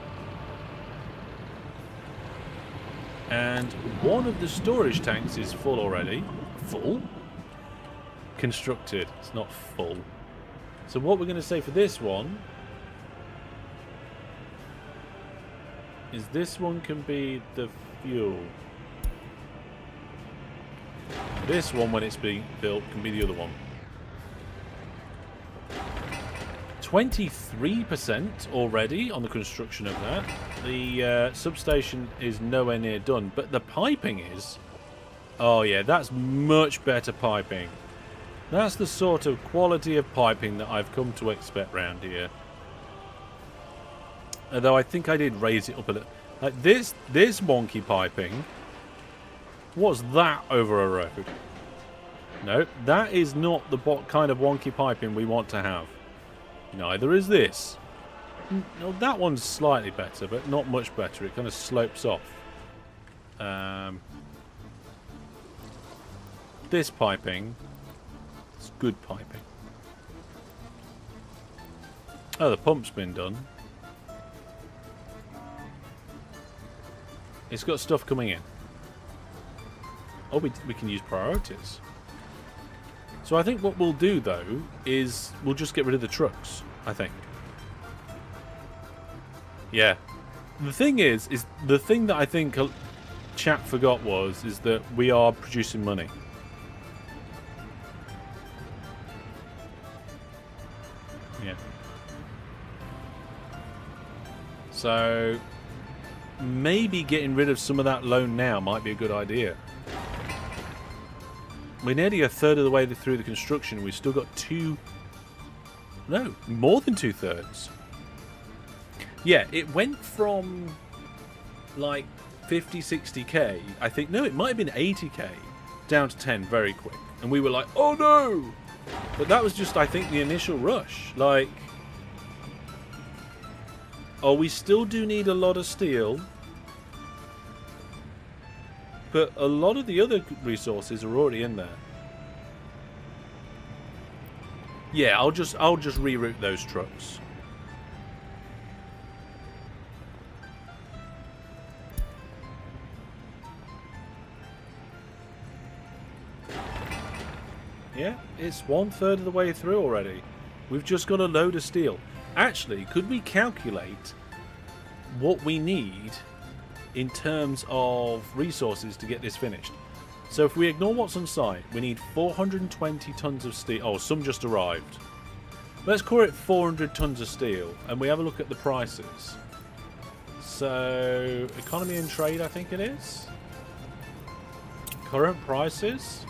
Speaker 1: And one of the storage tanks is full already. Full? Constructed. It's not full. So what we're going to say for this one is this one can be the fuel. This one, when it's being built, can be the other one. 23% already on the construction of that. The substation is nowhere near done, but the piping is. Oh yeah, that's much better piping. That's the sort of quality of piping that I've come to expect round here. Although I think I did raise it up a little. Like this wonky piping. What's that over a road? No, that is not the kind of wonky piping we want to have. Neither is this. No, that one's slightly better, but not much better. It kind of slopes off. This piping, it's good piping. Oh, the pump's been done. It's got stuff coming in. Oh, we can use priorities. So I think what we'll do, though, is we'll just get rid of the trucks, I think. Yeah. The thing is the thing that I think chat forgot is that we are producing money. Yeah. So maybe getting rid of some of that loan now might be a good idea. We're nearly a third of the way through the construction. We've still got more than 2/3. Yeah, it went from like 50, 60k, I think. No, it might have been 80k, down to 10 very quick. And we were like, oh no! But that was just, I think, the initial rush. Like, oh, we still do need a lot of steel. But a lot of the other resources are already in there. Yeah, I'll just reroute those trucks. Yeah, it's 1/3 of the way through already. We've just got a load of steel. Actually, could we calculate what we need in terms of resources to get this finished? So if we ignore what's on site, we need 420 tons of steel. Oh, some just arrived. Let's call it 400 tons of steel, and we have a look at the prices. So, economy and trade, I think it is. Current prices.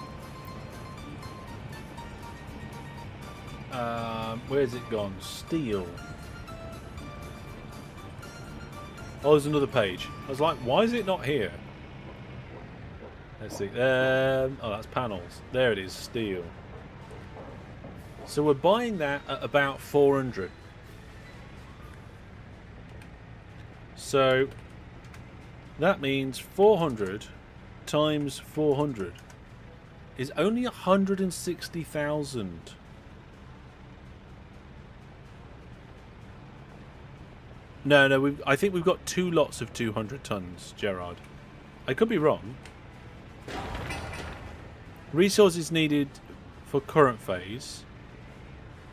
Speaker 1: Where's it gone? Steel. Oh, there's another page. I was like, why is it not here? Let's see. Oh, that's panels. There it is, steel. So we're buying that at about 400. So that means 400 times 400 is only 160,000. No, I think we've got 2 lots of 200 tons, Gerard. I could be wrong. Resources needed for current phase.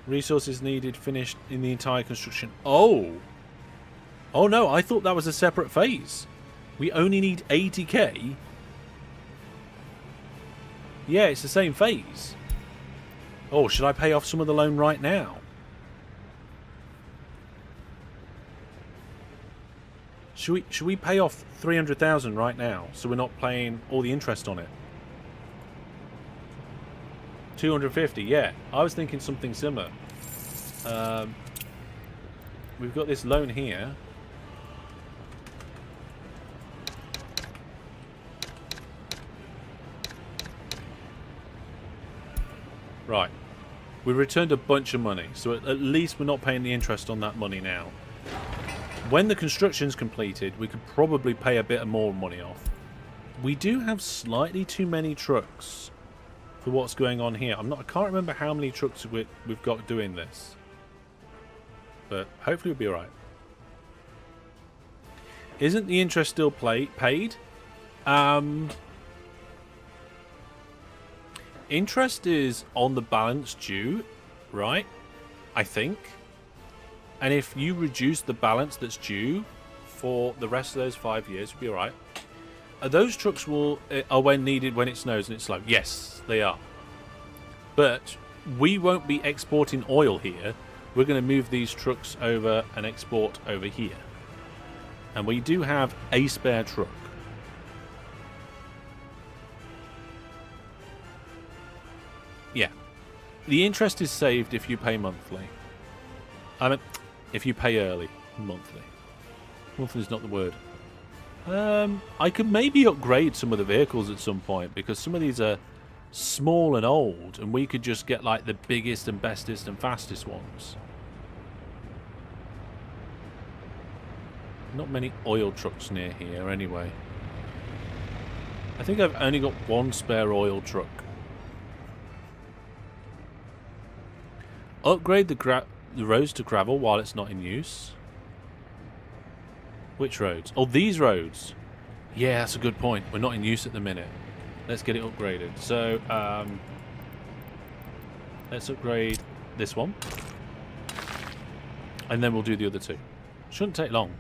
Speaker 1: Resources needed finished in the entire construction. Oh! Oh no, I thought that was a separate phase. We only need 80k. Yeah, it's the same phase. Oh, should I pay off some of the loan right now? Should we pay off 300,000 right now so we're not paying all the interest on it? 250, yeah. I was thinking something similar. We've got this loan here. Right. We returned a bunch of money, so at least we're not paying the interest on that money now. When the construction's completed, we could probably pay a bit more money off. We do have slightly too many trucks for what's going on here. I can't remember how many trucks we've got doing this, but hopefully we'll be alright. Isn't the interest still paid? Interest is on the balance due, right? I think. And if you reduce the balance that's due for the rest of those 5 years, you'll be alright. Those trucks are when needed when it snows and it's slow. Yes, they are. But we won't be exporting oil here. We're going to move these trucks over and export over here. And we do have a spare truck. Yeah. The interest is saved if you pay monthly. I mean, if you pay early. Monthly. Monthly is not the word. I could maybe upgrade some of the vehicles at some point, because some of these are small and old, and we could just get like the biggest and bestest and fastest ones. Not many oil trucks near here anyway. I think I've only got one spare oil truck. Upgrade the roads to gravel while it's not in use. Which roads? Oh, these roads. Yeah, that's a good point. We're not in use at the minute. Let's get it upgraded. So, let's upgrade this one. And then we'll do the other two. Shouldn't take long.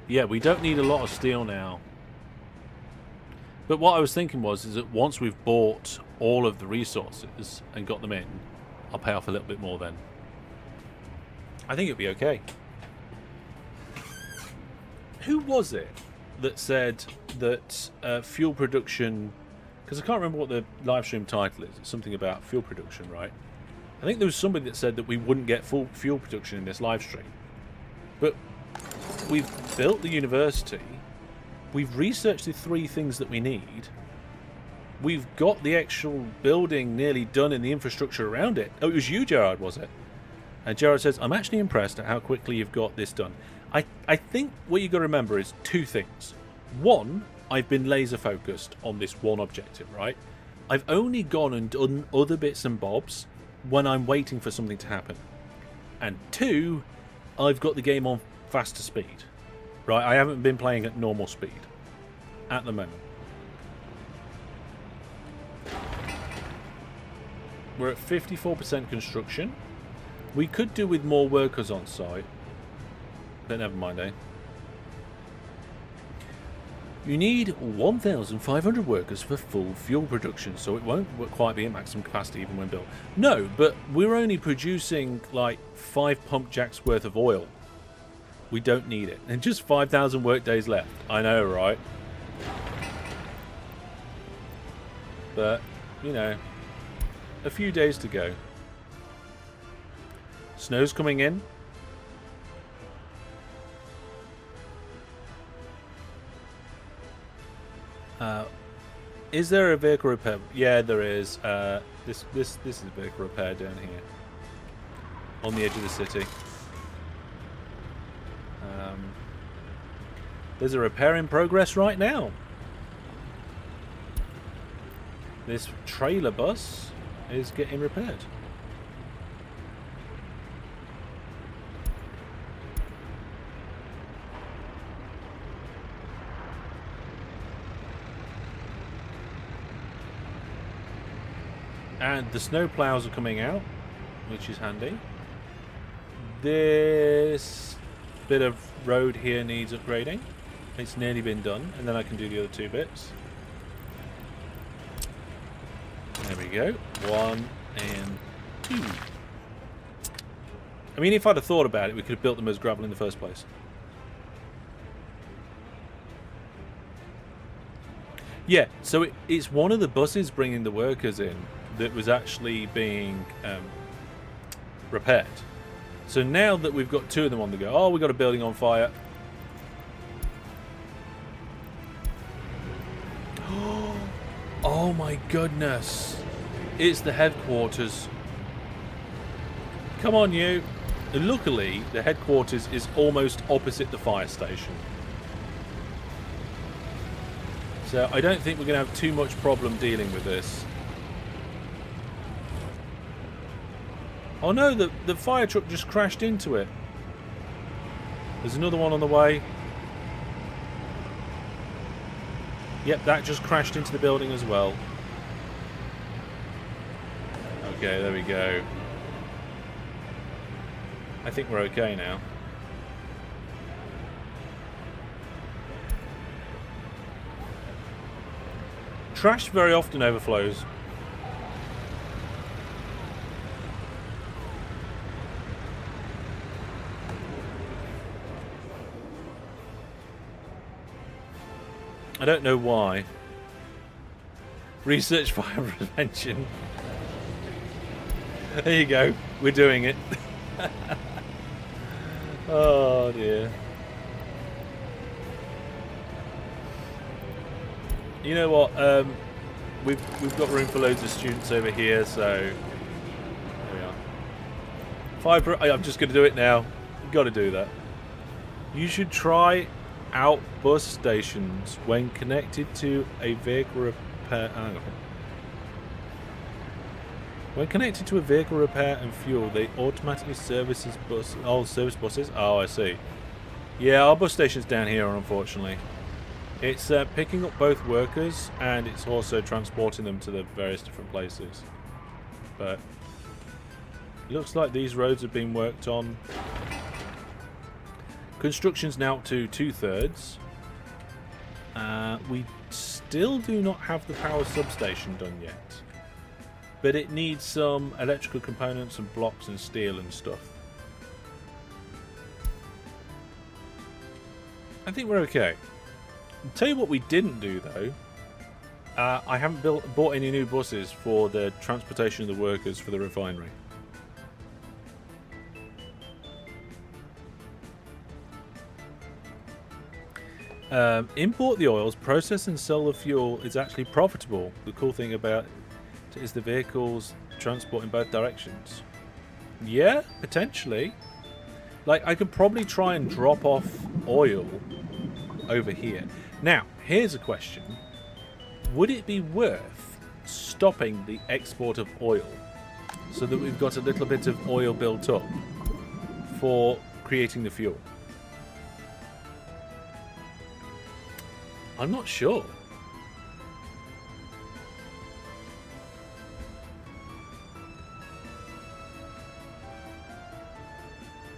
Speaker 1: Yeah, we don't need a lot of steel now. But what I was thinking is that once we've bought all of the resources and got them in, I'll pay off a little bit more then. I think it'll be okay. Who was it that said that fuel production... Because I can't remember what the live stream title is. It's something about fuel production, right? I think there was somebody that said that we wouldn't get full fuel production in this live stream. But we've built the university. We've researched the 3 things that we need. we've got the actual building nearly done and the infrastructure around it. Oh, it was you, Gerard, was it? And Gerard says, I'm actually impressed at how quickly you've got this done. I think what you've got to remember is two things. One, I've been laser focused on this one objective, right? I've only gone and done other bits and bobs when I'm waiting for something to happen. And two, I've got the game on faster speed, right? I haven't been playing at normal speed at the moment. We're at 54% construction. We could do with more workers on site. But never mind, eh? You need 1,500 workers for full fuel production, so it won't quite be at maximum capacity even when built. No, but we're only producing like 5 pump jacks worth of oil. We don't need it. And just 5,000 work days left. I know, right? But, you know, a few days to go. Snow's coming in. Is there a vehicle repair? Yeah, there is. This is a vehicle repair down here, on the edge of the city. There's a repair in progress right now. This trailer bus is getting repaired. And the snow plows are coming out, which is handy. This bit of road here needs upgrading. It's nearly been done, and then I can do the other 2 bits. There we go. 1 and 2. I mean, if I'd have thought about it, we could have built them as gravel in the first place. Yeah, so it's one of the buses bringing the workers in that was actually being repaired. So now that we've got 2 of them on the go, oh, we've got a building on fire. Oh my goodness, it's the headquarters. Come on, you. And luckily, the headquarters is almost opposite the fire station. So I don't think we're going to have too much problem dealing with this. Oh no, the fire truck just crashed into it. There's another one on the way. Yep, that just crashed into the building as well. Okay, there we go. I think we're okay now. Trash very often overflows. I don't know why. Research fire prevention. There you go. We're doing it. Oh dear. You know what? We've got room for loads of students over here, so there we are. I'm just going to do it now. You've got to do that. You should try out bus stations when connected to a vehicle repair. Hang on. When connected to a vehicle repair and fuel, they automatically service buses. Oh, I see. Yeah, our bus station's down here, unfortunately. It's picking up both workers and it's also transporting them to the various different places. But it looks like these roads have been worked on. Construction's now up to 2/3. We still do not have the power substation done yet. But it needs some electrical components and blocks and steel and stuff. I think we're okay. I'll tell you what we didn't do though. I haven't bought any new buses for the transportation of the workers for the refinery. Import the oils, process and sell the fuel is actually profitable. The cool thing about it is the vehicles transport in both directions. Yeah, potentially. Like, I could probably try and drop off oil over here. Now, here's a question. Would it be worth stopping the export of oil so that we've got a little bit of oil built up for creating the fuel? I'm not sure.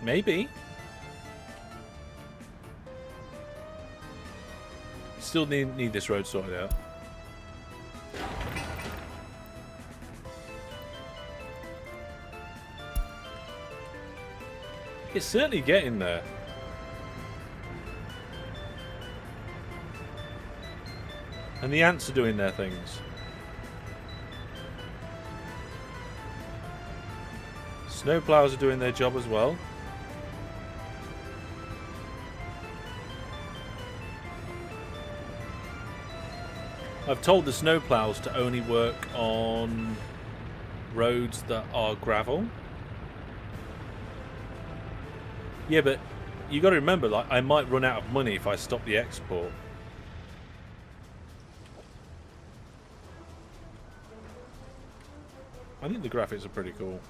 Speaker 1: Maybe. Still need this road sorted out. It's certainly getting there. And the ants are doing their things. Snowplows are doing their job as well. I've told the snowplows to only work on roads that are gravel. Yeah, but you got to remember, like, I might run out of money if I stop the export. I think the graphics are pretty cool.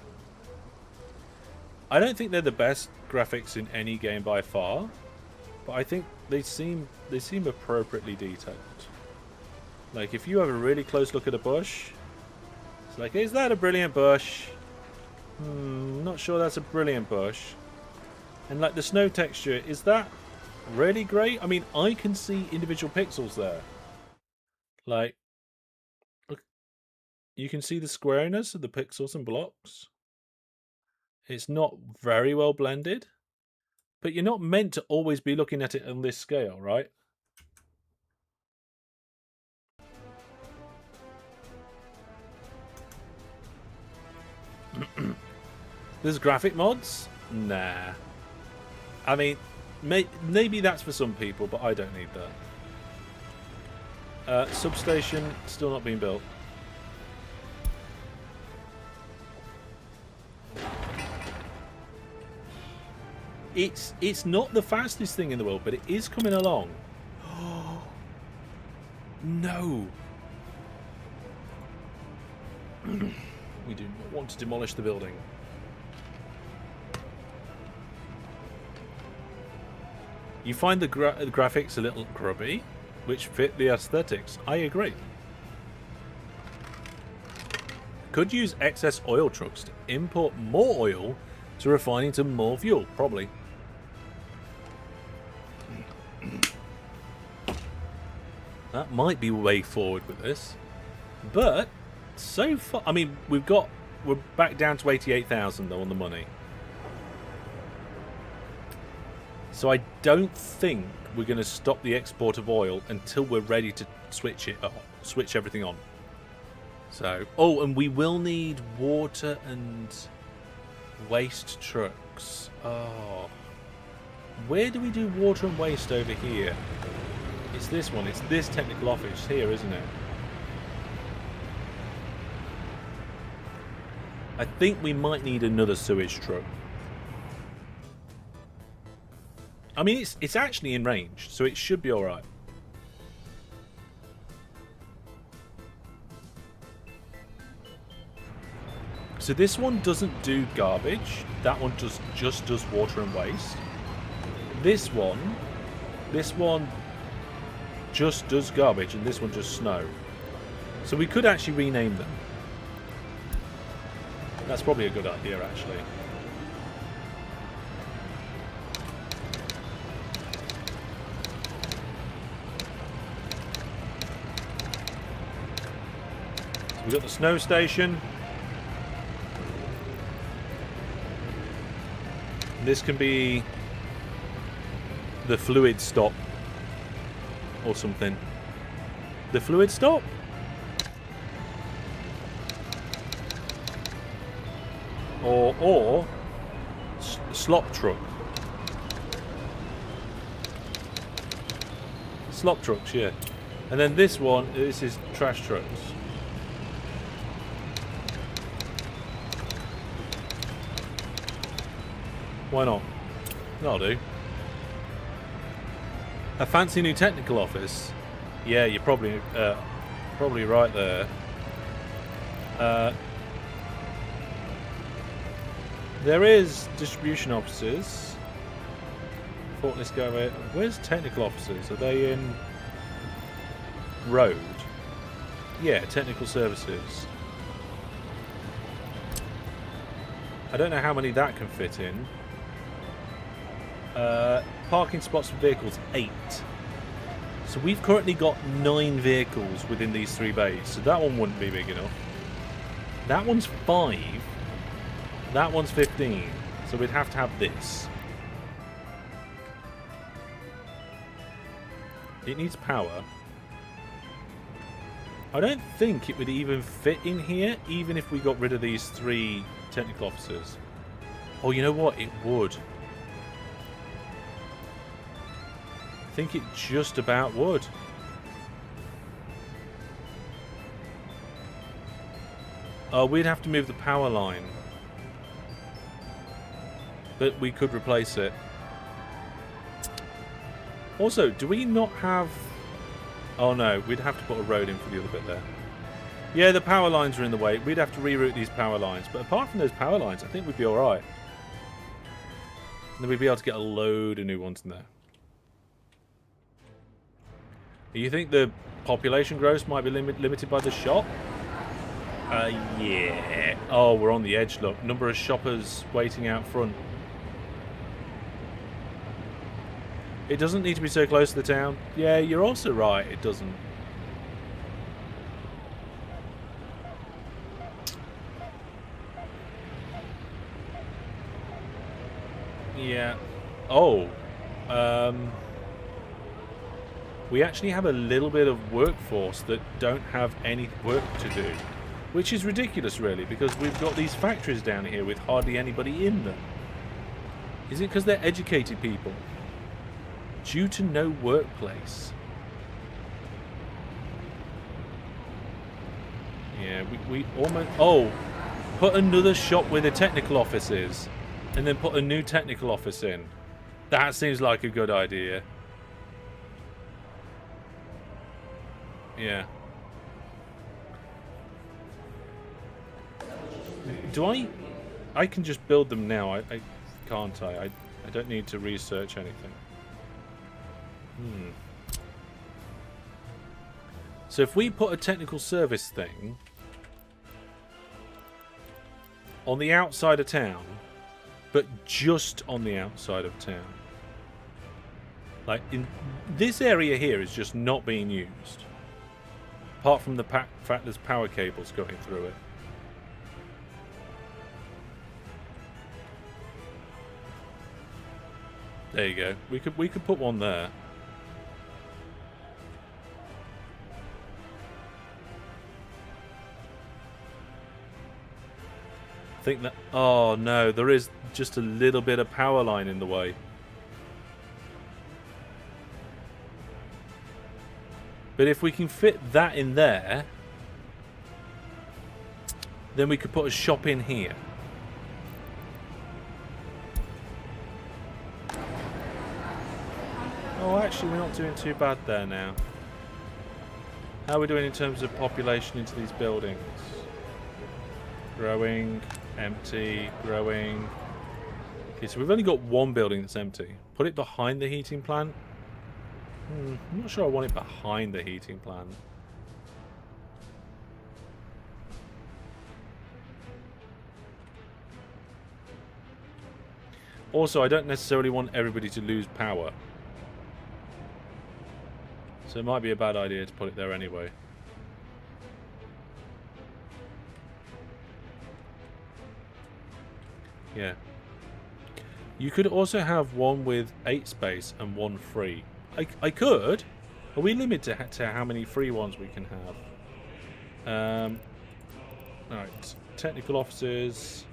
Speaker 1: I don't think they're the best graphics in any game by far, but I think they seem appropriately detailed. Like, if you have a really close look at a bush, it's like, is that a brilliant bush? Not sure that's a brilliant bush. And like the snow texture, is that really great? I mean, I can see individual pixels there. Like, look, you can see the squareness of the pixels and blocks. It's not very well blended, but you're not meant to always be looking at it on this scale, right? There's graphic mods? Nah. I mean, maybe that's for some people, but I don't need that. Substation still not being built. It's not the fastest thing in the world, but it is coming along. Oh no. We do not want to demolish the building. You find the graphics a little grubby, which fit the aesthetics. I agree. Could use excess oil trucks to import more oil to refine into more fuel, probably. That might be a way forward with this. But so far, I mean, we're back down to 88,000 though on the money. So I don't think we're going to stop the export of oil until we're ready to switch everything on. So, oh, and we will need water and waste trucks. Oh, where do we do water and waste over here? It's this one. It's this technical office here, isn't it? I think we might need another sewage truck. I mean, it's actually in range, so it should be all right. So this one doesn't do garbage. That one just does water and waste. This one just does garbage, and this one just snow. So we could actually rename them. That's probably a good idea, actually. So we've got the snow station. This can be the fluid stop or something. The fluid stop? Or slop truck. Slop trucks, yeah. And then this one, this is trash trucks. Why not? That'll do. A fancy new technical office. Yeah, you're probably right there. There is distribution offices. Thought this guy over. Where's technical offices? Are they in road? Yeah, technical services. I don't know how many that can fit in. Parking spots for vehicles, 8. So we've currently got 9 vehicles within these 3 bays. So that one wouldn't be big enough. That one's 5. That one's 15. So we'd have to have this. It needs power. I don't think it would even fit in here, even if we got rid of these 3 technical officers. Oh, you know what? It would. I think it just about would. Oh, we'd have to move the power line. But we could replace it. Also, do we not have... Oh no, we'd have to put a road in for the other bit there. Yeah, the power lines are in the way. We'd have to reroute these power lines. But apart from those power lines, I think we'd be alright. And then we'd be able to get a load of new ones in there. You think the population growth might be limited by the shop? Yeah. Oh, we're on the edge, look. Number of shoppers waiting out front. It doesn't need to be so close to the town. Yeah, you're also right, it doesn't. Yeah. Oh. We actually have a little bit of workforce that don't have any work to do. Which is ridiculous, really, because we've got these factories down here with hardly anybody in them. Is it because they're educated people? Due to no workplace. Yeah, we almost... Oh! Put another shop where the technical office is. And then put a new technical office in. That seems like a good idea. Yeah. Do I can just build them now. I can't I don't need to research anything. So if we put a technical service thing on the outside of town, but just on the outside of town, like in this area here is just not being used, apart from the fact there's power cables going through it. There you go. We could put one there. I think that... Oh no, there is just a little bit of power line in the way. But if we can fit that in there, then we could put a shop in here. Oh, actually, we're not doing too bad there now. How are we doing in terms of population into these buildings? Growing, empty, growing. Okay, so we've only got one building that's empty. Put it behind the heating plant. I'm not sure I want it behind the heating plant. Also, I don't necessarily want everybody to lose power. So it might be a bad idea to put it there anyway. Yeah. You could also have one with 8 space and one free. I could. Are we limited to how many free ones we can have? Alright. Technical officers.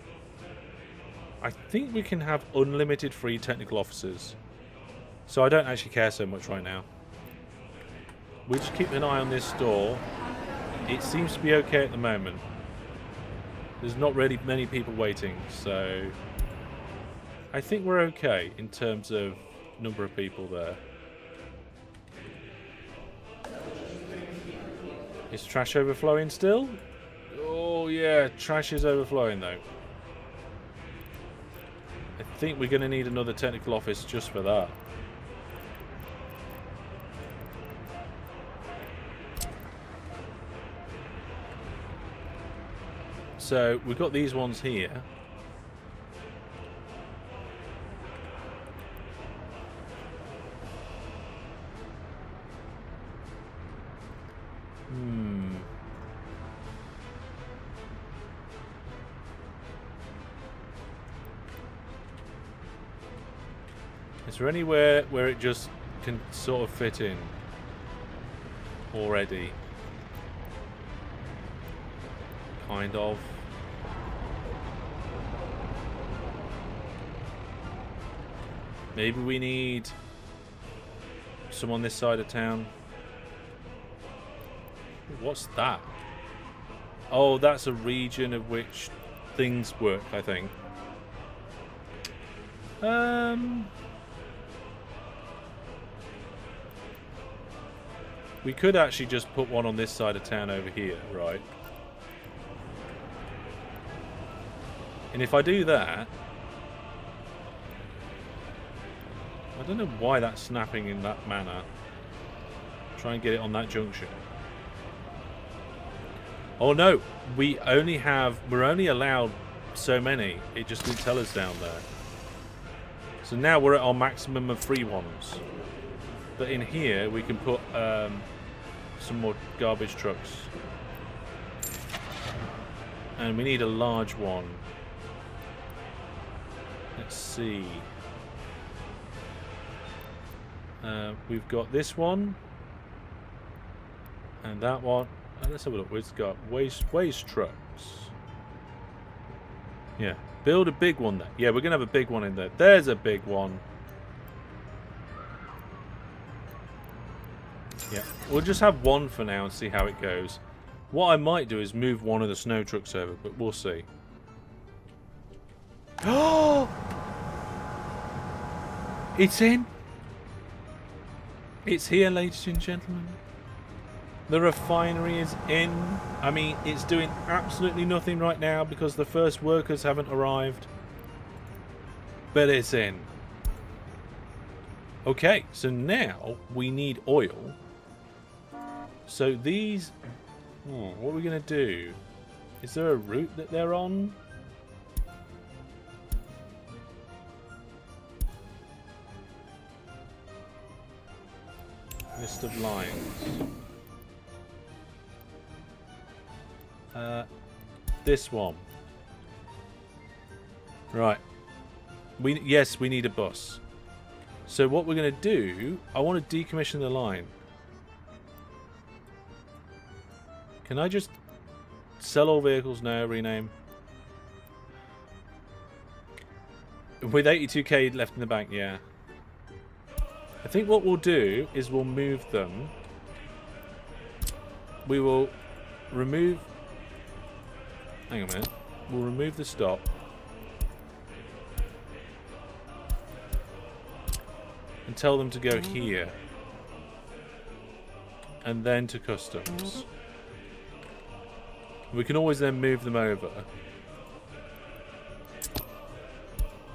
Speaker 1: I think we can have unlimited free technical officers. So I don't actually care so much right now. we just keep an eye on this store. It seems to be okay at the moment. There's not really many people waiting, so I think we're okay in terms of number of people there. Is trash overflowing still? Oh yeah, trash is overflowing though. I think we're going to need another technical office just for that. So we've got these ones here. Is there anywhere where it just can sort of fit in already? Kind of. Maybe we need some on this side of town. What's that? Oh, that's a region of which things work, I think. We could actually just put one on this side of town over here, right? And if I do that, I don't know why that's snapping in that manner. Try and get it on that junction. Oh no, we're only allowed so many. It just didn't tell us down there. So now we're at our maximum of 3 ones. But in here we can put some more garbage trucks. And we need a large one. Let's see. We've got this one. And that one. Let's have a look. We've got waste trucks. Yeah. Build a big one there. Yeah, we're going to have a big one in there. There's a big one. Yeah. We'll just have one for now and see how it goes. What I might do is move one of the snow trucks over, but we'll see. Oh! It's in! It's here, ladies and gentlemen. The refinery is in. I mean, it's doing absolutely nothing right now because the first workers haven't arrived. But it's in. Okay, so now we need oil. So these... what are we going to do? Is there a route that they're on? List of lines. This one. Right. Yes, we need a bus. So what we're going to do, I want to decommission the line. Can I just sell all vehicles now, rename? With 82k left in the bank, yeah. I think what we'll do is we'll move them. We will remove... Hang on a minute. We'll remove the stop. And tell them to go here. And then to customs. We can always then move them over.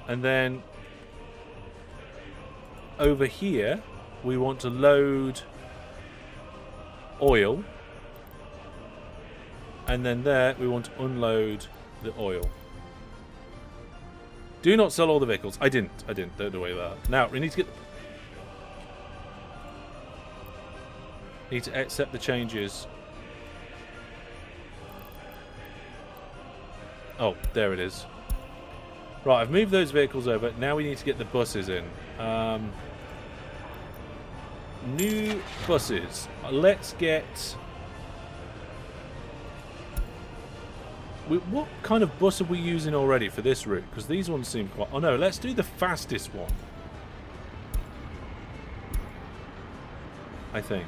Speaker 1: And then over here we want to load oil. And then there we want to unload the oil. Do not sell all the vehicles. I didn't. Don't worry about that. Now we need to get... Need to accept the changes. Oh, there it is. Right, I've moved those vehicles over. Now we need to get the buses in. New buses. Let's get... What kind of bus are we using already for this route? Because these ones seem quite... Oh no, let's do the fastest one. I think.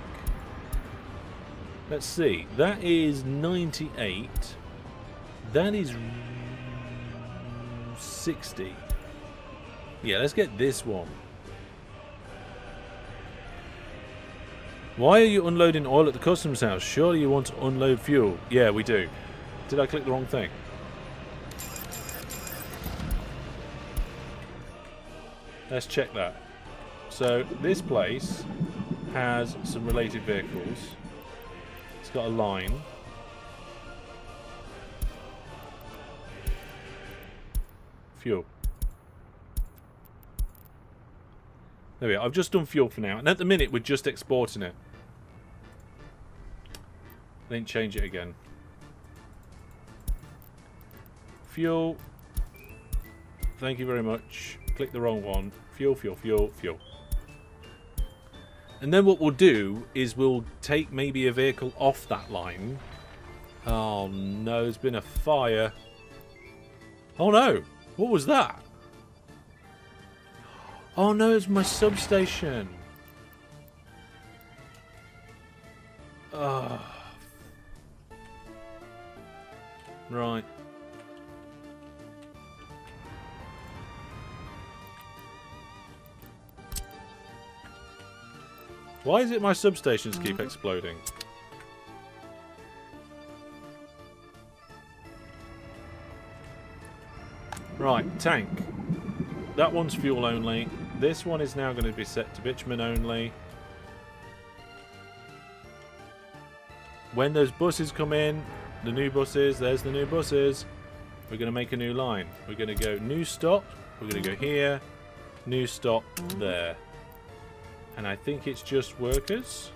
Speaker 1: Let's see. That is 98. That is 60. Yeah, let's get this one. Why are you unloading oil at the customs house? Surely you want to unload fuel. Yeah, we do. Did I click the wrong thing? Let's check that. So, this place has some related vehicles. It's got a line. Fuel. There we go. I've just done fuel for now. And at the minute, we're just exporting it. Then change it again. Fuel. Thank you very much. Click the wrong one. Fuel, fuel, fuel, fuel. And then what we'll do is we'll take maybe a vehicle off that line. Oh no, there's been a fire. Oh no, what was that? Oh no, it's my substation. Right. Why is it my substations keep exploding? Right, tank. That one's fuel only. This one is now going to be set to bitumen only. When those buses come in, the new buses, there's the new buses. We're going to make a new line. We're going to go new stop. We're going to go here. New stop there. And I think it's just workers.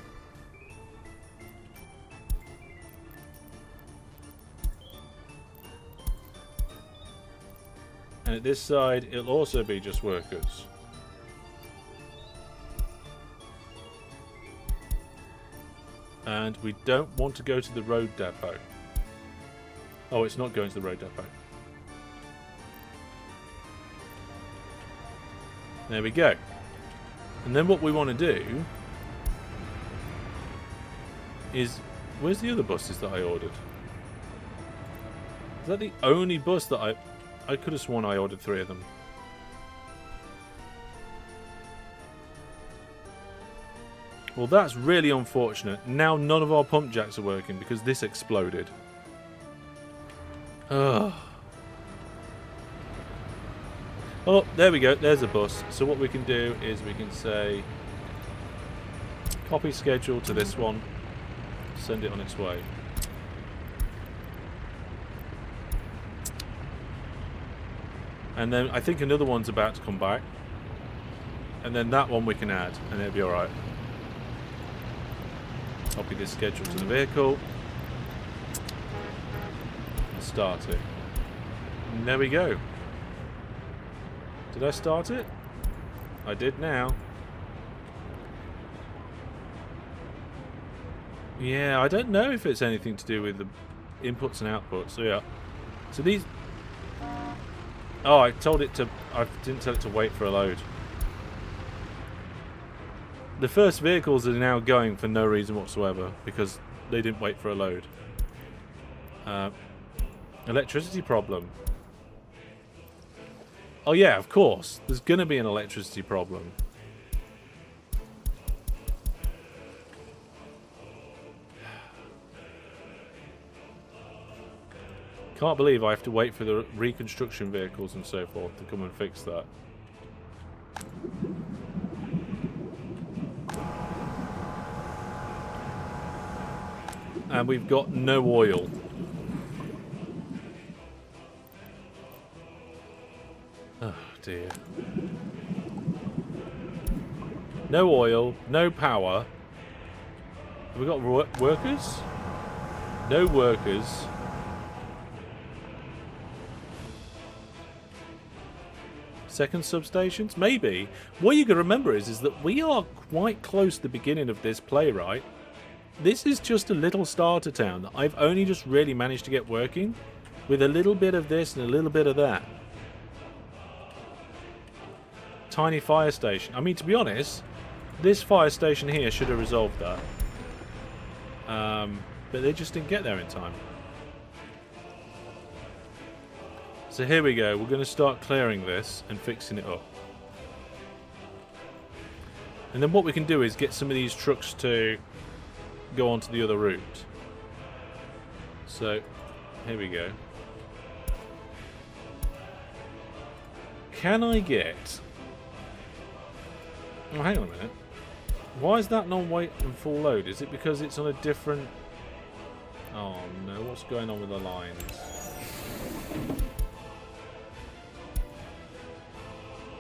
Speaker 1: And at this side, it'll also be just workers. And we don't want to go to the road depot. Oh, it's not going to the road depot. There we go. And then what we want to do is... Where's the other buses that I ordered? Is that the only bus that I could have sworn I ordered 3 of them. Well, that's really unfortunate. Now none of our pump jacks are working because this exploded. Ugh. Oh, there we go. There's a bus. So what we can do is we can say copy schedule to this one. Send it on its way. And then I think another one's about to come back. And then that one we can add. And it'll be alright. Copy this schedule to the vehicle. Start it. And there we go. Did I start it? I did now. Yeah, I don't know if it's anything to do with the inputs and outputs. So yeah. So these... Oh, I told it to... I didn't tell it to wait for a load. The first vehicles are now going for no reason whatsoever because they didn't wait for a load. Electricity problem. Oh yeah, of course. There's going to be an electricity problem. Can't believe I have to wait for the reconstruction vehicles and so forth to come and fix that. And we've got no oil. Oh dear. No oil, no power. Have we got workers? No workers. Second substations? Maybe. What you can remember is that we are quite close to the beginning of this play, right? This is just a little starter town that I've only just really managed to get working with a little bit of this and a little bit of that. Tiny fire station. I mean, to be honest, this fire station here should have resolved that. But they just didn't get there in time. So here we go. We're going to start clearing this and fixing it up. And then what we can do is get some of these trucks to go onto the other route. So, here we go. Can I get... Oh, hang on a minute. Why is that non-weight and full load? Is it because it's on a different... Oh no, what's going on with the lines?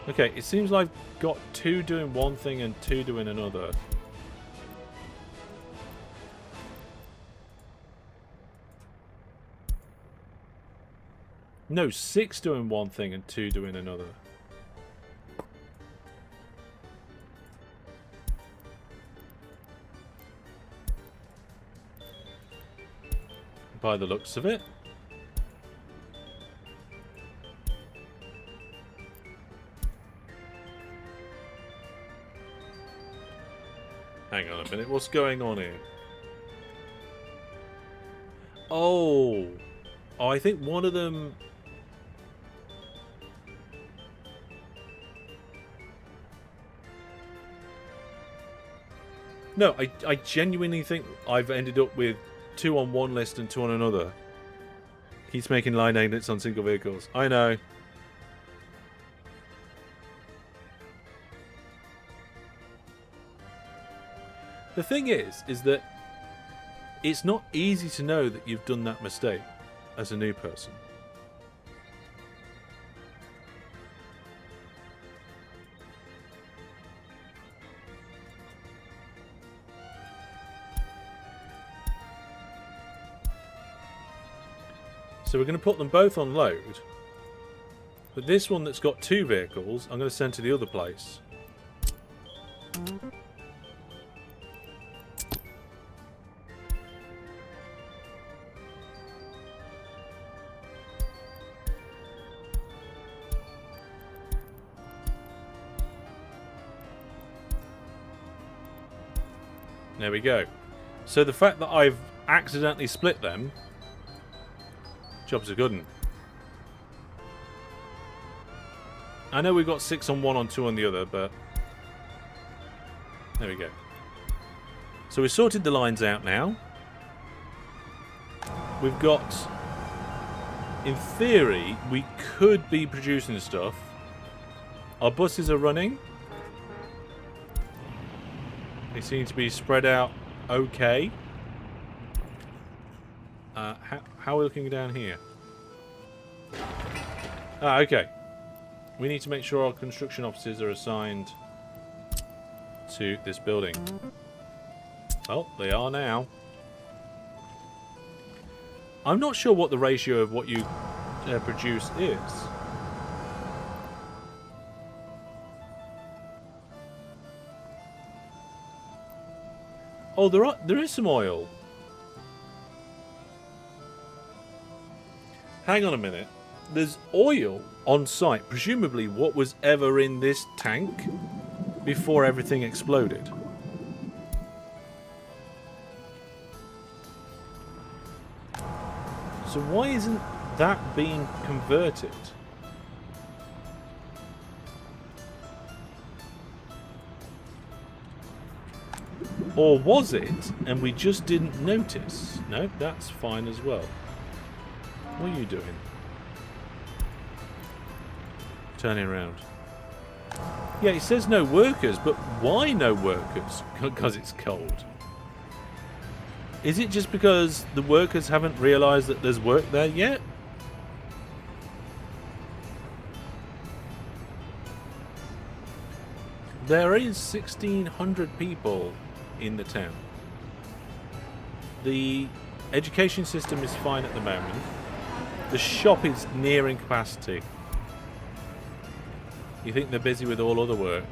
Speaker 1: Okay, it seems like I've got 2 doing one thing and 2 doing another. No, 6 doing one thing and 2 doing another. By the looks of it. Hang on a minute, what's going on here? Oh, I think one of them... No, I genuinely think I've ended up with 2 on one list and 2 on another. Keeps making line edits on single vehicles. I know. The thing is that it's not easy to know that you've done that mistake as a new person. So we're going to put them both on load. But this one that's got 2 vehicles, I'm going to send to the other place. There we go. So the fact that I've accidentally split them, job's a good one. I know we've got 6 on one on 2 on the other, but there we go. So we've sorted the lines out now. We've got, in theory, we could be producing stuff. Our buses are running. They seem to be spread out okay. How are we looking down here? Ah, okay. We need to make sure our construction officers are assigned to this building. Well, they are now. I'm not sure what the ratio of what you produce is. Oh, there is some oil. Hang on a minute. There's oil on site. Presumably what was ever in this tank before everything exploded. So why isn't that being converted? Or was it, and we just didn't notice? No, that's fine as well. What are you doing? Turning around. Yeah, it says no workers, but why no workers? Because it's cold. Is it just because the workers haven't realised that there's work there yet? There is 1,600 people in the town. The education system is fine at the moment. The shop is nearing capacity. You think they're busy with all other work?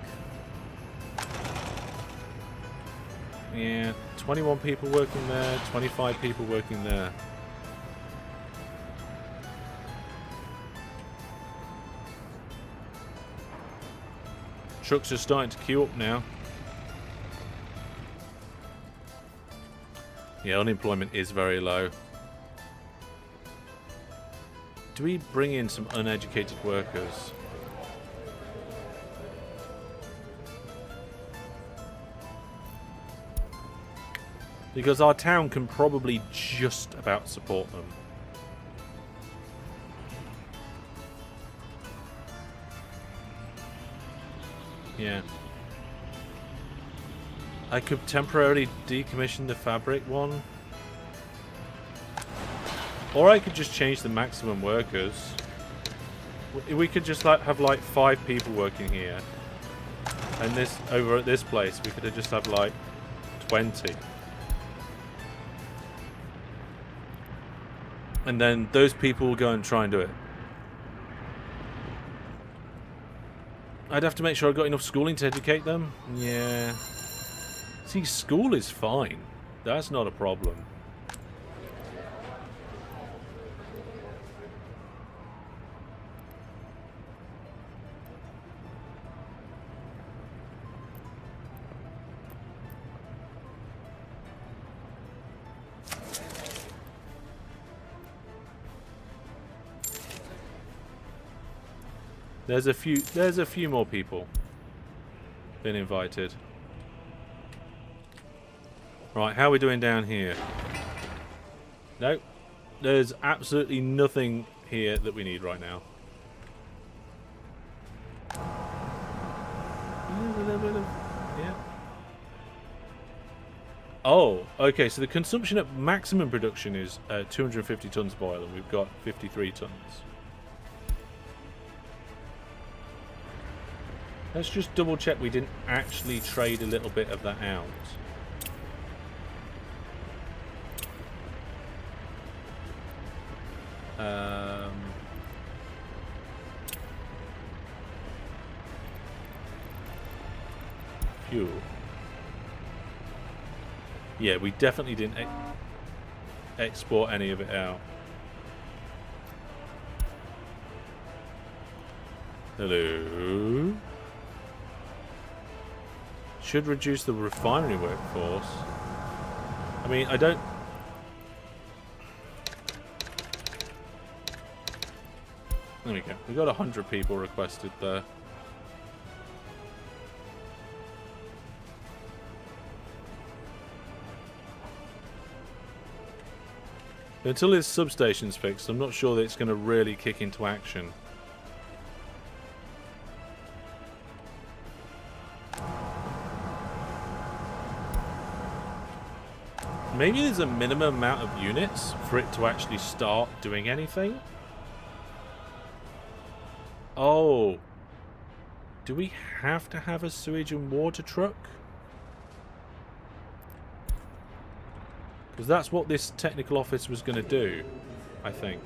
Speaker 1: Yeah, 21 people working there, 25 people working there. Trucks are starting to queue up now. Yeah, unemployment is very low. Do we bring in some uneducated workers? Because our town can probably just about support them. Yeah. I could temporarily decommission the fabric one. Or I could just change the maximum workers. We could just like have like 5 people working here. And this over at this place we could just have like 20. And then those people will go and try and do it. I'd have to make sure I've got enough schooling to educate them. Yeah. See, school is fine. That's not a problem. There's a few more people been invited. Right, how are we doing down here? Nope. There's absolutely nothing here that we need right now. A little bit of, yeah. Oh, okay, so the consumption at maximum production is 250 tons of oil, and we've got 53 tons. Let's just double check we didn't actually trade a little bit of that out. Fuel. Yeah, we definitely didn't export any of it out. Hello? Should reduce the refinery workforce. I mean, I don't... There we go. We got 100 people requested there. Until this substation's fixed, I'm not sure that it's going to really kick into action. Maybe there's a minimum amount of units for it to actually start doing anything. Oh. Do we have to have a sewage and water truck? Because that's what this technical office was going to do, I think.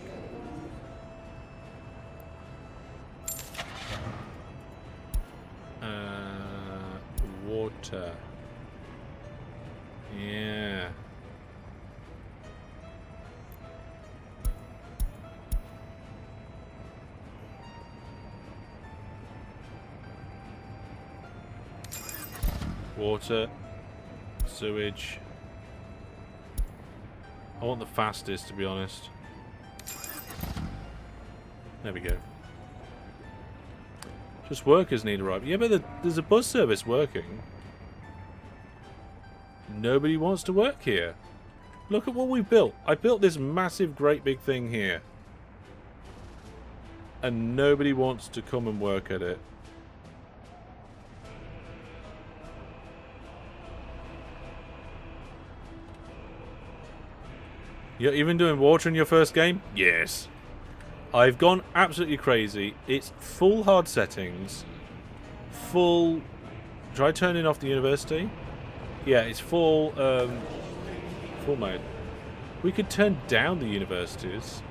Speaker 1: Water. Yeah. Water. Sewage. I want the fastest, to be honest. There we go. Just workers need to arrive. Yeah, but there's a bus service working. Nobody wants to work here. Look at what we built. I built this massive, great big thing here. And nobody wants to come and work at it. You're even doing water in your first game? Yes. I've gone absolutely crazy. It's full hard settings. Full... Try turning off the university. Yeah, it's full... full mode. We could turn down the universities.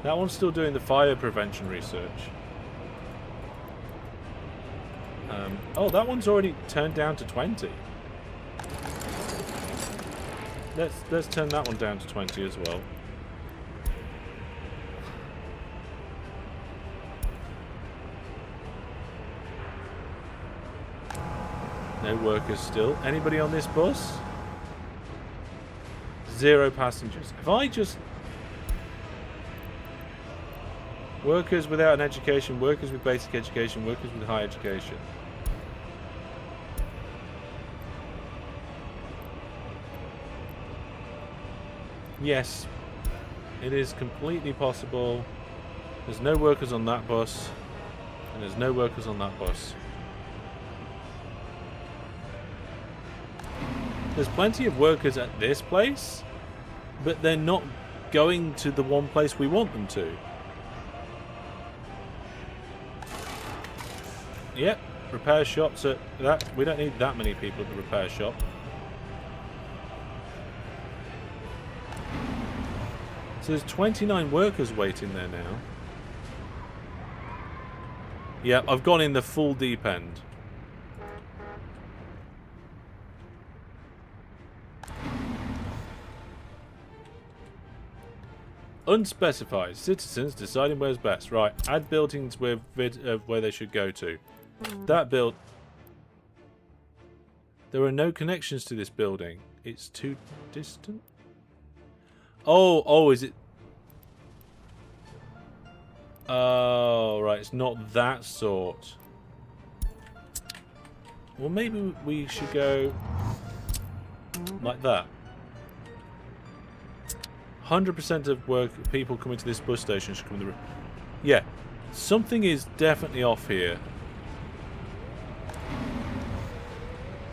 Speaker 1: That one's still doing the fire prevention research. Oh, that one's already turned down to 20. Let's turn that one down to 20 as well. No workers still. Anybody on this bus? 0 passengers. If I just... Workers without an education, workers with basic education, workers with high education. Yes, it is completely possible. There's no workers on that bus, and there's no workers on that bus. There's plenty of workers at this place, but they're not going to the one place we want them to. Yep, repair shops at that. We don't need that many people at the repair shop. So there's 29 workers waiting there now. Yep, I've gone in the full deep end. Unspecified. Citizens deciding where's best. Right, add buildings where they should go to. That build... There are no connections to this building. It's too distant? Oh, is it... Oh, right, it's not that sort. Well, maybe we should go like that. 100% of people coming to this bus station should come to the... Yeah, something is definitely off here.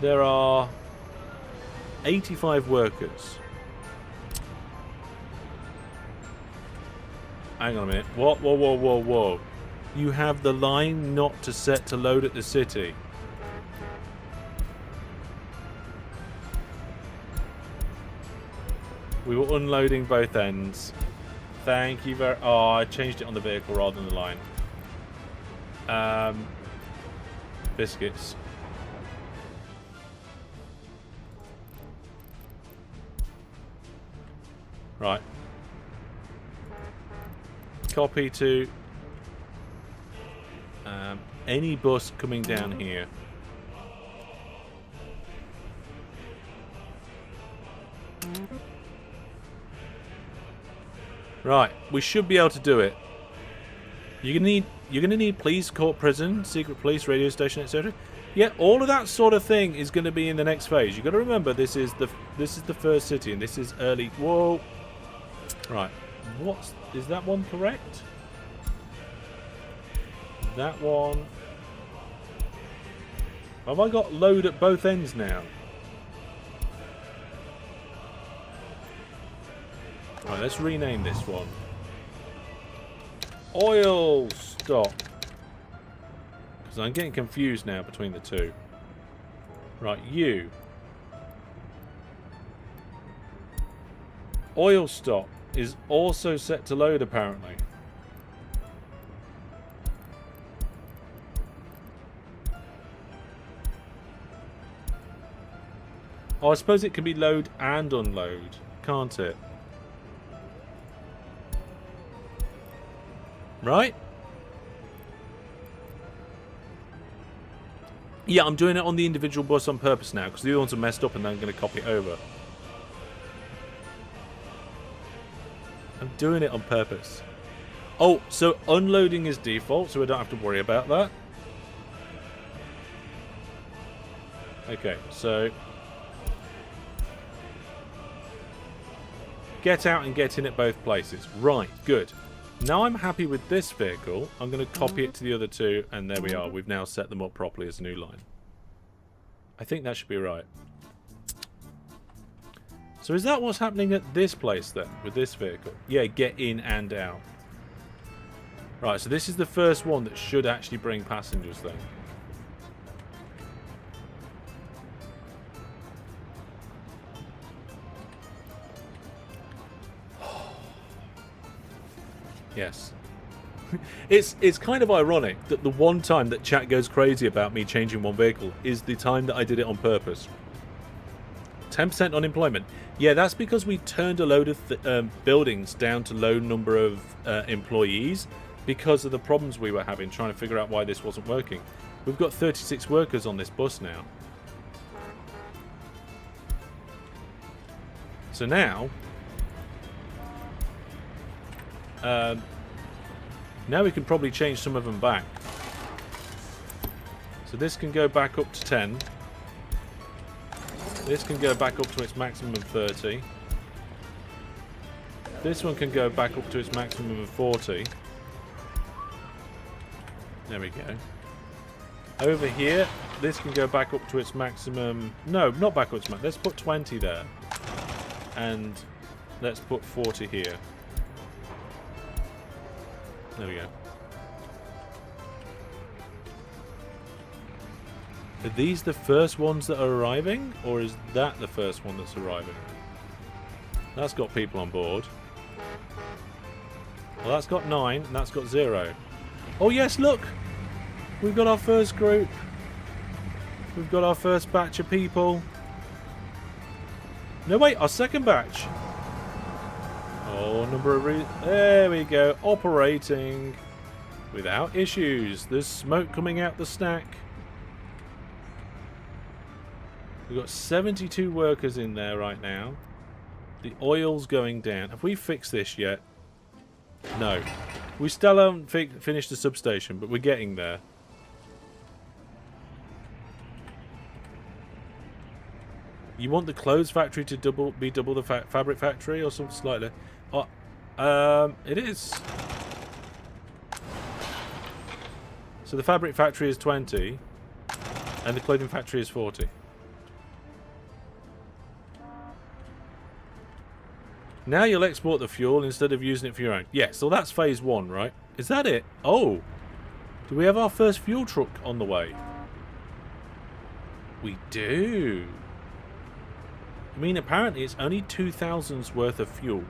Speaker 1: There are 85 workers. Hang on a minute. What? Whoa. You have the line not to set to load at the city. We were unloading both ends. Thank you very... Oh, I changed it on the vehicle rather than the line. Biscuits. Right. Copy to any bus coming down here. Right, we should be able to do it. You're gonna need police, court, prison, secret police, radio station, etc. Yeah, all of that sort of thing is going to be in the next phase. You got to remember this is the first city and this is early. Whoa. Right. Is that one correct? That one. Have I got load at both ends now? Right, let's rename this one. Oil stop. Because I'm getting confused now between the two. Right, you. Oil stop is also set to load apparently. Oh, I suppose it can be load and unload, can't it? Right? Yeah, I'm doing it on the individual bus on purpose now because the other ones are messed up and then I'm going to copy it over. I'm doing it on purpose. Oh, so unloading is default, so we don't have to worry about that. Okay, so get out and get in at both places. Right, good. Now I'm happy with this vehicle. I'm going to copy it to the other two, and there we are. We've now set them up properly as a new line. I think that should be right. So is that what's happening at this place then, with this vehicle? Yeah, get in and out. Right, so this is the first one that should actually bring passengers then. Yes. It's kind of ironic that the one time that chat goes crazy about me changing one vehicle is the time that I did it on purpose. 10% unemployment. Yeah, that's because we turned a load of buildings down to low number of employees because of the problems we were having trying to figure out why this wasn't working. We've got 36 workers on this bus now. So now... now we can probably change some of them back. So this can go back up to 10. This can go back up to its maximum of 30. This one can go back up to its maximum of 40. There we go. Over here, this can go back up to its maximum... No, not back up to its maximum. Let's put 20 there. And let's put 40 here. There we go. Are these the first ones that are arriving? Or is that the first one that's arriving? That's got people on board. Well, that's got 9, and that's got 0. Oh yes, look! We've got our first group. We've got our first batch of people. No, wait, our second batch. Oh, number of... There we go. Operating without issues. There's smoke coming out the stack. We've got 72 workers in there right now. The oil's going down. Have we fixed this yet? No. We still haven't finished the substation, but we're getting there. You want the clothes factory to be double the fabric factory or something slightly? It is. So the fabric factory is 20, and the clothing factory is 40. Now you'll export the fuel instead of using it for your own. Yeah, so that's phase 1, right? Is that it? Oh! Do we have our first fuel truck on the way? We do. I mean, apparently it's only 2,000's worth of fuel.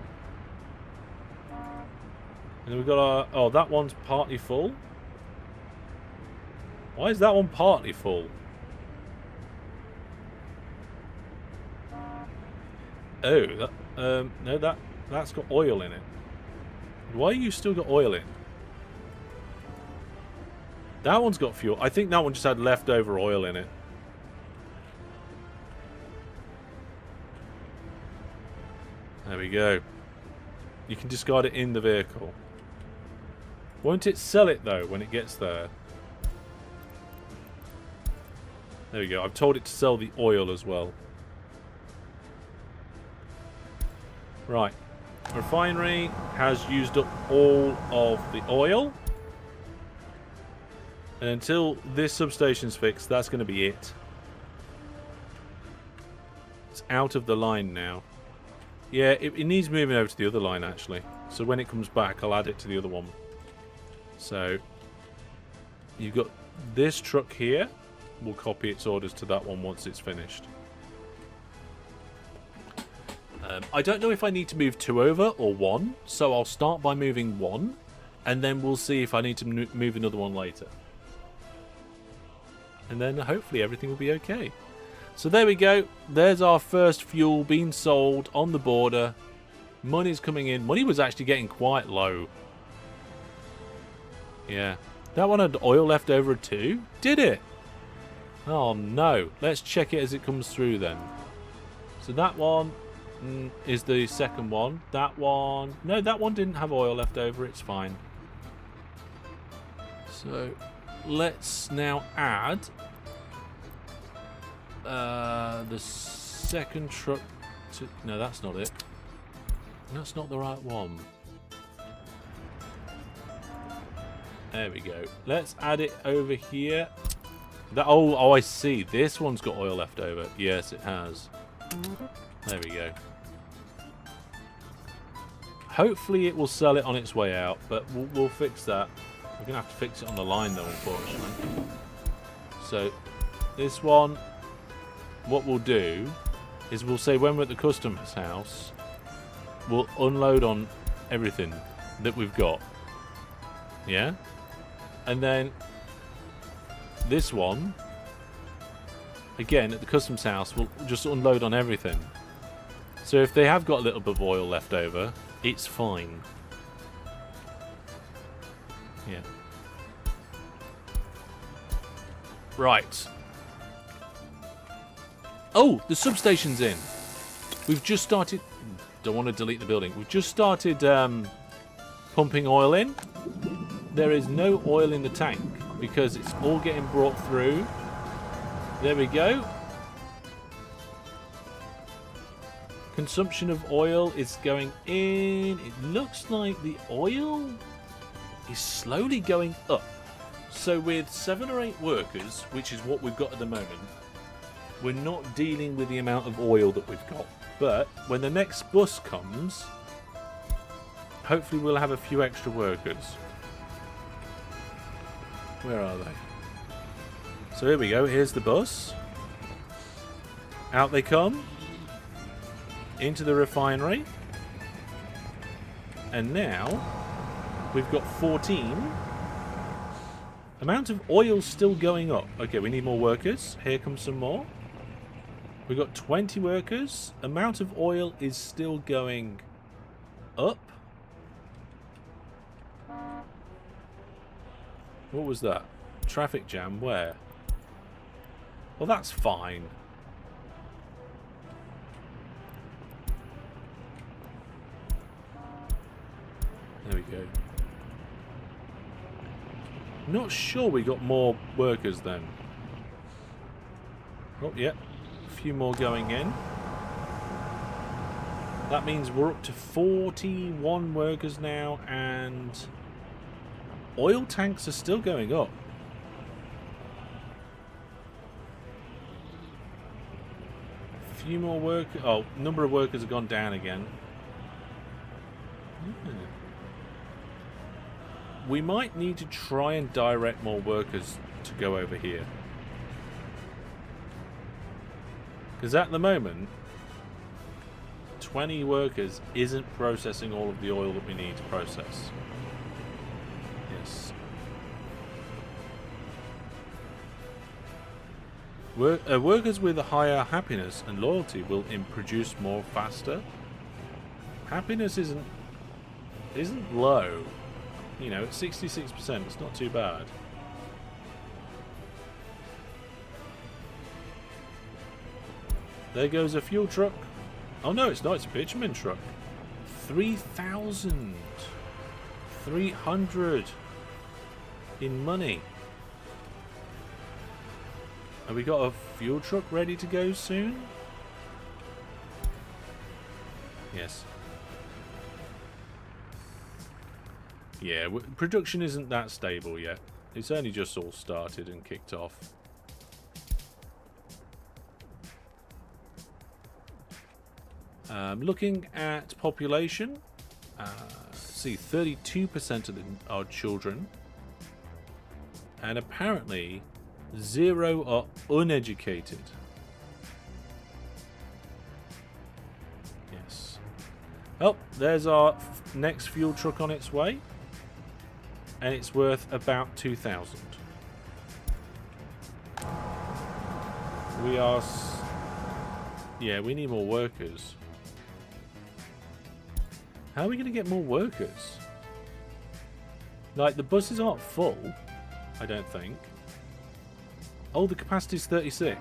Speaker 1: And then we've got our... Oh, that one's partly full? Why is that one partly full? Oh, that... no, that's got oil in it. Why you still got oil in? That one's got fuel. I think that one just had leftover oil in it. There we go. You can discard it in the vehicle. Won't it sell it, though, when it gets there? There we go. I've told it to sell the oil as well. Right. Refinery has used up all of the oil. And until this substation's fixed, that's going to be it. It's out of the line now. Yeah, it needs moving over to the other line, actually. So when it comes back, I'll add it to the other one. So, you've got this truck here. We'll copy its orders to that one once it's finished. I don't know if I need to move 2 over or 1. So I'll start by moving 1. And then we'll see if I need to move another one later. And then hopefully everything will be okay. So there we go. There's our first fuel being sold on the border. Money's coming in. Money was actually getting quite low. Yeah. That one had oil left over too? Did it? Oh no. Let's check it as it comes through then. So that one is the second one. That one... No, that one didn't have oil left over. It's fine. So let's now add... the second truck to... No, that's not it. That's not the right one. There we go. Let's add it over here. That oh, I see. This one's got oil left over. Yes, it has. There we go. Hopefully it will sell it on its way out, but we'll fix that. We're going to have to fix it on the line, though, unfortunately. So, this one... What we'll do is we'll say when we're at the customs house, we'll unload on everything that we've got. Yeah? And then this one, again, at the customs house, we'll just unload on everything. So if they have got a little bit of oil left over, it's fine. Yeah. Right. Oh, the substation's in. We've just started... Don't want to delete the building. We've just started pumping oil in. There is no oil in the tank because it's all getting brought through. There we go. Consumption of oil is going in. It looks like the oil is slowly going up. So with 7 or 8 workers, which is what we've got at the moment, we're not dealing with the amount of oil that we've got. But when the next bus comes, hopefully we'll have a few extra workers. Where are they? So here we go. Here's the bus. Out they come. Into the refinery. And now we've got 14. Amount of oil still going up. Okay, we need more workers. Here comes some more. We've got 20 workers. Amount of oil is still going up. What was that? Traffic jam, where? Well, that's fine. There we go. Not sure we got more workers then. Oh, yeah. A few more going in. That means we're up to 41 workers now, and oil tanks are still going up. A few more workers. Oh, number of workers have gone down again. We might need to try and direct more workers to go over here. Because at the moment, 20 workers isn't processing all of the oil that we need to process. Yes. Workers with a higher happiness and loyalty will produce more faster. Happiness isn't low. You know, it's 66%. It's not too bad. There goes a fuel truck. Oh no, it's not. It's a bitumen truck. 3,300 in money. Have we got a fuel truck ready to go soon? Yes. Yeah, production isn't that stable yet. It's only just all started and kicked off. Looking at population, let's see, 32% of them are children, and apparently 0 are uneducated. Yes. Oh, there's our next fuel truck on its way. And it's worth about 2,000. We are... Yeah, we need more workers. How are we going to get more workers? Like, the buses aren't full, I don't think. Oh, the capacity is 36.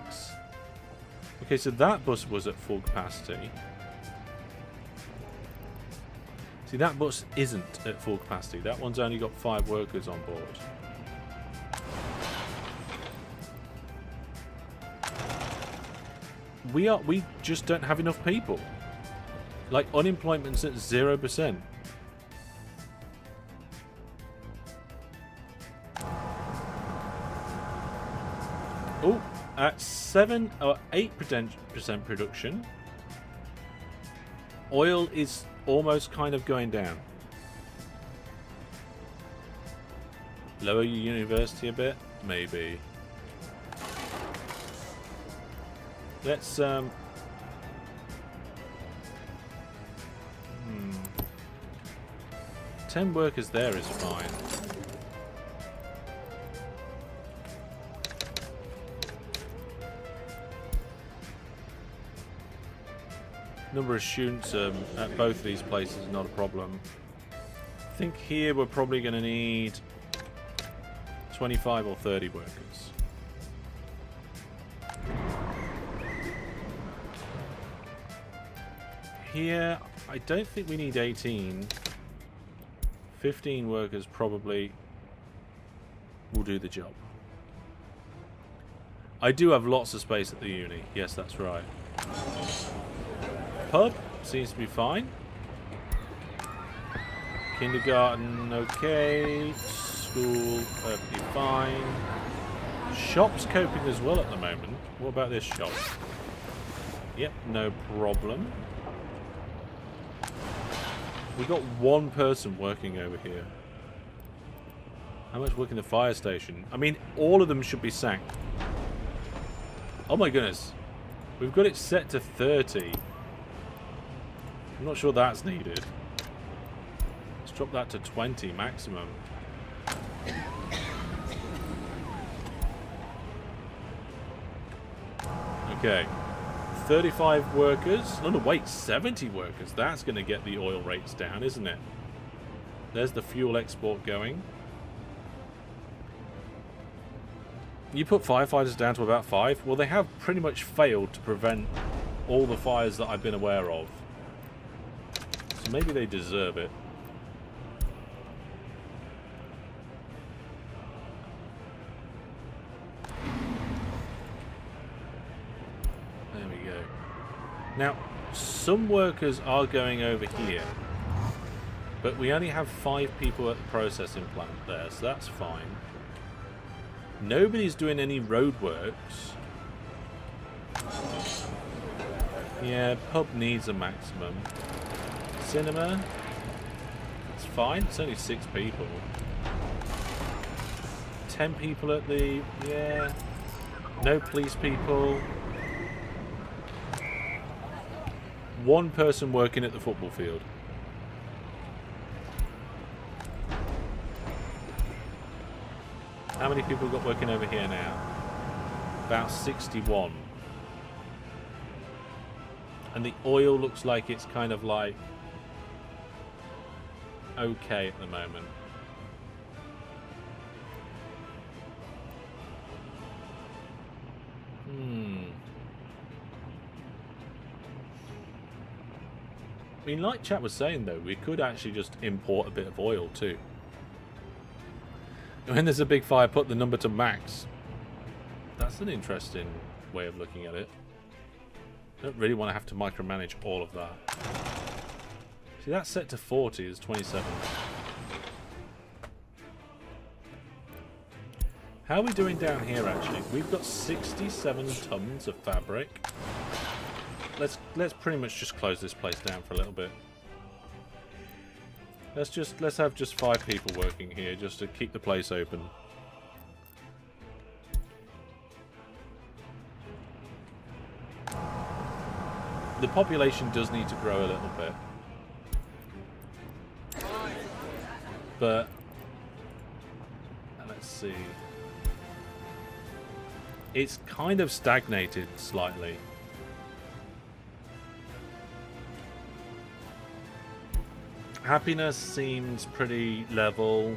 Speaker 1: Okay, so that bus was at full capacity. See, that bus isn't at full capacity. That one's only got 5 workers on board. We just don't have enough people. Like, unemployment's at 0%. Oh, at 7 or 8% production, oil is almost kind of going down. Lower your university a bit? Maybe. Let's 10 workers there is fine. Number of students at both of these places is not a problem. I think here we're probably going to need 25 or 30 workers. Here, I don't think we need 18. 15 workers probably will do the job. I do have lots of space at the uni. Yes, that's right. Pub seems to be fine. Kindergarten, okay. School, perfectly fine. Shop's coping as well at the moment. What about this shop? Yep, no problem. We got one person working over here. How much work in the fire station? I mean, all of them should be sank. Oh my goodness. We've got it set to 30. I'm not sure that's needed. Let's drop that to 20 maximum. Okay. 35 workers. No, no, wait. 70 workers. That's going to get the oil rates down, isn't it? There's the fuel export going. You put firefighters down to about 5. Well, they have pretty much failed to prevent all the fires that I've been aware of. So maybe they deserve it. There we go. Now, some workers are going over here. But we only have 5 people at the processing plant there, so that's fine. Nobody's doing any roadworks. Yeah, pub needs a maximum. Cinema. It's fine. It's only 6 people. 10 people at the... Yeah. No police people. 1 person working at the football field. How many people got working over here now? About 61. And the oil looks like it's kind of like okay at the moment. I mean, like chat was saying though, we could actually just import a bit of oil too. When there's a big fire, put the number to max. That's an interesting way of looking at it. I don't really want to have to micromanage all of that. See, that's set to 40 is 27. How are we doing down here, actually? We've got 67 tons of fabric. Let's pretty much just close this place down for a little bit. Let's have just 5 people working here just to keep the place open. The population does need to grow a little bit. But let's see. It's kind of stagnated slightly. Happiness seems pretty level.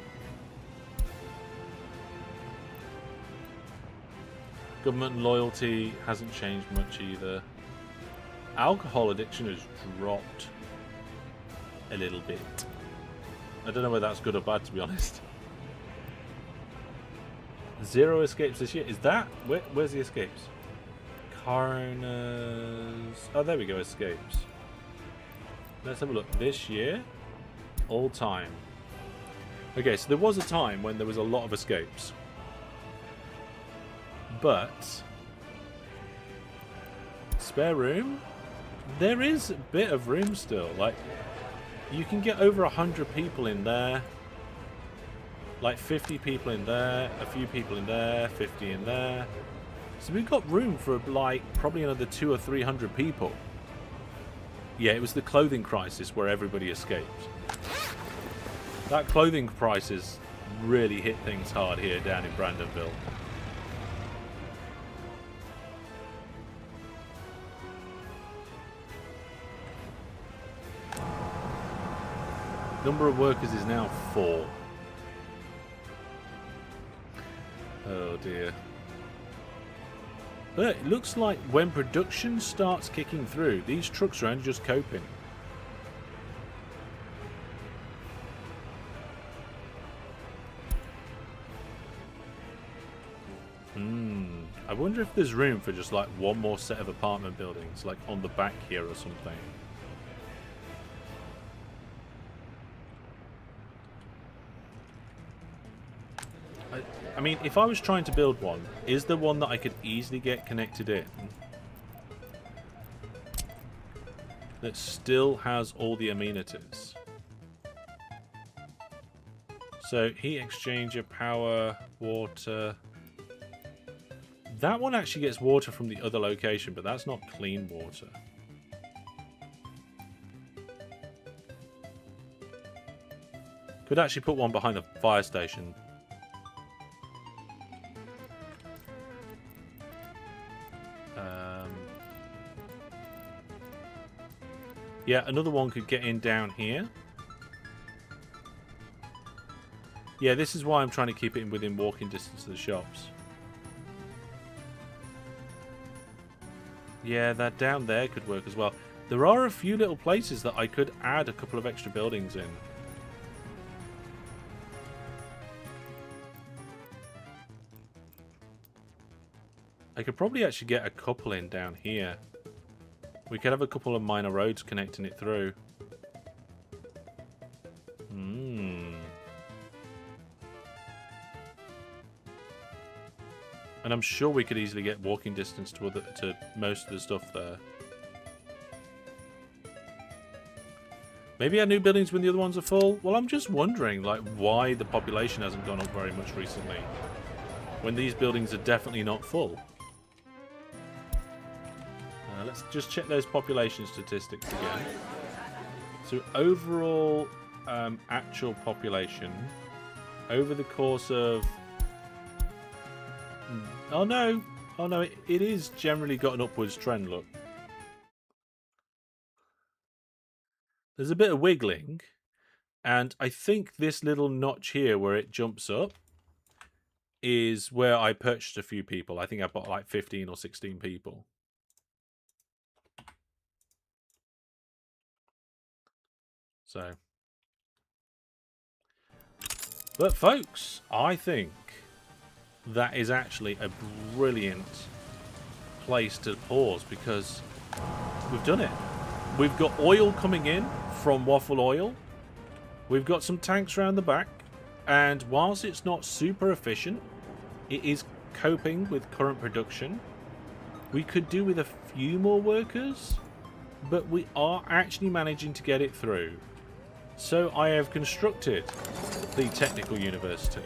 Speaker 1: Government loyalty hasn't changed much either. Alcohol addiction has dropped a little bit. I don't know whether that's good or bad, to be honest. 0 escapes this year. Is that... Where's the escapes? Coroners... Oh, there we go, escapes. Let's have a look. This year... All time. Okay, so there was a time when there was a lot of escapes. But... Spare room? There is a bit of room still. Like, you can get over 100 people in there. Like 50 people in there, a few people in there, 50 in there. So we've got room for like probably another 200 or 300 people. Yeah, it was the clothing crisis where everybody escaped. That clothing crisis really hit things hard here down in Brandonville. Number of workers is now 4. Oh dear. But it looks like when production starts kicking through, these trucks are only just coping. I wonder if there's room for just like one more set of apartment buildings, like on the back here or something. I mean, if I was trying to build one, is there one that I could easily get connected in that still has all the amenities? So, heat exchanger, power, water. That one actually gets water from the other location, but that's not clean water. Could actually put one behind the fire station. Yeah, another one could get in down here. Yeah, this is why I'm trying to keep it within walking distance of the shops. Yeah, that down there could work as well. There are a few little places that I could add a couple of extra buildings in. I could probably actually get a couple in down here. We could have a couple of minor roads connecting it through. And I'm sure we could easily get walking distance to most of the stuff there. Maybe our new buildings when the other ones are full? Well, I'm just wondering, like, why the population hasn't gone up very much recently, when these buildings are definitely not full. Let's just check those population statistics again. So overall actual population over the course of... Oh no, it is generally got an upwards trend, look. There's a bit of wiggling, and I think this little notch here where it jumps up is where I purchased a few people. I think I bought like 15 or 16 people. So, but folks, I think that is actually a brilliant place to pause, because we've done it. We've got oil coming in from Waffle Oil. We've got some tanks around the back, and whilst it's not super efficient, it is coping with current production. We could do with a few more workers, but we are actually managing to get it through. So I have constructed the technical university,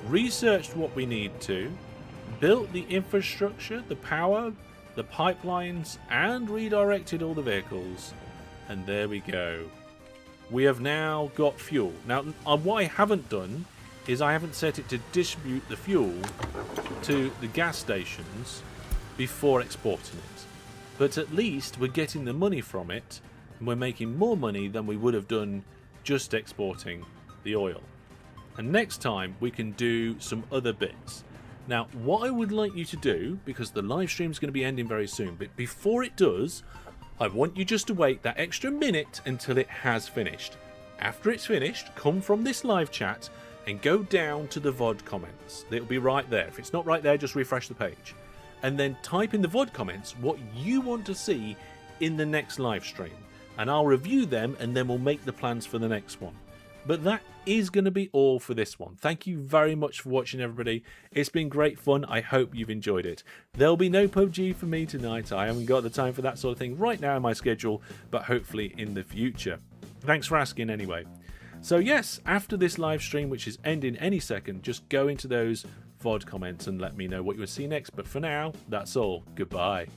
Speaker 1: researched what we need to, built the infrastructure, the power, the pipelines, and redirected all the vehicles. And there we go. We have now got fuel. Now, what I haven't done is I haven't set it to distribute the fuel to the gas stations before exporting it. But at least we're getting the money from it, and we're making more money than we would have done just exporting the oil. And next time we can do some other bits. Now, what I would like you to do, because the live stream is going to be ending very soon, but before it does, I want you just to wait that extra minute until it has finished. After it's finished, come from this live chat and go down to the VOD comments. It'll be right there. If it's not right there, just refresh the page. And then type in the VOD comments what you want to see in the next live stream. And I'll review them, and then we'll make the plans for the next one. But that is going to be all for this one. Thank you very much for watching, everybody. It's been great fun. I hope you've enjoyed it. There'll be no PUBG for me tonight. I haven't got the time for that sort of thing right now in my schedule, but hopefully in the future. Thanks for asking anyway. So yes, after this live stream, which is ending any second, just go into those VOD comments and let me know what you would see next. But for now, that's all. Goodbye.